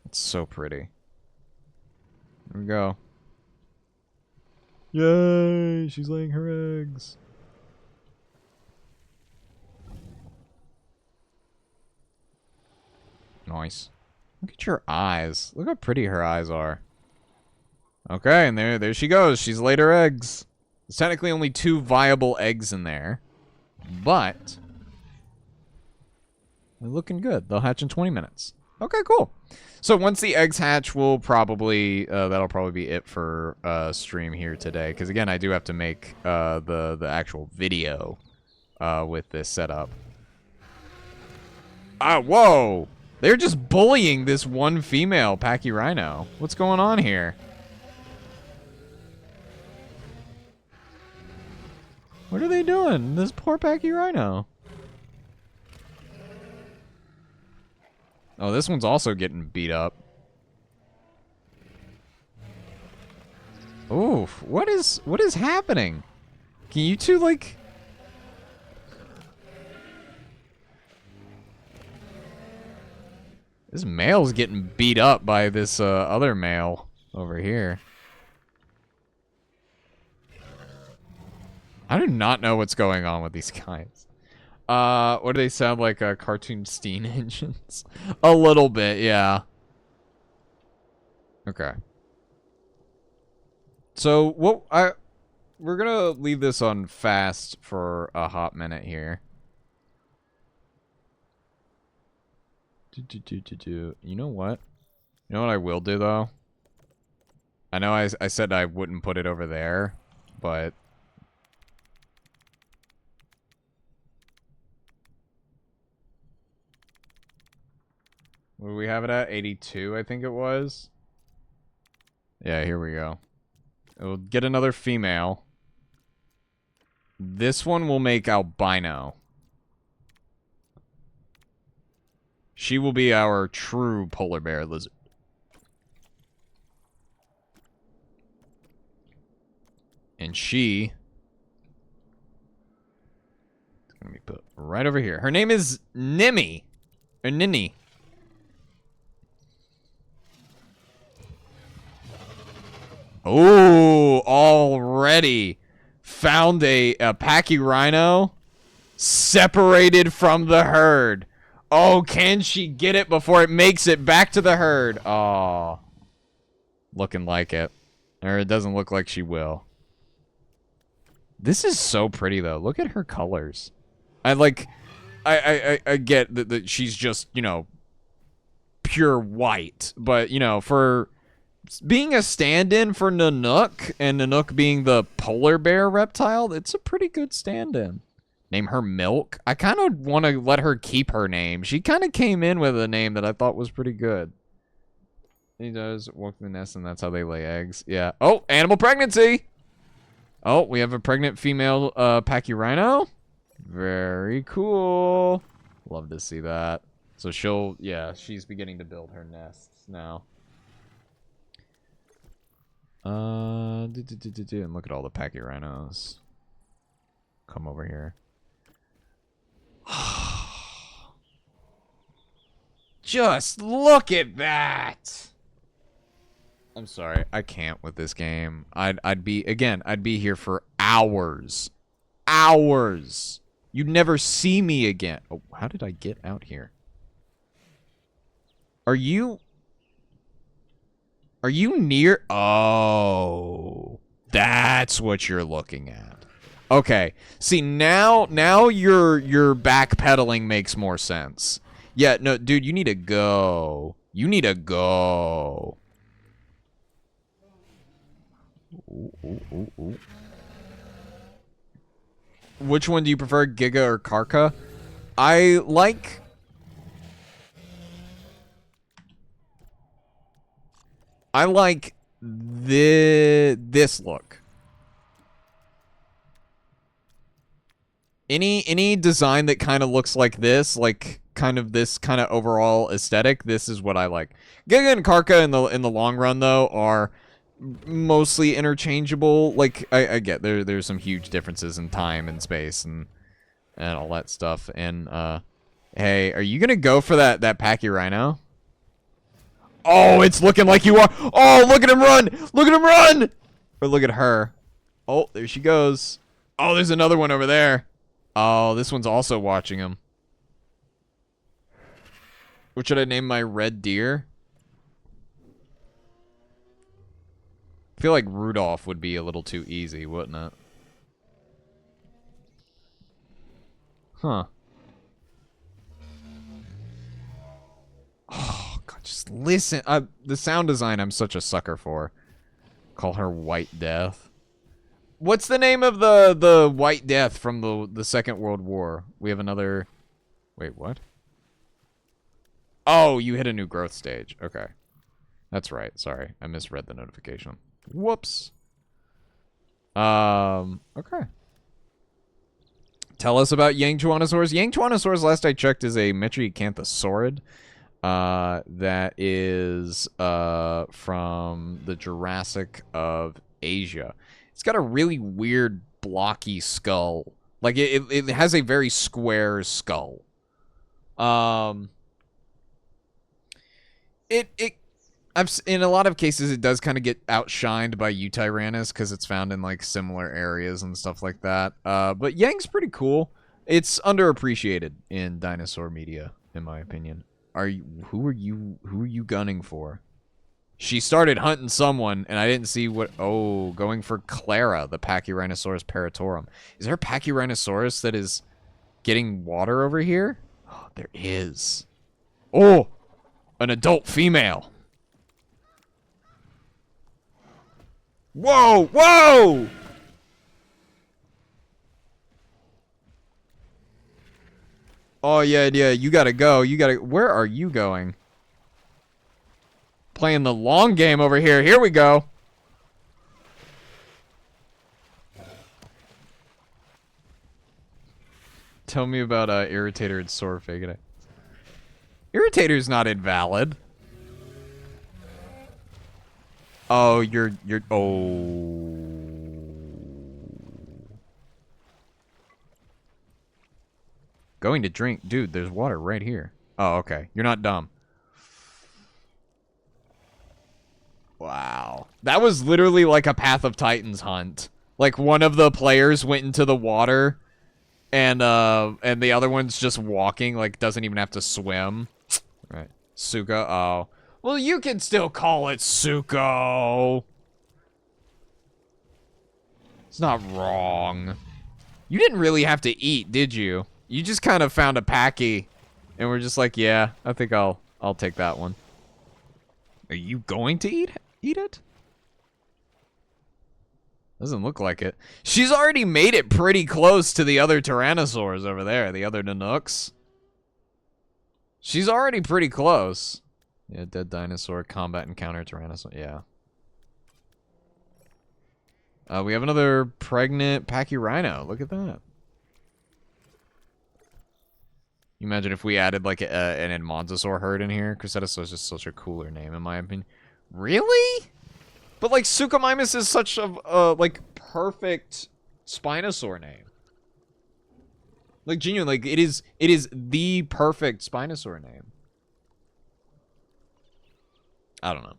It's so pretty. There we go. Yay, she's laying her eggs. Nice. Look at your eyes. Look how pretty her eyes are. Okay, and there she goes. She's laid her eggs. There's technically only 2 viable eggs in there. But they're looking good. They'll hatch in 20 minutes. Okay, cool. So once the eggs hatch, we'll probably that'll probably be it for stream here today. Because again, I do have to make the actual video with this setup. Ah, whoa! They're just bullying this one female Pachyrhino. What's going on here? What are they doing? This poor Pachyrhino. Oh, this one's also getting beat up. Oof, what is happening? Can you two, like... This male's getting beat up by this other male over here. I do not know what's going on with these guys. What do they sound like? Cartoon steam engines? A little bit, yeah. Okay. So, we're gonna leave this on fast for a hot minute here. You know what? You know what I will do, though? I know I said I wouldn't put it over there, but... What do we have it at? 82, I think it was. Yeah, here we go. We'll get another female. This one will make albino. She will be our true polar bear lizard. And she... It's gonna be put right over here. Her name is Nimmy. Or Ninny. Oh, already found a Pachyrhino separated from the herd. Oh, can she get it before it makes it back to the herd? Oh, looking like it. Or it doesn't look like she will. This is so pretty, though. Look at her colors. I get that she's just, you know, pure white. But, you know, for... being a stand-in for Nanook, and Nanook being the polar bear reptile, it's a pretty good stand-in. Name her Milk. I kind of want to let her keep her name. She kind of came in with a name that I thought was pretty good. He does walk the nest, and that's how they lay eggs. Yeah. Oh, animal pregnancy! Oh, we have a pregnant female Pachyrhino. Very cool. Love to see that. So she's beginning to build her nests now. And look at all the Pachyrhinos. Come over here. Just look at that! I'm sorry, I can't with this game. I'd be here for hours. Hours! You'd never see me again. Oh, how did I get out here? Are you near? Oh, that's what you're looking at. Okay. See, now your backpedaling makes more sense. Yeah, no, dude, you need to go. You need to go. Ooh. Which one do you prefer, Giga or Karka? I like... this look. Any design that kind of looks like this, like kind of this kind of overall aesthetic, this is what I like. Giga and Karka in the long run though are mostly interchangeable. Like I get there's some huge differences in time and space and all that stuff. And hey, are you gonna go for that Pachyrhino? Oh, it's looking like you are. Oh, look at him run! Look at him run! Or look at her. Oh, there she goes. Oh, there's another one over there. Oh, this one's also watching him. What should I name my red deer? I feel like Rudolph would be a little too easy, wouldn't it? Huh. Oh, God, just listen. The sound design I'm such a sucker for. Call her White Death. What's the name of the White Death from the Second World War? We have another... Wait, what? Oh, you hit a new growth stage. Okay. That's right. Sorry. I misread the notification. Whoops. Okay. Tell us about Yangchuanosaurus. Yangchuanosaurus, last I checked, is a Metriacanthosaurid. That is from the Jurassic of Asia. It's got a really weird blocky skull. Like it has a very square skull. In a lot of cases, it does kind of get outshined by Eutyrannus because it's found in like similar areas and stuff like that. But Yang's pretty cool. It's underappreciated in dinosaur media, in my opinion. Who are you gunning for? She started hunting someone, and I didn't see what. Oh, going for Clara, the Pachyrhinosaurus paratorum. Is there a Pachyrhinosaurus that is getting water over here? Oh, there is. Oh, an adult female. Whoa! Whoa! Oh, yeah, you gotta go. Where are you going? Playing the long game over here. Here we go. Tell me about Irritator and Saurophagidae. Irritator's not invalid. Oh, you're oh. Going to drink. Dude, there's water right here. Oh, okay. You're not dumb. Wow. That was literally like a Path of Titans hunt. Like one of the players went into the water and the other one's just walking, like doesn't even have to swim. Right. Suka, oh. Well, you can still call it Suko. It's not wrong. You didn't really have to eat, did you? You just kind of found a Packy, and we're just like, yeah, I think I'll take that one. Are you going to eat it? Doesn't look like it. She's already made it pretty close to the other Tyrannosaurs over there, the other Nanooks. She's already pretty close. Yeah, dead dinosaur, combat encounter, Tyrannosaur, yeah. We have another pregnant Pachyrhino. Look at that. You imagine if we added like an Edmontosaur herd in here? Crucetosaur is just such a cooler name, in my opinion. Really? But like Suchomimus is such a like perfect Spinosaur name. Like genuinely, like it is the perfect Spinosaur name. I don't know.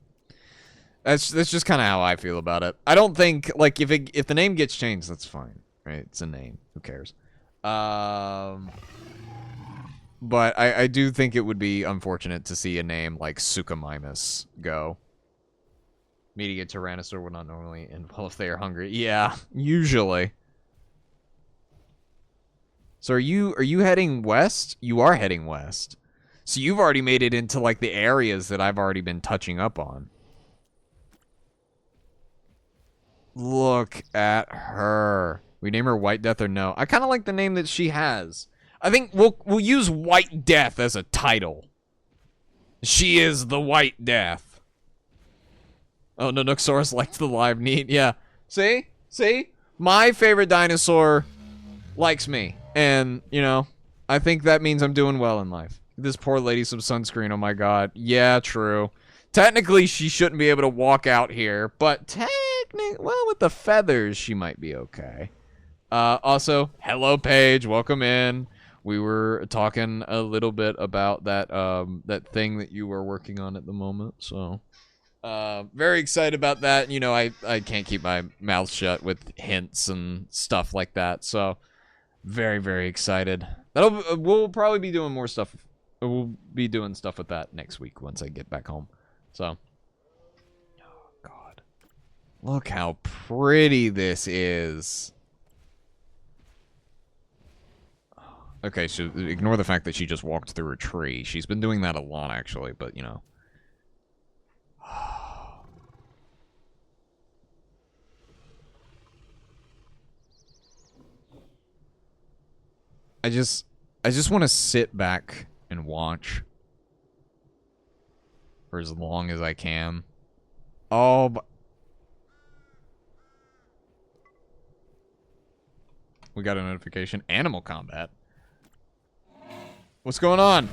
That's just kind of how I feel about it. I don't think like if the name gets changed, that's fine, right? It's a name. Who cares? But I do think it would be unfortunate to see a name like Suchomimus go. Meeting a Tyrannosaur would not normally end well if they are hungry. Yeah, usually. So are you heading west? You are heading west. So you've already made it into like the areas that I've already been touching up on. Look at her. We name her White Death or no? I kind of like the name that she has. I think we'll use White Death as a title. She is the White Death. Oh, Nanooksaurus likes the live meat. Yeah. See? My favorite dinosaur likes me. And, you know, I think that means I'm doing well in life. This poor lady, some sunscreen. Oh my god. Yeah, true. Technically, she shouldn't be able to walk out here. But technically, well, with the feathers, she might be okay. Also, hello, Paige. Welcome in. We were talking a little bit about that that thing that you were working on at the moment, so very excited about that. You know, I can't keep my mouth shut with hints and stuff like that, so very, very excited. We'll probably be doing more stuff. We'll be doing stuff with that next week once I get back home. So, oh god, look how pretty this is. Okay, so ignore the fact that she just walked through a tree. She's been doing that a lot, actually, but, you know. I just want to sit back and watch for as long as I can. Oh, but we got a notification. Animal combat. What's going on?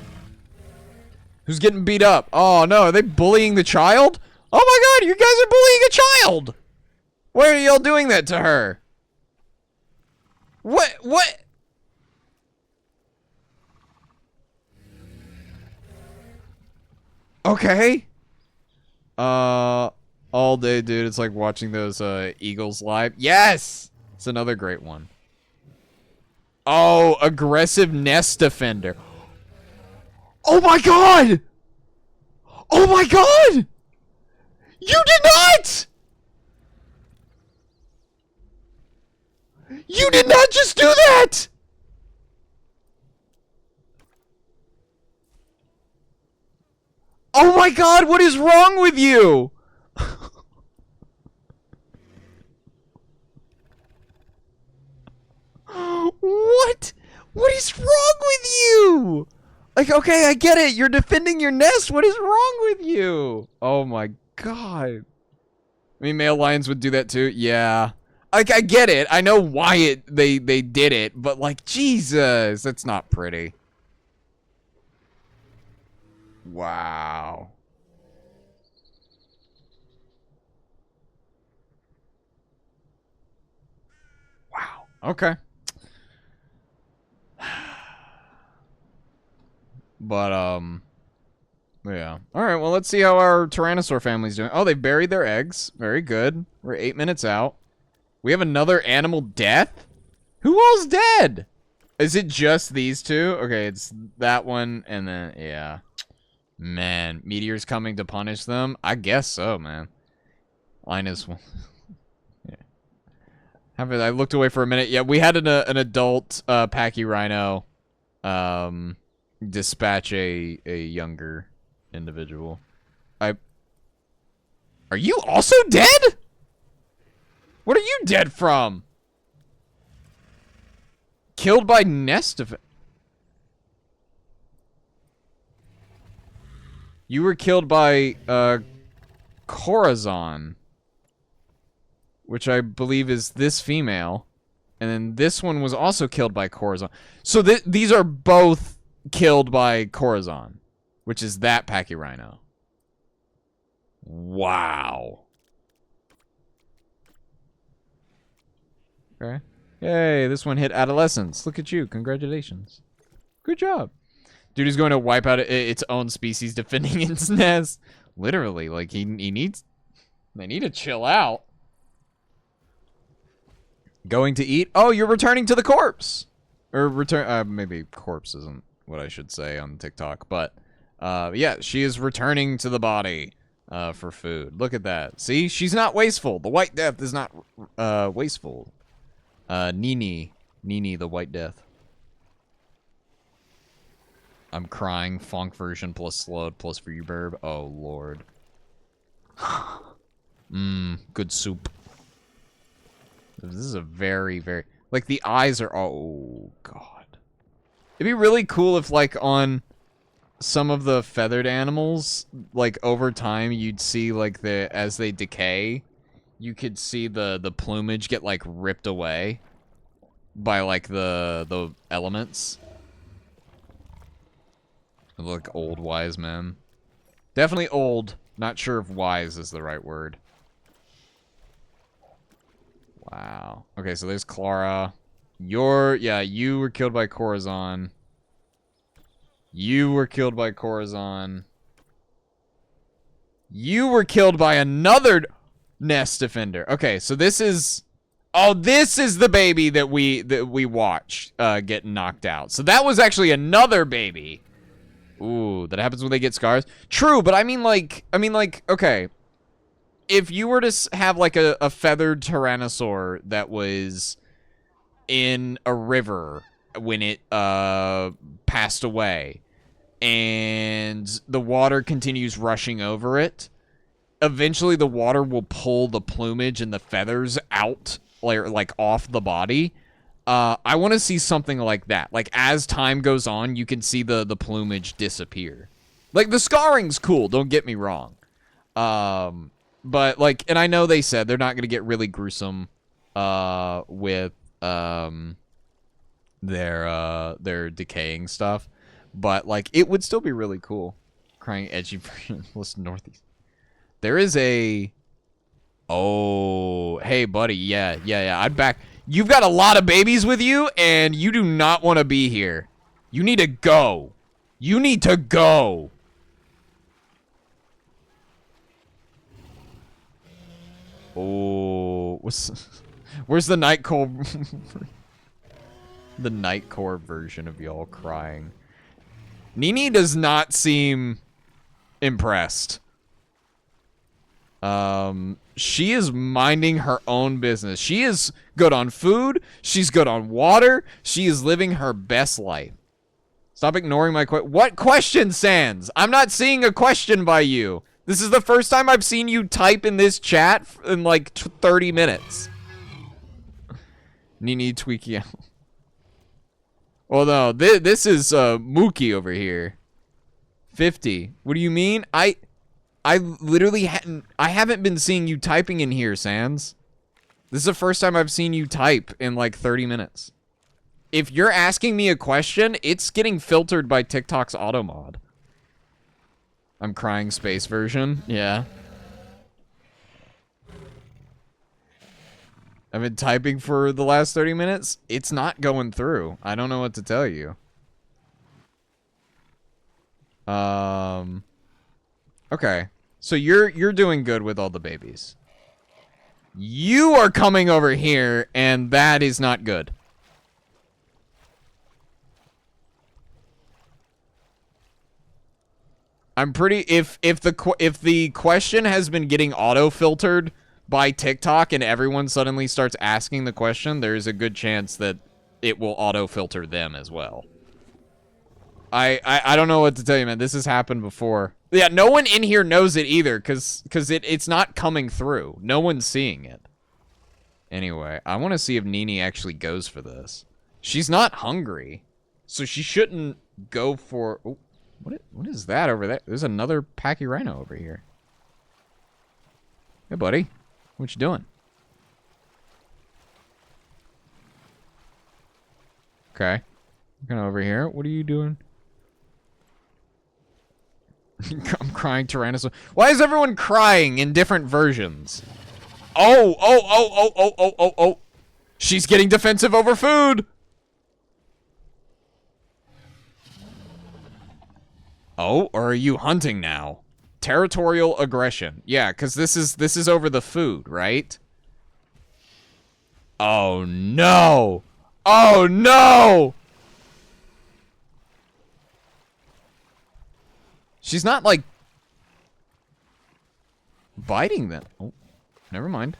Who's getting beat up? Oh no, are they bullying the child? Oh my god, you guys are bullying a child! Why are y'all doing that to her? What? Okay. All day, dude. It's like watching those Eagles live. Yes! It's another great one. Oh, aggressive nest defender. Oh my god! Oh my god! You did not! You did not just do that! Oh my god, what is wrong with you? What? What is wrong with you? Like, okay, I get it. You're defending your nest. What is wrong with you? Oh my god. I mean, male lions would do that too. Yeah. Like, I get it. I know why they did it, but like, Jesus, that's not pretty. Wow. Wow. Okay. But, yeah. Alright, well, let's see how our Tyrannosaur family's doing. Oh, they buried their eggs. Very good. We're 8 minutes out. We have another animal death? Who all's dead? Is it just these two? Okay, it's that one, and then, yeah. Man, meteor's coming to punish them? I guess so, man. Linus... yeah. I looked away for a minute. Yeah, we had an adult, Pachyrhino, dispatch a younger individual. Are you also dead? What are you dead from? Killed by nest of... You were killed by, Corazon. Which I believe is this female. And then this one was also killed by Corazon. So these are both killed by Corazon. Which is that Pachyrhino. Wow. Okay. Yay, this one hit adolescence. Look at you. Congratulations. Good job. Dude is going to wipe out its own species defending its nest. Literally, like, he needs... They need to chill out. Going to eat? Oh, you're returning to the corpse! Or return... maybe corpse isn't what I should say on TikTok, but... yeah, she is returning to the body, for food. Look at that. See? She's not wasteful. The White Death is not, wasteful. Nini the White Death. I'm crying. Fonk version plus slowed plus for you, burb. Oh, Lord. Good soup. This is a very, very... Like, the eyes are... Oh, God. It'd be really cool if, like, on some of the feathered animals, like, over time, you'd see, like, as they decay, you could see the plumage get, like, ripped away by, like, the elements. Look, old wise men. Definitely old. Not sure if wise is the right word. Wow. Okay, so there's Clara. You were killed by Corazon. You were killed by Corazon. You were killed by another nest defender. Okay, so this is... Oh, this is the baby that we watched get knocked out. So that was actually another baby. Ooh, that happens when they get scars. True, but I mean, like, okay. If you were to have, like, a feathered Tyrannosaur that was in a river when it, passed away, and the water continues rushing over it, eventually the water will pull the plumage and the feathers out, like off the body. I want to see something like that. Like, as time goes on, you can see the plumage disappear. Like, the scarring's cool, don't get me wrong. But, like, and I know they said they're not going to get really gruesome, with, their decaying stuff. But like it would still be really cool. Crying edgy version. Listen, northeast. There is a. Oh, hey, buddy. Yeah. I'd back. You've got a lot of babies with you, and you do not want to be here. You need to go. You need to go. Oh, where's the Nightcore? The Nightcore version of y'all crying. Nini does not seem impressed. She is minding her own business. She is good on food. She's good on water. She is living her best life. Stop ignoring my what question, Sans? I'm not seeing a question by you. This is the first time I've seen you type in this chat in like 30 minutes. Nini Tweaky. Well, no, this is Mookie over here. 50. What do you mean? I literally haven't been seeing you typing in here, Sans. This is the first time I've seen you type in like 30 minutes. If you're asking me a question, it's getting filtered by TikTok's auto mod. I'm crying space version. Yeah. I've been typing for the last 30 minutes. It's not going through. I don't know what to tell you. Okay. So you're doing good with all the babies. You are coming over here, and that is not good. I'm pretty if the question has been getting auto filtered by TikTok and everyone suddenly starts asking the question, there's a good chance that it will auto filter them as well. I don't know what to tell you, man. This has happened before. Yeah, no one in here knows it either, cause it's not coming through. No one's seeing it. Anyway, I want to see if Nini actually goes for this. She's not hungry, so she shouldn't go for. Oh, what is that over there? There's another Pachyrhino over here. Hey, buddy, what you doing? Okay, kind of over here. What are you doing? I'm crying Tyrannosaurus. Why is everyone crying in different versions? Oh. She's getting defensive over food. Oh, or are you hunting now? Territorial aggression. Yeah, because this is over the food, right? Oh no. Oh no. She's not, like, biting them. Oh, never mind.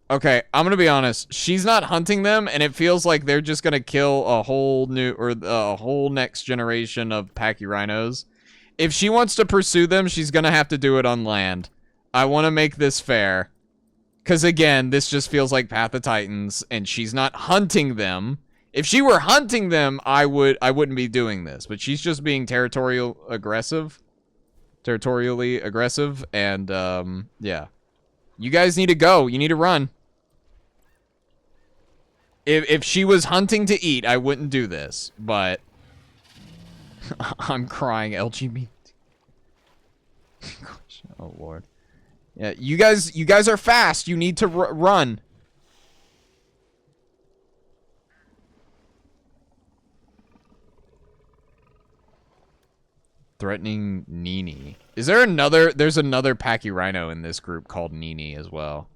Okay, I'm gonna be honest. She's not hunting them, and it feels like they're just gonna kill a whole new, or a whole next generation of Pachyrhinos. If she wants to pursue them, she's gonna have to do it on land. I want to make this fair. Because, again, this just feels like Path of Titans, and she's not hunting them. If she were hunting them, I wouldn't be doing this. But she's just being territorially aggressive, and, yeah. You guys need to go. You need to run. If she was hunting to eat, I wouldn't do this, but... I'm crying LGBT. Oh, Lord. Yeah, you guys are fast. You need to run. Threatening Nini. Is there another? There's another Pachyrhino in this group called Nini as well.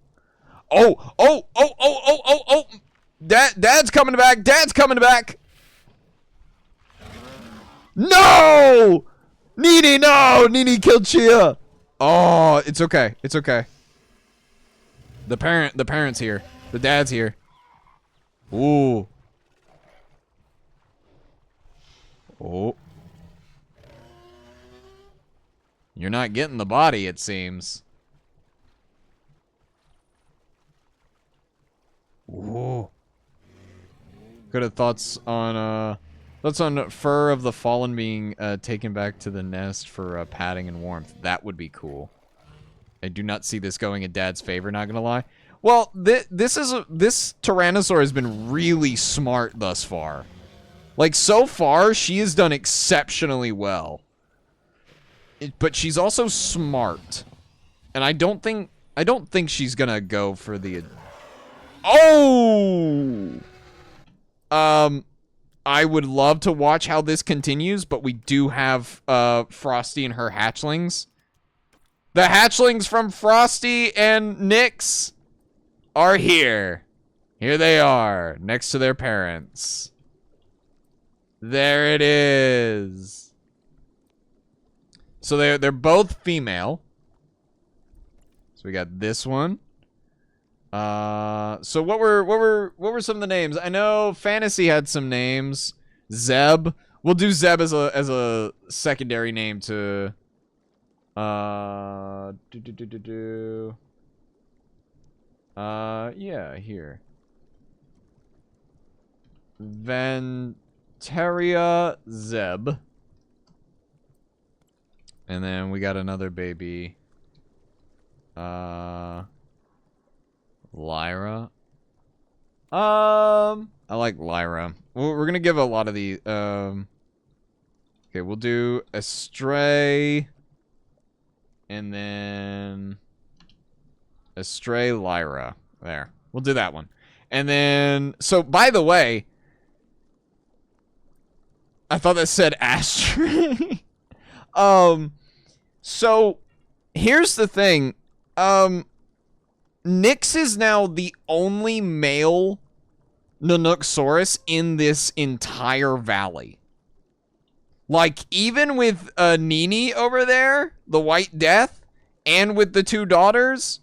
Oh! Dad's coming back. Dad's coming back. No! Nini, no! Nini killed Chia. Oh, it's okay. It's okay. The parent's here. The dad's here. Ooh. Oh. You're not getting the body, it seems. Ooh. Good at thoughts on fur of the fallen being taken back to the nest for padding and warmth. That would be cool. I do not see this going in Dad's favor, not gonna lie. Well, this Tyrannosaur has been really smart thus far. Like, so far, she has done exceptionally well. But she's also smart. And I don't think she's gonna go for the... Oh! I would love to watch how this continues, but we do have, Frosty and her hatchlings. The hatchlings from Frosty and Nyx are here. Here they are, next to their parents. There it is. So they're both female. So we got this one. So what were some of the names? I know Fantasy had some names. Zeb. We'll do Zeb as a secondary name to yeah, here. Venteria Zeb. And then we got another baby. Lyra. I like Lyra. We're gonna give a lot of the, okay, we'll do Astray. And then Astray Lyra. There. We'll do that one. And then, so, by the way, I thought that said Astray. So, here's the thing. Nyx is now the only male Nanooksaurus in this entire valley. Like, even with Nini over there, the White Death, and with the two daughters,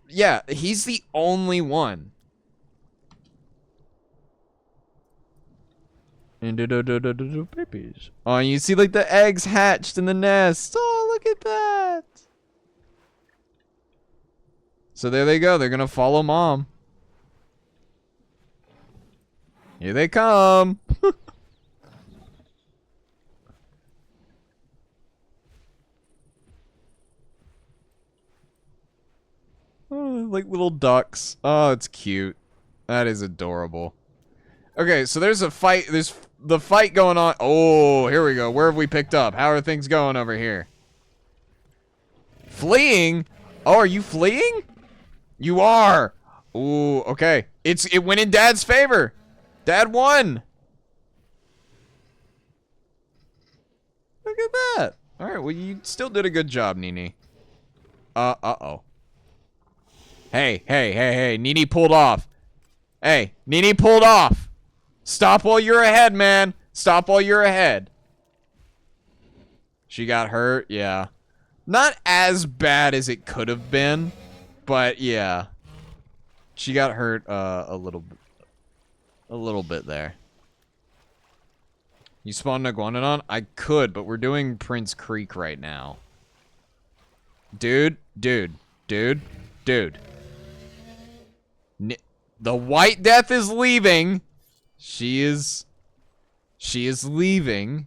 yeah, he's the only one. And babies. Oh, you see like the eggs hatched in the nest. Oh, look at that. So there they go. They're gonna follow mom. Here they come. Oh, like little ducks. Oh, it's cute. That is adorable. Okay, so there's a fight. There's the fight going on. Oh, here we go. Where have we picked up? How are things going over here? Fleeing? Oh, are you fleeing? You are. Ooh, okay. It went in Dad's favor. Dad won. Look at that. All right, well, you still did a good job, Nini. Uh-oh. Hey. Nini pulled off. Hey, Nini pulled off. Stop while you're ahead, man. Stop while you're ahead. She got hurt, yeah. Not as bad as it could have been, but yeah. She got hurt a little bit there. You spawned an Iguanodon? I could, but we're doing Prince Creek right now. Dude. The White Death is leaving. She is leaving.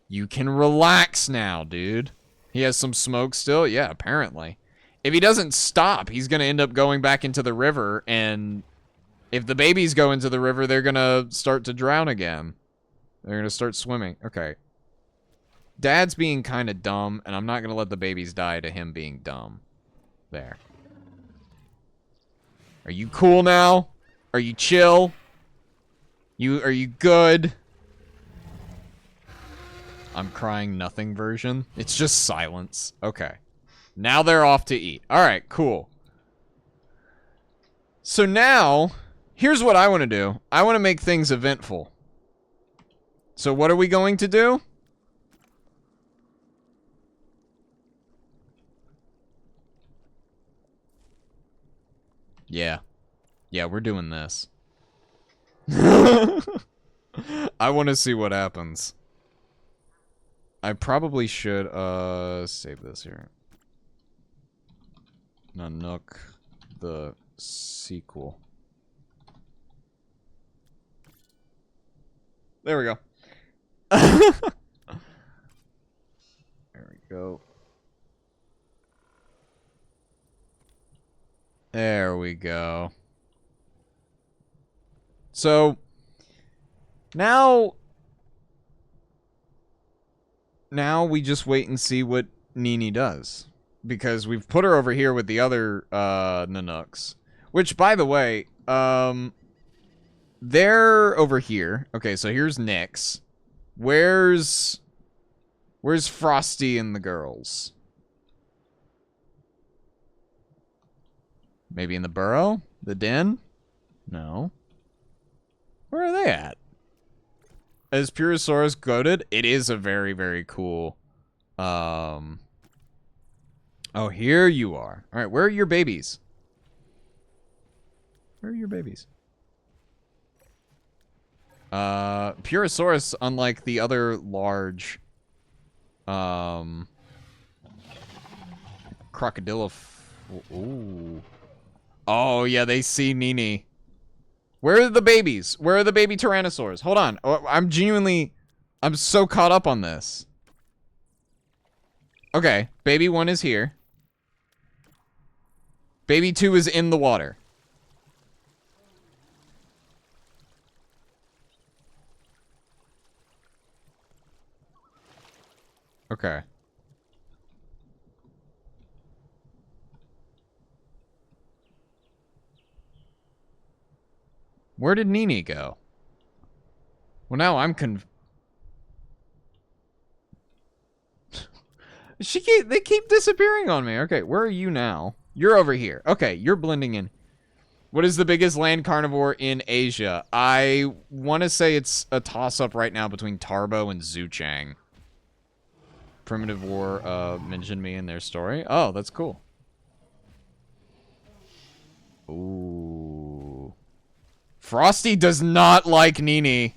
You can relax now, dude. He has some smoke still? Yeah, apparently. If he doesn't stop, he's gonna end up going back into the river, and if the babies go into the river, they're gonna start to drown again. They're gonna start swimming. Okay. Dad's being kind of dumb, and I'm not gonna let the babies die to him being dumb. There. Are you cool now? Are you chill? Are you good? I'm crying nothing version. It's just silence. Okay. Now they're off to eat. Alright, cool. So now, here's what I want to do. I want to make things eventful. So what are we going to do? Yeah. Yeah, we're doing this. I want to see what happens. I probably should, save this here. Nanook, the sequel. There we go. There we go. There we go. So, now we just wait and see what Nini does. Because we've put her over here with the other, Nanooks. Which, by the way, they're over here. Okay, so here's Nyx. Where's Frosty and the girls? Maybe in the burrow? The den? No. Where are they at? Is Purosaurus goated? It is a very, very cool, Oh, here you are. Alright, where are your babies? Where are your babies? Purosaurus, unlike the other large, crocodile. Ooh. Oh, yeah, they see Nini. Where are the babies? Where are the baby tyrannosaurs? Hold on. Oh, I'm so caught up on this. Okay, baby 1 is here. Baby 2 is in the water. Okay. Where did Nini go? Well, now I'm they keep disappearing on me. Okay, where are you now? You're over here. Okay, you're blending in. What is the biggest land carnivore in Asia? I want to say it's a toss-up right now between Tarbo and Zuchang. Primitive War mentioned me in their story. Oh, that's cool. Ooh. Frosty does not like Nini.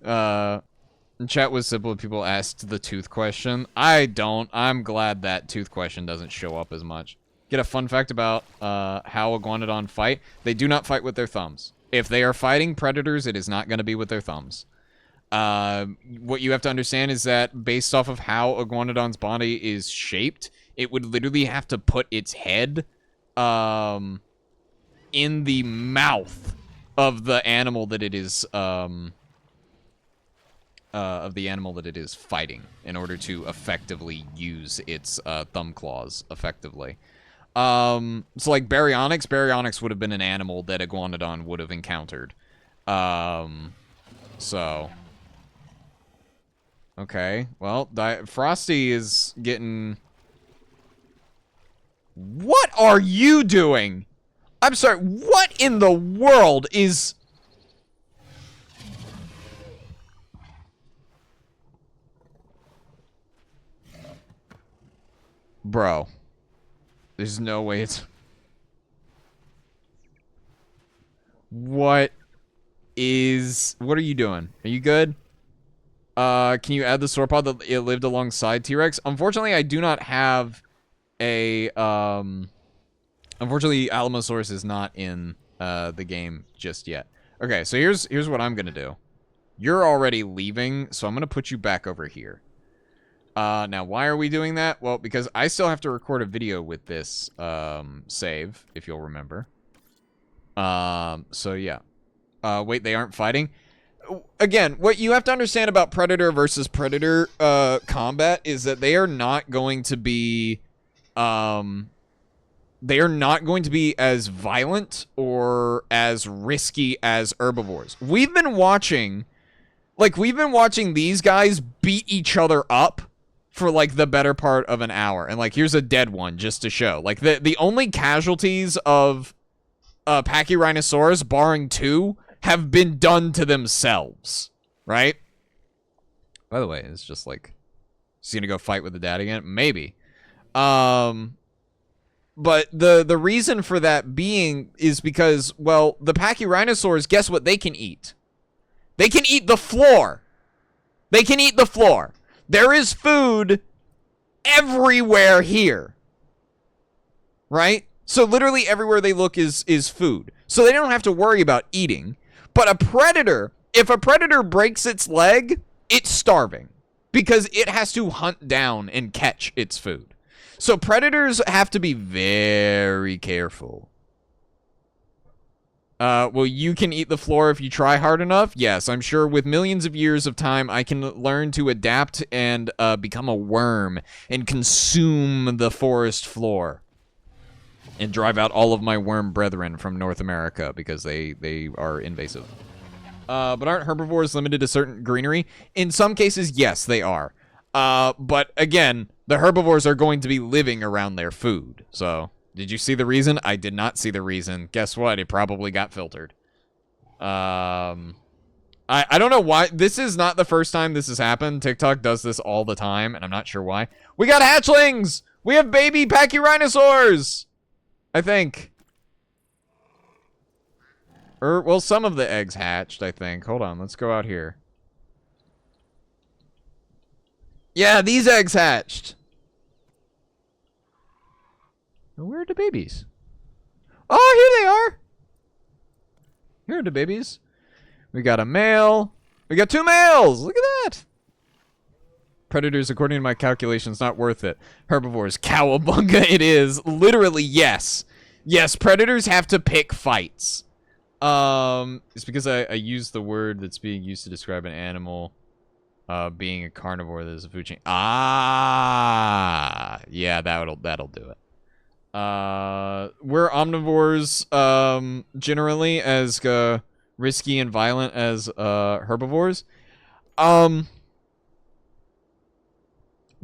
In chat was simple. People asked the tooth question. I don't. I'm glad that tooth question doesn't show up as much. Get a fun fact about how Iguanodon fight. They do not fight with their thumbs. If they are fighting predators, it is not going to be with their thumbs. What you have to understand is that based off of how Iguanodon's body is shaped, it would literally have to put its head in the mouth of the animal that it is fighting in order to effectively use its thumb claws effectively. So like Baryonyx would have been an animal that Iguanodon would have encountered. So okay, well, Frosty is getting... What are you doing? I'm sorry, what in the world is... Bro. There's no way it's... What are you doing? Are you good? Can you add the sauropod that it lived alongside T-Rex? Unfortunately, I do not have a, Unfortunately, Alamosaurus is not in, the game just yet. Okay, so here's what I'm gonna do. You're already leaving, so I'm gonna put you back over here. Now, why are we doing that? Well, because I still have to record a video with this, save, if you'll remember. So yeah. Wait, they aren't fighting? Again, what you have to understand about Predator versus Predator combat is that they are not going to be as violent or as risky as herbivores. We've been watching these guys beat each other up for like the better part of an hour, and like here's a dead one just to show. Like the only casualties of Pachyrhinosaurus, barring 2, have been done to themselves, right? By the way, it's just like, is he gonna go fight with the dad again? Maybe. But the reason for that being is because, well, the Pachyrhinosaurs, guess what they can eat? They can eat the floor. They can eat the floor. There is food everywhere here, right? So literally everywhere they look is food. So they don't have to worry about eating. But a predator, if a predator breaks its leg, it's starving because it has to hunt down and catch its food. So predators have to be very careful. Well, you can eat the floor if you try hard enough. Yes, I'm sure with millions of years of time, I can learn to adapt and become a worm and consume the forest floor. And drive out all of my worm brethren from North America because they are invasive. But aren't herbivores limited to certain greenery? In some cases, yes, they are. But again, the herbivores are going to be living around their food. So, did you see the reason? I did not see the reason. Guess what? It probably got filtered. I don't know why. This is not the first time this has happened. TikTok does this all the time, and I'm not sure why. We got hatchlings! We have baby pachyrhinosaurs! I think. Well, some of the eggs hatched, I think. Hold on, let's go out here. Yeah, these eggs hatched. Where are the babies? Oh, here they are. Here are the babies. We got a male. We got 2 males. Look at that. Predators, according to my calculations, not worth it. Herbivores, cowabunga it is. Literally, yes. Yes, predators have to pick fights. It's because I use the word that's being used to describe an animal being a carnivore that is a food chain. Ah, yeah, that'll do it. We're omnivores generally as risky and violent as herbivores.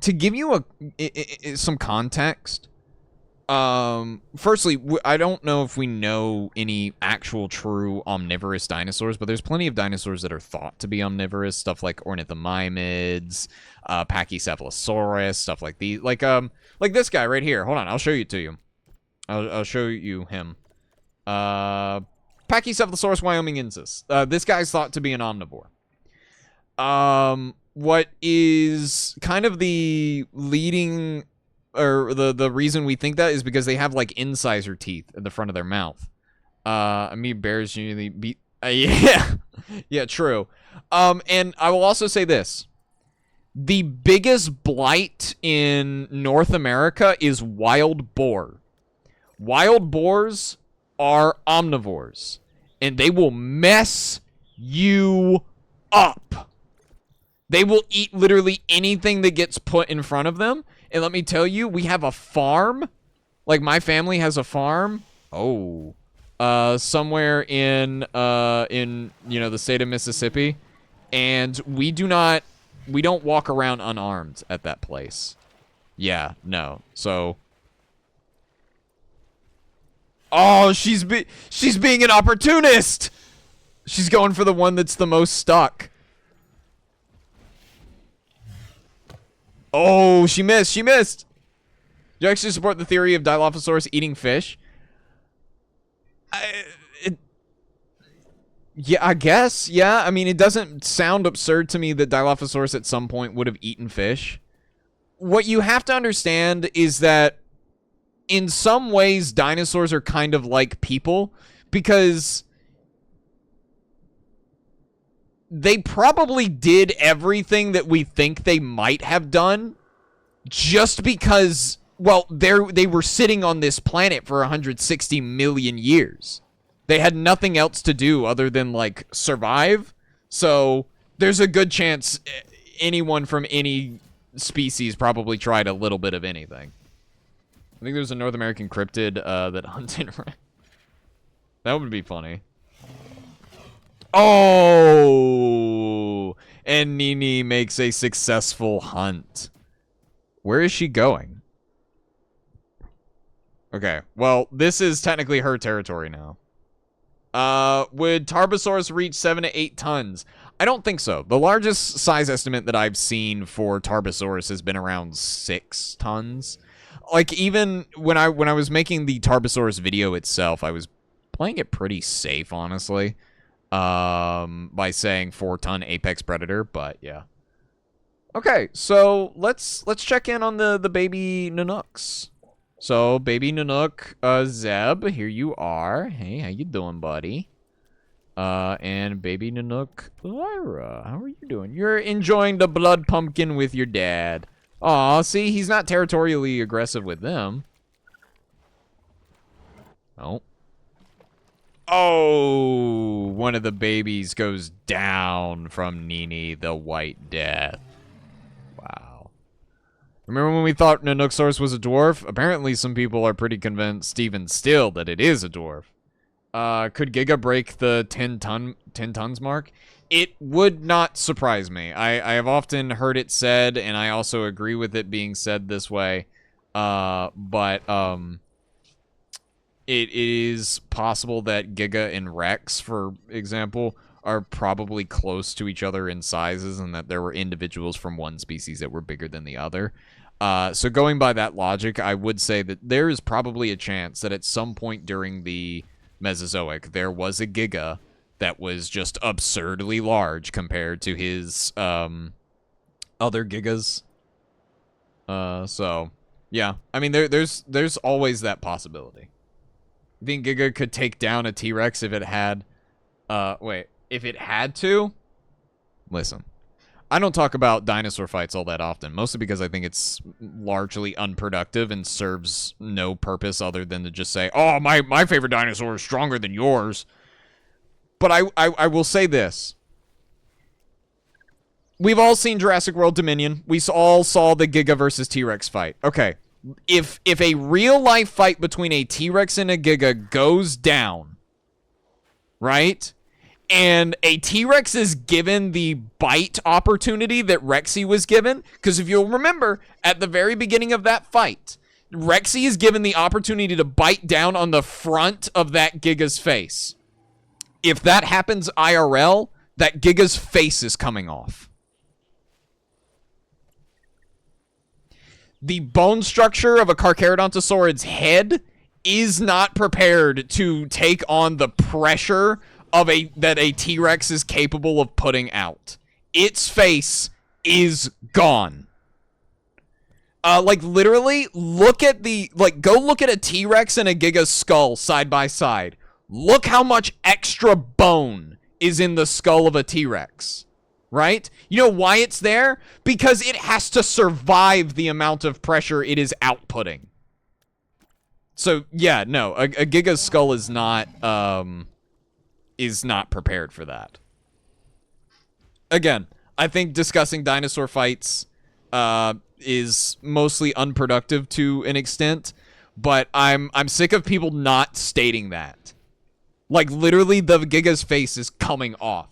To give you some context, firstly, I don't know if we know any actual true omnivorous dinosaurs, but there's plenty of dinosaurs that are thought to be omnivorous. Stuff like ornithomimids, Pachycephalosaurus, stuff like these. Like this guy right here. Hold on, I'll show you to you. I'll show you him. Pachycephalosaurus wyomingensis. This guy's thought to be an omnivore. What is kind of the leading, or the reason we think that is because they have like incisor teeth at the front of their mouth. Amoeba bears usually beat. Yeah, yeah, true. And I will also say this: the biggest blight in North America is wild boar. Wild boars are omnivores, and they will mess you up. They will eat literally anything that gets put in front of them. And let me tell you, we have a farm. Like, my family has a farm. Oh. Somewhere in, you know, the state of Mississippi. And we don't walk around unarmed at that place. Yeah, no. So. Oh, she's being an opportunist. She's going for the one that's the most stuck. Oh, she missed. She missed. Do you actually support the theory of Dilophosaurus eating fish? Yeah, I guess. Yeah, I mean, it doesn't sound absurd to me that Dilophosaurus at some point would have eaten fish. What you have to understand is that in some ways, dinosaurs are kind of like people because they probably did everything that we think they might have done just because, well, they were sitting on this planet for 160 million years. They had nothing else to do other than, like, survive. So there's a good chance anyone from any species probably tried a little bit of anything. I think there's a North American cryptid that hunted. That would be funny. Oh! And Nini makes a successful hunt. Where is she going? Okay, well, this is technically her territory now. Would Tarbosaurus reach 7 to 8 tons? I don't think so. The largest size estimate that I've seen for Tarbosaurus has been around 6 tons. Like, even when I was making the Tarbosaurus video itself, I was playing it pretty safe, honestly. By saying 4-ton apex predator, but yeah. Okay, so let's check in on the baby Nanooks. So, baby Nanook, Zeb, here you are. Hey, how you doing, buddy? And baby Nanook, Lyra, how are you doing? You're enjoying the blood pumpkin with your dad. Aw, see, he's not territorially aggressive with them. Oh. Oh, one of the babies goes down from Nini, the White Death. Wow. Remember when we thought Nanooksaurus was a dwarf? Apparently some people are pretty convinced, even still, that it is a dwarf. Could Giga break the 10 tons mark? It would not surprise me. I have often heard it said, and I also agree with it being said this way. It is possible that Giga and Rex, for example, are probably close to each other in sizes, and that there were individuals from one species that were bigger than the other. So going by that logic, I would say that there is probably a chance that at some point during the Mesozoic, there was a Giga that was just absurdly large compared to his other Gigas. So yeah, I mean there's always that possibility. I think Giga could take down a T-Rex if it had if it had to? Listen. I don't talk about dinosaur fights all that often, mostly because I think it's largely unproductive and serves no purpose other than to just say, "Oh, my favorite dinosaur is stronger than yours." But I will say this. We've all seen Jurassic World Dominion. We all saw the Giga versus T-Rex fight. Okay. If a real-life fight between a T-Rex and a Giga goes down, right? And a T-Rex is given the bite opportunity that Rexy was given, because if you'll remember, at the very beginning of that fight, Rexy is given the opportunity to bite down on the front of that Giga's face. If that happens IRL, that Giga's face is coming off. The bone structure of a Carcharodontosaurid's head is not prepared to take on the pressure of that a T-Rex is capable of putting out. Its face is gone. Like literally, look at go look at a T-Rex and a Giga's skull side by side. Look how much extra bone is in the skull of a T-Rex. Right? You know why it's there? Because it has to survive the amount of pressure it is outputting. So, yeah, no, a Giga's skull is not prepared for that. Again, I think discussing dinosaur fights is mostly unproductive to an extent, but I'm sick of people not stating that. Like, literally, the Giga's face is coming off.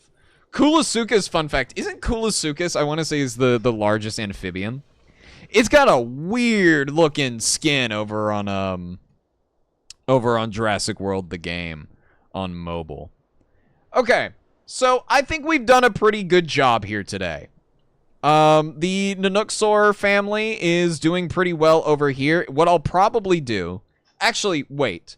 Kulasuka's, fun fact, isn't Kulasukas, I want to say, is the largest amphibian? It's got a weird-looking skin over on Jurassic World, the game, on mobile. Okay, so I think we've done a pretty good job here today. The Nanooksaur family is doing pretty well over here. What I'll probably do... Actually, wait.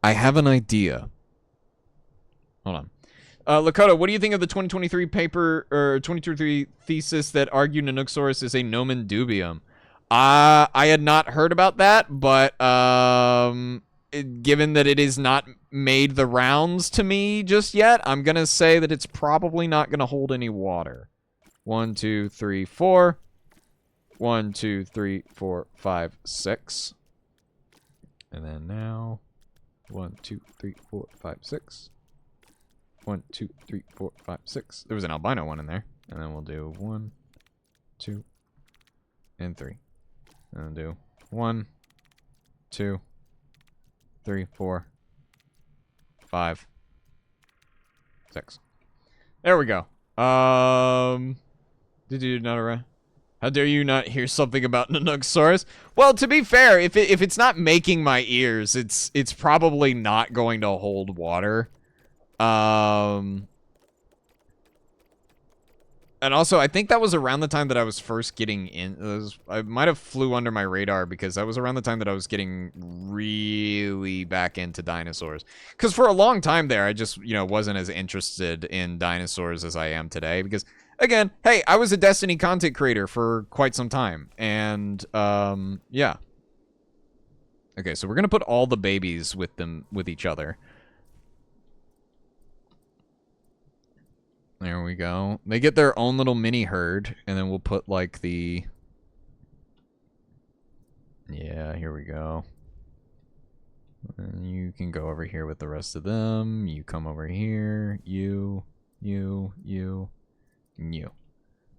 I have an idea. Hold on. Lakota, what do you think of the 2023 paper, or 2023 thesis that argued Nanooksaurus is a nomen dubium? I had not heard about that, but given that it is not made the rounds to me just yet, I'm going to say that it's probably not going to hold any water. 1, 2, 3, 4. 1, 2, 3, 4, 5, 6. And then now... 1, 2, 3, 4, 5, 6. 1, 2, 3, 4, 5, 6. There was an albino one in there. And then we'll do 1, 2, and 3. And then do 1, 2, 3, 4, 5, 6. There we go. Did you not arrive? How dare you not hear something about Nanooksaurus? Well, to be fair, if it's not making my ears, it's probably not going to hold water. And also, I think that was around the time that I was first getting in. I might have flew under my radar because that was around the time that I was getting really back into dinosaurs. Because for a long time there, I just, wasn't as interested in dinosaurs as I am today. Because, again, hey, I was a Destiny content creator for quite some time. And, yeah. Okay, so we're going to put all the babies with each other. There we go. They get their own little mini herd, and then we'll put, like, the... Yeah, here we go. And you can go over here with the rest of them. You come over here. You.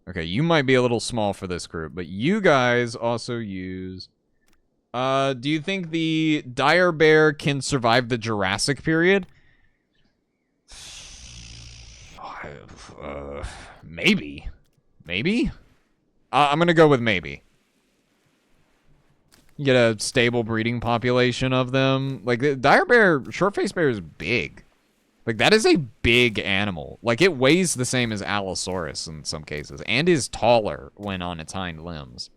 Okay, you might be a little small for this group, but you guys also use... do you think the dire bear can survive the Jurassic period? Maybe. Maybe? I'm gonna go with maybe. You get a stable breeding population of them. Like, the dire bear, short-faced bear is big. Like, that is a big animal. Like, it weighs the same as Allosaurus in some cases, and is taller when on its hind limbs.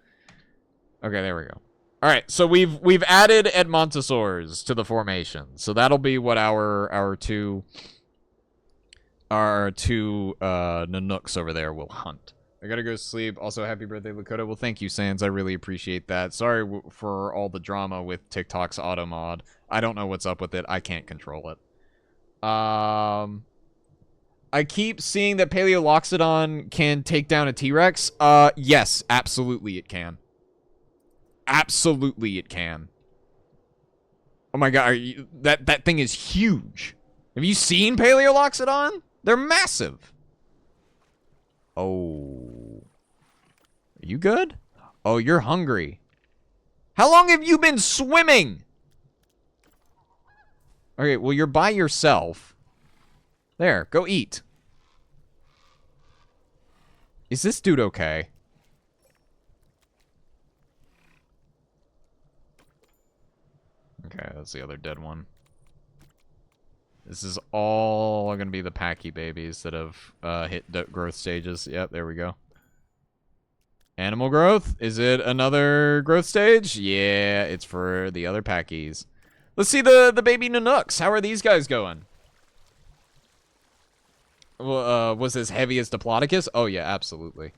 Okay, there we go. All right, so we've added Edmontosaurs to the formation. So that'll be what our two Nanooks over there will hunt. I gotta go sleep. Also, happy birthday, Lakota. Well, thank you, Sans. I really appreciate that. Sorry for all the drama with TikTok's auto mod. I don't know what's up with it. I can't control it. I keep seeing that Paleoloxodon can take down a T-Rex. Yes, absolutely it can. Absolutely it can. Oh my god, that thing is huge. Have you seen Paleoloxodon? They're massive. Oh. Are you good? Oh, you're hungry. How long have you been swimming? Okay, well, you're by yourself. There, go eat. Is this dude okay? Okay, that's the other dead one. This is all going to be the Packy babies that have hit growth stages. Yep, there we go. Animal growth? Is it another growth stage? Yeah, it's for the other Packies. Let's see the baby Nanooks. How are these guys going? Well, was as heavy as Diplodocus? Oh, yeah, absolutely.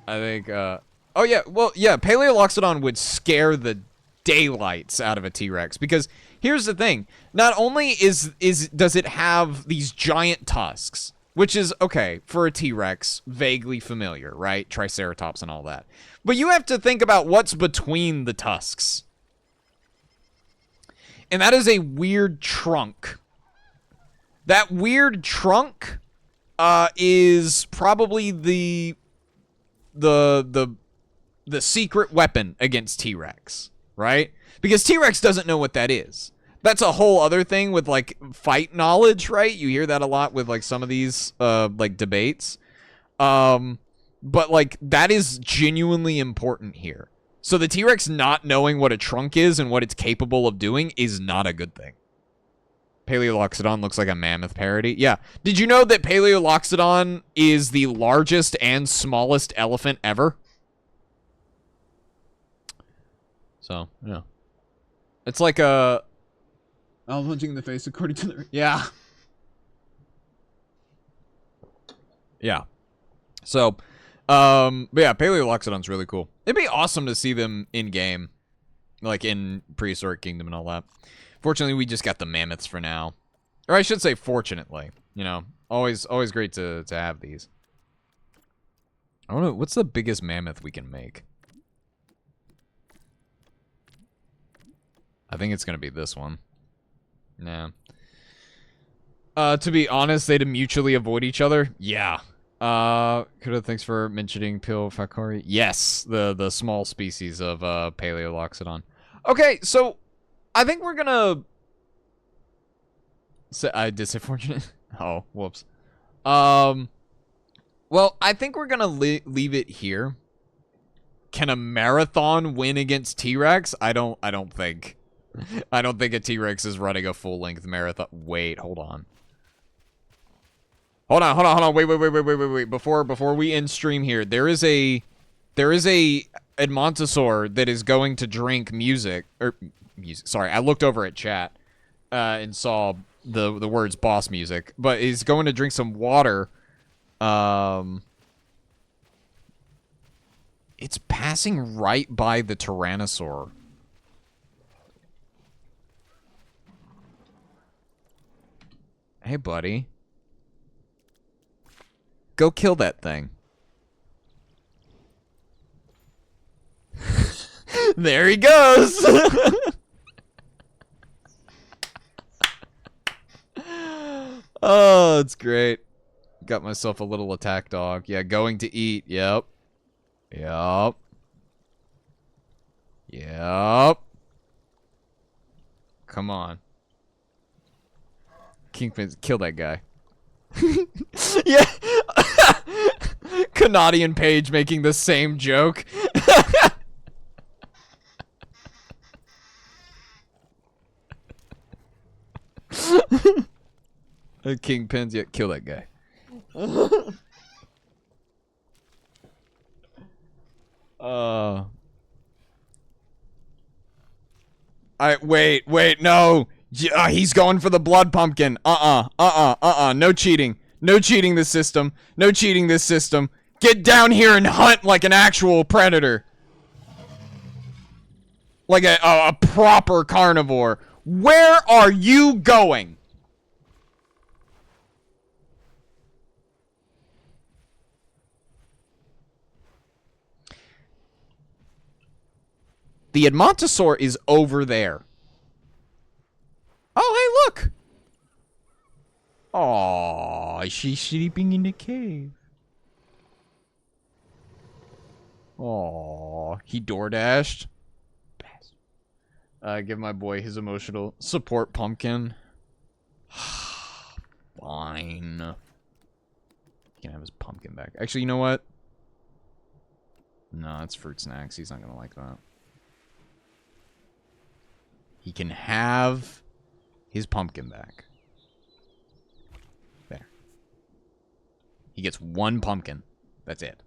I think, oh, yeah, well, yeah, Paleoloxodon would scare the daylights out of a T-Rex, because here's the thing. Not only does it have these giant tusks, which is, okay, for a T-Rex, vaguely familiar, right? Triceratops and all that. But you have to think about what's between the tusks. And that is a weird trunk. That weird trunk is probably the secret weapon against T-Rex, right? Because T-Rex doesn't know what that is. That's a whole other thing with, like, fight knowledge, right? You hear that a lot with, like, some of these, like, debates. But, like, that is genuinely important here. So the T-Rex not knowing what a trunk is and what it's capable of doing is not a good thing. Paleoloxodon looks like a mammoth parody. Yeah. Did you know that Paleoloxodon is the largest and smallest elephant ever? So, yeah. It's like a... I'll punching in the face according to the... Yeah. Yeah. So, but yeah, Paleoloxodon's really cool. It'd be awesome to see them in-game. Like, in Prehistoric Kingdom and all that. Fortunately, we just got the mammoths for now. Or I should say fortunately. You know, always great to have these. I don't know, what's the biggest mammoth we can make? I think it's gonna be this one. Nah. To be honest, they'd mutually avoid each other. Yeah. Kuda, thanks for mentioning Pilfacori. Yes, the small species of Paleoloxodon. Okay, so I think we're gonna... I did say fortunate? Oh, whoops. Well, I think we're gonna leave it here. Can a marathon win against T-Rex? I don't think. I don't think a T-Rex is running a full-length marathon. Wait, hold on. Hold on. Wait. Before we end stream here, there is a Edmontosaur that is going to drink music. Sorry, I looked over at chat and saw the words boss music, but is going to drink some water. It's passing right by the Tyrannosaur. Hey, buddy. Go kill that thing. There he goes. Oh, it's great. Got myself a little attack dog. Yeah, going to eat. Yep. Yep. Yep. Come on. Kingpin, kill that guy. Yeah. Canadian Page making the same joke. Kingpins, yeah, kill that guy. Wait, no. He's going for the blood pumpkin. No cheating. No cheating this system. No cheating this system. Get down here and hunt like an actual predator. Like a proper carnivore. Where are you going? The Edmontosaur is over there. Oh, hey, look. Aw, she's sleeping in the cave. Aw, he door dashed. Give my boy his emotional support pumpkin. Fine. He can have his pumpkin back. Actually, you know what? No, it's fruit snacks. He's not gonna like that. He can have his pumpkin back. There. He gets one pumpkin. That's it.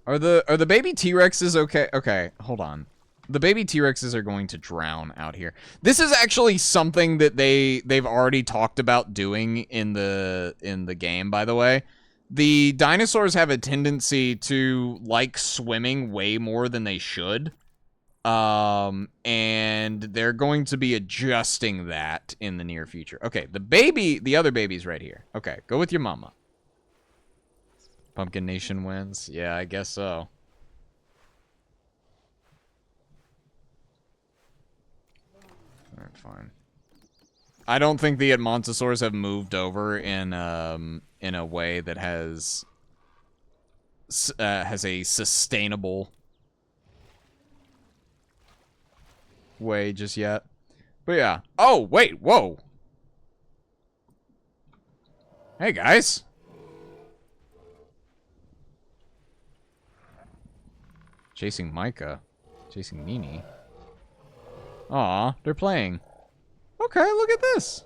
Are the baby T-Rexes okay? Okay, hold on. The baby T-Rexes are going to drown out here. This is actually something that they've already talked about doing in the game, by the way. The dinosaurs have a tendency to like swimming way more than they should. And they're going to be adjusting that in the near future. Okay, the other baby's right here. Okay, go with your mama. Pumpkin Nation wins. Yeah, I guess so. Alright, fine. I don't think the Edmontosaurs have moved over in a way that has a sustainable way just yet. But yeah. Oh, wait, whoa. Hey, guys. Chasing Micah. Chasing Nini. Aw, they're playing. Okay, look at this.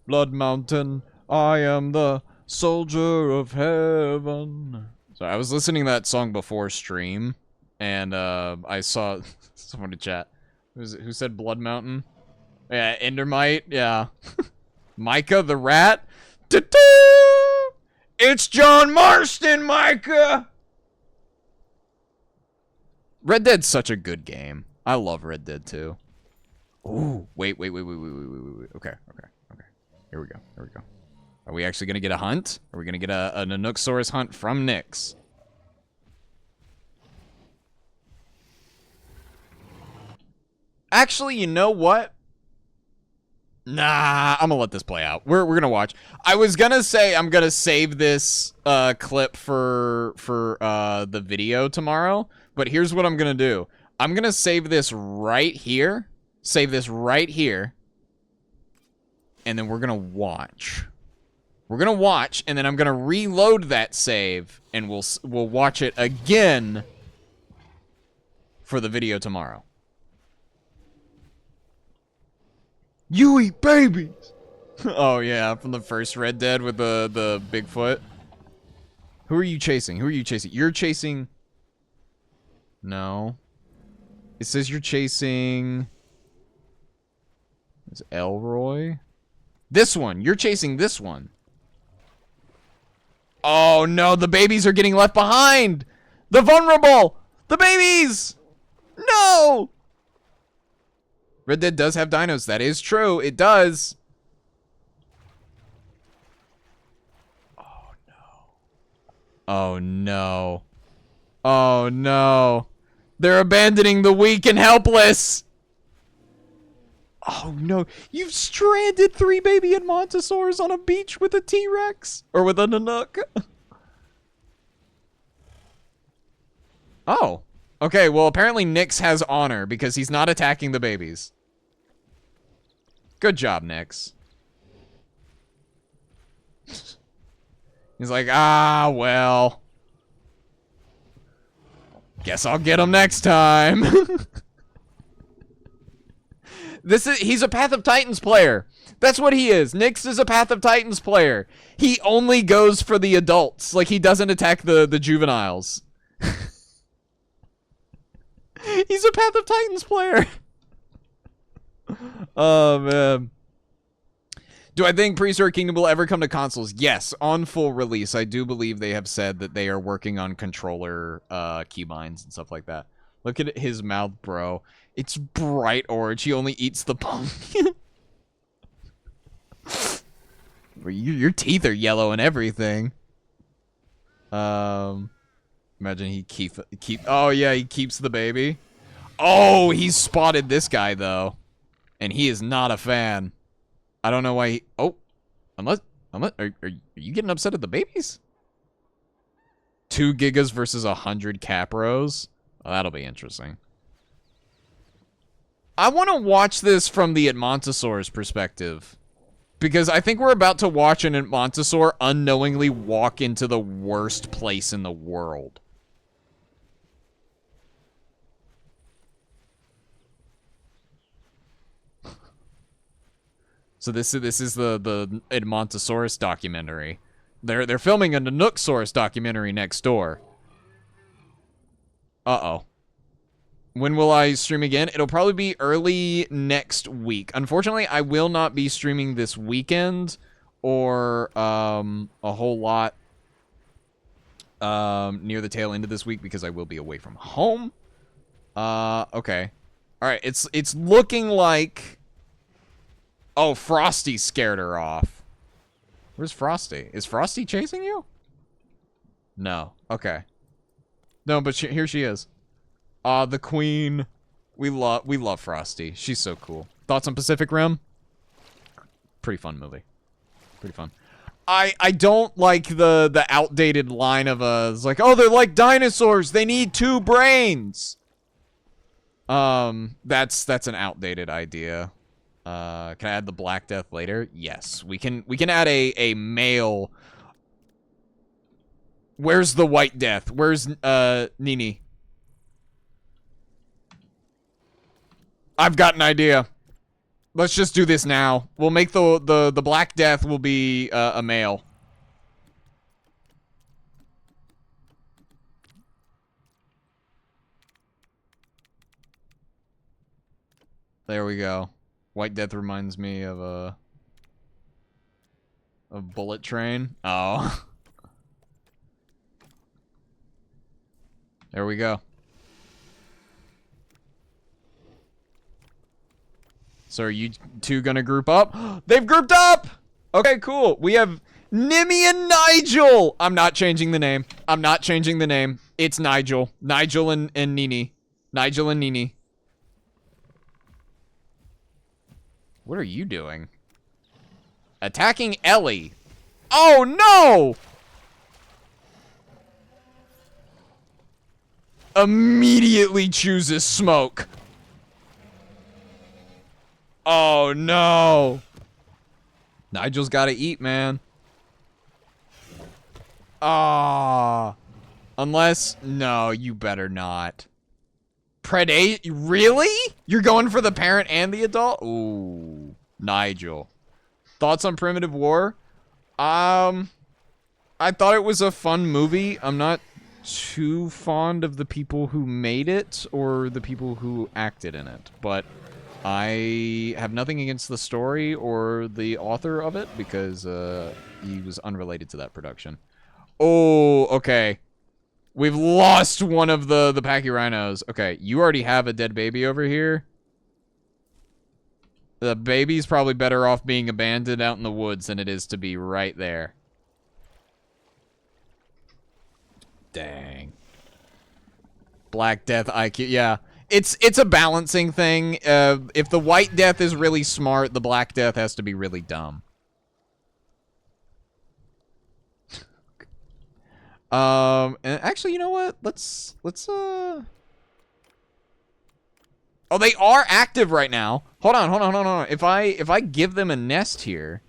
Blood Mountain, I am the soldier of heaven. So I was listening to that song before stream, and I saw someone in chat. Who said Blood Mountain? Yeah, Endermite, yeah. Micah the rat. It's John Marston, Micah! Red Dead's such a good game. I love Red Dead 2. Ooh, wait. Okay. Here we go. Are we actually gonna get a hunt? Are we gonna get a Nanooksaurus hunt from Nyx? Actually, you know what? Nah, I'm gonna let this play out. We're gonna watch. I was gonna say I'm gonna save this clip for the video tomorrow, but here's what I'm gonna do. I'm gonna save this right here. Save this right here. And then we're gonna watch. We're gonna watch, and then I'm gonna reload that save, and we'll watch it again for the video tomorrow. You eat babies. Oh yeah, from the first Red Dead with the Bigfoot. Who are you chasing? You're chasing. No. It says you're chasing. Is Elroy? This one. You're chasing this one. Oh no, the babies are getting left behind. The vulnerable. The babies. No. Red Dead does have dinos. That is true. It does. Oh, no. Oh, no. They're abandoning the weak and helpless. Oh, no. You've stranded 3 baby Edmontosaurs on a beach with a T-Rex. Or with a Nanook. Oh. Okay, well, apparently Nyx has honor because he's not attacking the babies. Good job, Nyx. He's like, ah, well. Guess I'll get him next time. He's a Path of Titans player. That's what he is. Nyx is a Path of Titans player. He only goes for the adults. Like, he doesn't attack the juveniles. He's a Path of Titans player. Oh, man. Do I think Prehistoric Kingdom will ever come to consoles? Yes, on full release. I do believe they have said that they are working on controller keybinds and stuff like that. Look at his mouth, bro. It's bright orange. He only eats the pumpkin. Your teeth are yellow and everything. Imagine he oh yeah, he keeps the baby. Oh, he's spotted this guy though, and he is not a fan. I don't know why he... Oh, unless are you getting upset at the babies? 2 gigas versus 100 capros. Oh, that'll be interesting. I want to watch this from the Edmontosaur's perspective, because I think we're about to watch an Edmontosaur unknowingly walk into the worst place in the world. So this is the Edmontosaurus documentary. They're filming a Nanooksaurus documentary next door. Uh-oh. When will I stream again? It'll probably be early next week. Unfortunately, I will not be streaming this weekend or a whole lot near the tail end of this week because I will be away from home. Okay. All right, it's looking like... Oh, Frosty scared her off. Where's Frosty? Is Frosty chasing you? No. Okay. No, but here she is. The queen. We love Frosty. She's so cool. Thoughts on Pacific Rim? Pretty fun movie. Pretty fun. I don't like the outdated line of it's like, oh, they're like dinosaurs. They need 2 brains. That's an outdated idea. Can I add the Black Death later? Yes, we can add a male. Where's the White Death? Where's Nini? I've got an idea. Let's just do this now. We'll make the Black Death will be a male. There we go. White Death reminds me of a Bullet Train. Oh. There we go. So are you 2 gonna group up? They've grouped up! Okay, cool. We have Nimmy and Nigel! I'm not changing the name. I'm not changing the name. It's Nigel. Nigel and Nini. Nigel and Nini. What are you doing? Attacking Ellie. Oh, no! Immediately chooses smoke. Oh, no. Nigel's gotta eat, man. Ah. Unless... No, you better not. Predate? Really? You're going for the parent and the adult? Ooh. Nigel. Thoughts on Primitive War? I thought it was a fun movie. I'm not too fond of the people who made it or the people who acted in it, but I have nothing against the story or the author of it because he was unrelated to that production. Oh, okay. We've lost one of the Pachyrhinos. Okay, you already have a dead baby over here. The baby's probably better off being abandoned out in the woods than it is to be right there. Dang. Black Death IQ. Yeah. It's a balancing thing. If the White Death is really smart, the Black Death has to be really dumb. And actually, you know what? Let's Oh, they are active right now. Hold on. If I give them a nest here.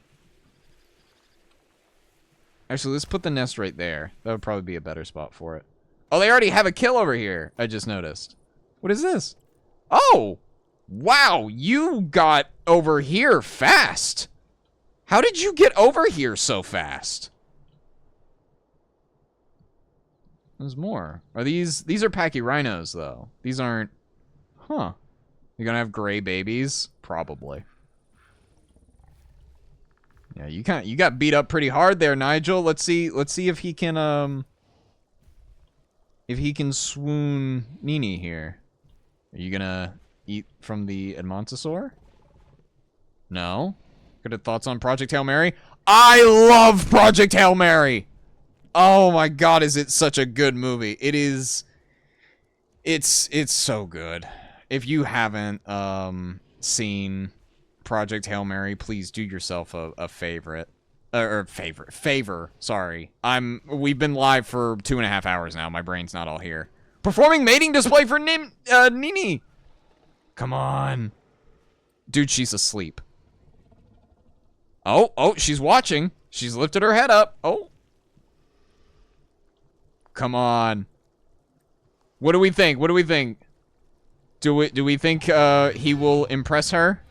Actually, let's put the nest right there. That would probably be a better spot for it. Oh, they already have a kill over here. I just noticed. What is this? Oh! Wow, you got over here fast. How did you get over here so fast? There's more. Are these are pachyrhinos, though. These aren't... Huh. You're gonna have gray babies? Probably. Yeah, you got beat up pretty hard there, Nigel. Let's see if he can swoon Nini here. Are you gonna eat from the Edmontosaur? No? Good thoughts on Project Hail Mary? I love Project Hail Mary! Oh my god, is it such a good movie. It is... It's so good. If you haven't, seen Project Hail Mary, please do yourself a favor. Sorry. We've been live for 2.5 hours now. My brain's not all here. Performing mating display for Nini. Come on. Dude, she's asleep. Oh, she's watching. She's lifted her head up. Oh. Come on. What do we think? Do we think he will impress her?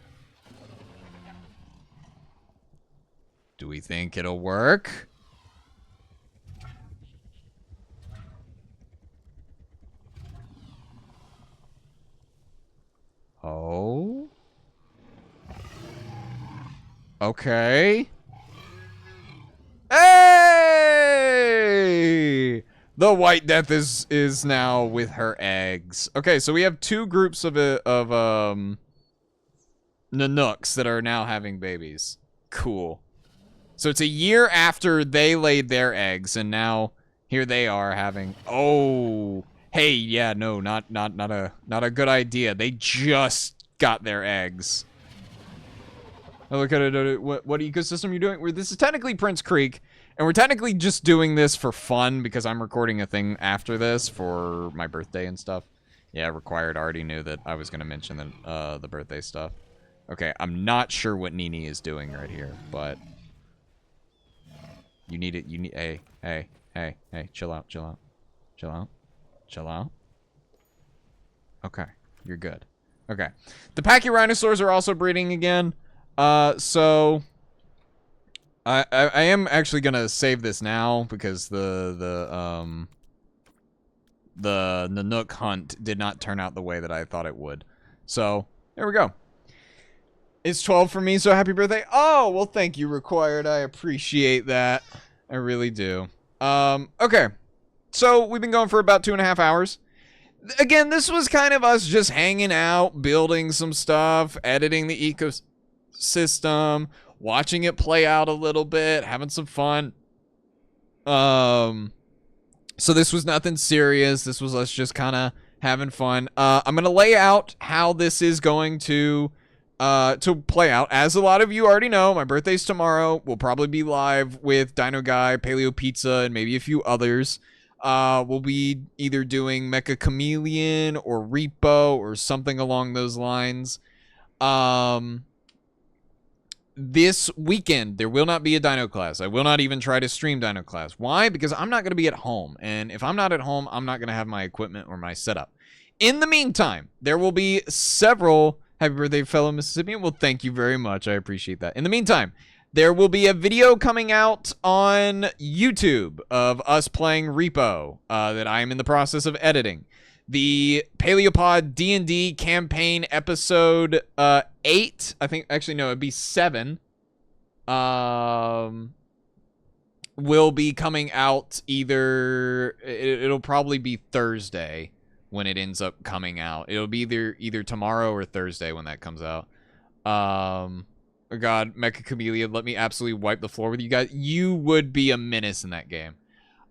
Do we think it'll work? Oh. Okay. Hey! The White Death is now with her eggs. Okay, so we have two groups of Nanooks that are now having babies. Cool. So it's a year after they laid their eggs, and now here they are having... Oh, hey, yeah, no, not a good idea. They just got their eggs. Oh, look at it. What ecosystem are you doing? This is technically Prince Creek, and we're technically just doing this for fun because I'm recording a thing after this for my birthday and stuff. Yeah, Required already knew that I was going to mention the birthday stuff. Okay, I'm not sure what Nini is doing right here, but... You need it. Hey, chill out. Okay, you're good. Okay. The pachyrhinosaurs are also breeding again. So... I am actually gonna save this now because the Nanook hunt did not turn out the way that I thought it would. So, there we go. It's 12 for me, so happy birthday. Oh, well, thank you, Required. I appreciate that. I really do. Okay. So, we've been going for about 2.5 hours. Again, this was kind of us just hanging out, building some stuff, editing the ecosystem, watching it play out a little bit, having some fun. So this was nothing serious. This was us just kind of having fun. I'm going to lay out how this is going to play out. As a lot of you already know, my birthday's tomorrow. We'll probably be live with Dino Guy, Paleo Pizza, and maybe a few others. We'll be either doing Mecha Chameleon or Repo or something along those lines. This weekend, there will not be a Dino class. I will not even try to stream Dino class. Why? Because I'm not going to be at home. And if I'm not at home, I'm not going to have my equipment or my setup. In the meantime, there will be several... Happy birthday, fellow Mississippian. Well, thank you very much. I appreciate that. In the meantime, there will be a video coming out on YouTube of us playing Repo that I am in the process of editing. The Paleopod D&D campaign episode 8, I think, actually, no, it'd be 7, will be coming out either, it'll probably be Thursday when it ends up coming out. It'll be either tomorrow or Thursday when that comes out. Oh god, Mecha Chameleon, let me absolutely wipe the floor with you guys. You would be a menace in that game.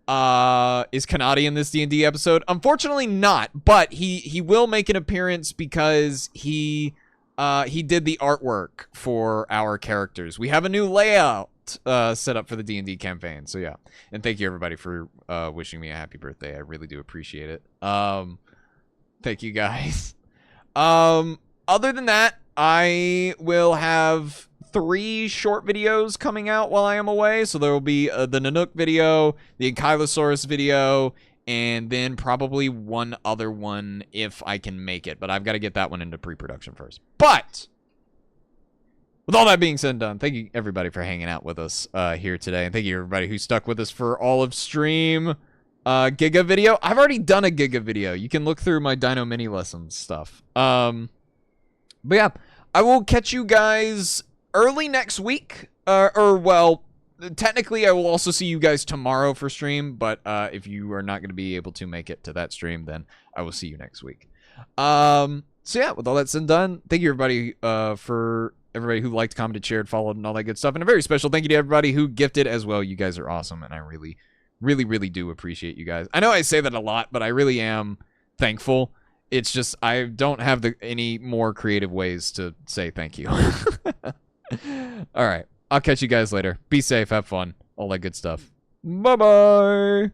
Is Kanadi in this D&D episode? Unfortunately not, but he will make an appearance because he did the artwork for our characters. We have a new layout set up for the D&D campaign. So yeah. And thank you everybody for wishing me a happy birthday. I really do appreciate it. Thank you guys. Other than that, I will have 3 short videos coming out while I am away. So there will be the Nanook video, the Ankylosaurus video, and then probably one other one if I can make it. But I've got to get that one into pre-production first. But with all that being said and done, thank you everybody for hanging out with us here today. And thank you everybody who stuck with us for all of stream. Giga video. I've already done a Giga video. You can look through my Dino Mini Lessons stuff. But yeah, I will catch you guys early next week. Well, technically I will also see you guys tomorrow for stream, but if you are not going to be able to make it to that stream, then I will see you next week. So yeah, with all that said and done, thank you everybody for everybody who liked, commented, shared, followed, and all that good stuff. And a very special thank you to everybody who gifted as well. You guys are awesome, and I really, really, really do appreciate you guys. I know I say that a lot, but I really am thankful. It's just I don't have any more creative ways to say thank you. All right. I'll catch you guys later. Be safe. Have fun. All that good stuff. Bye-bye.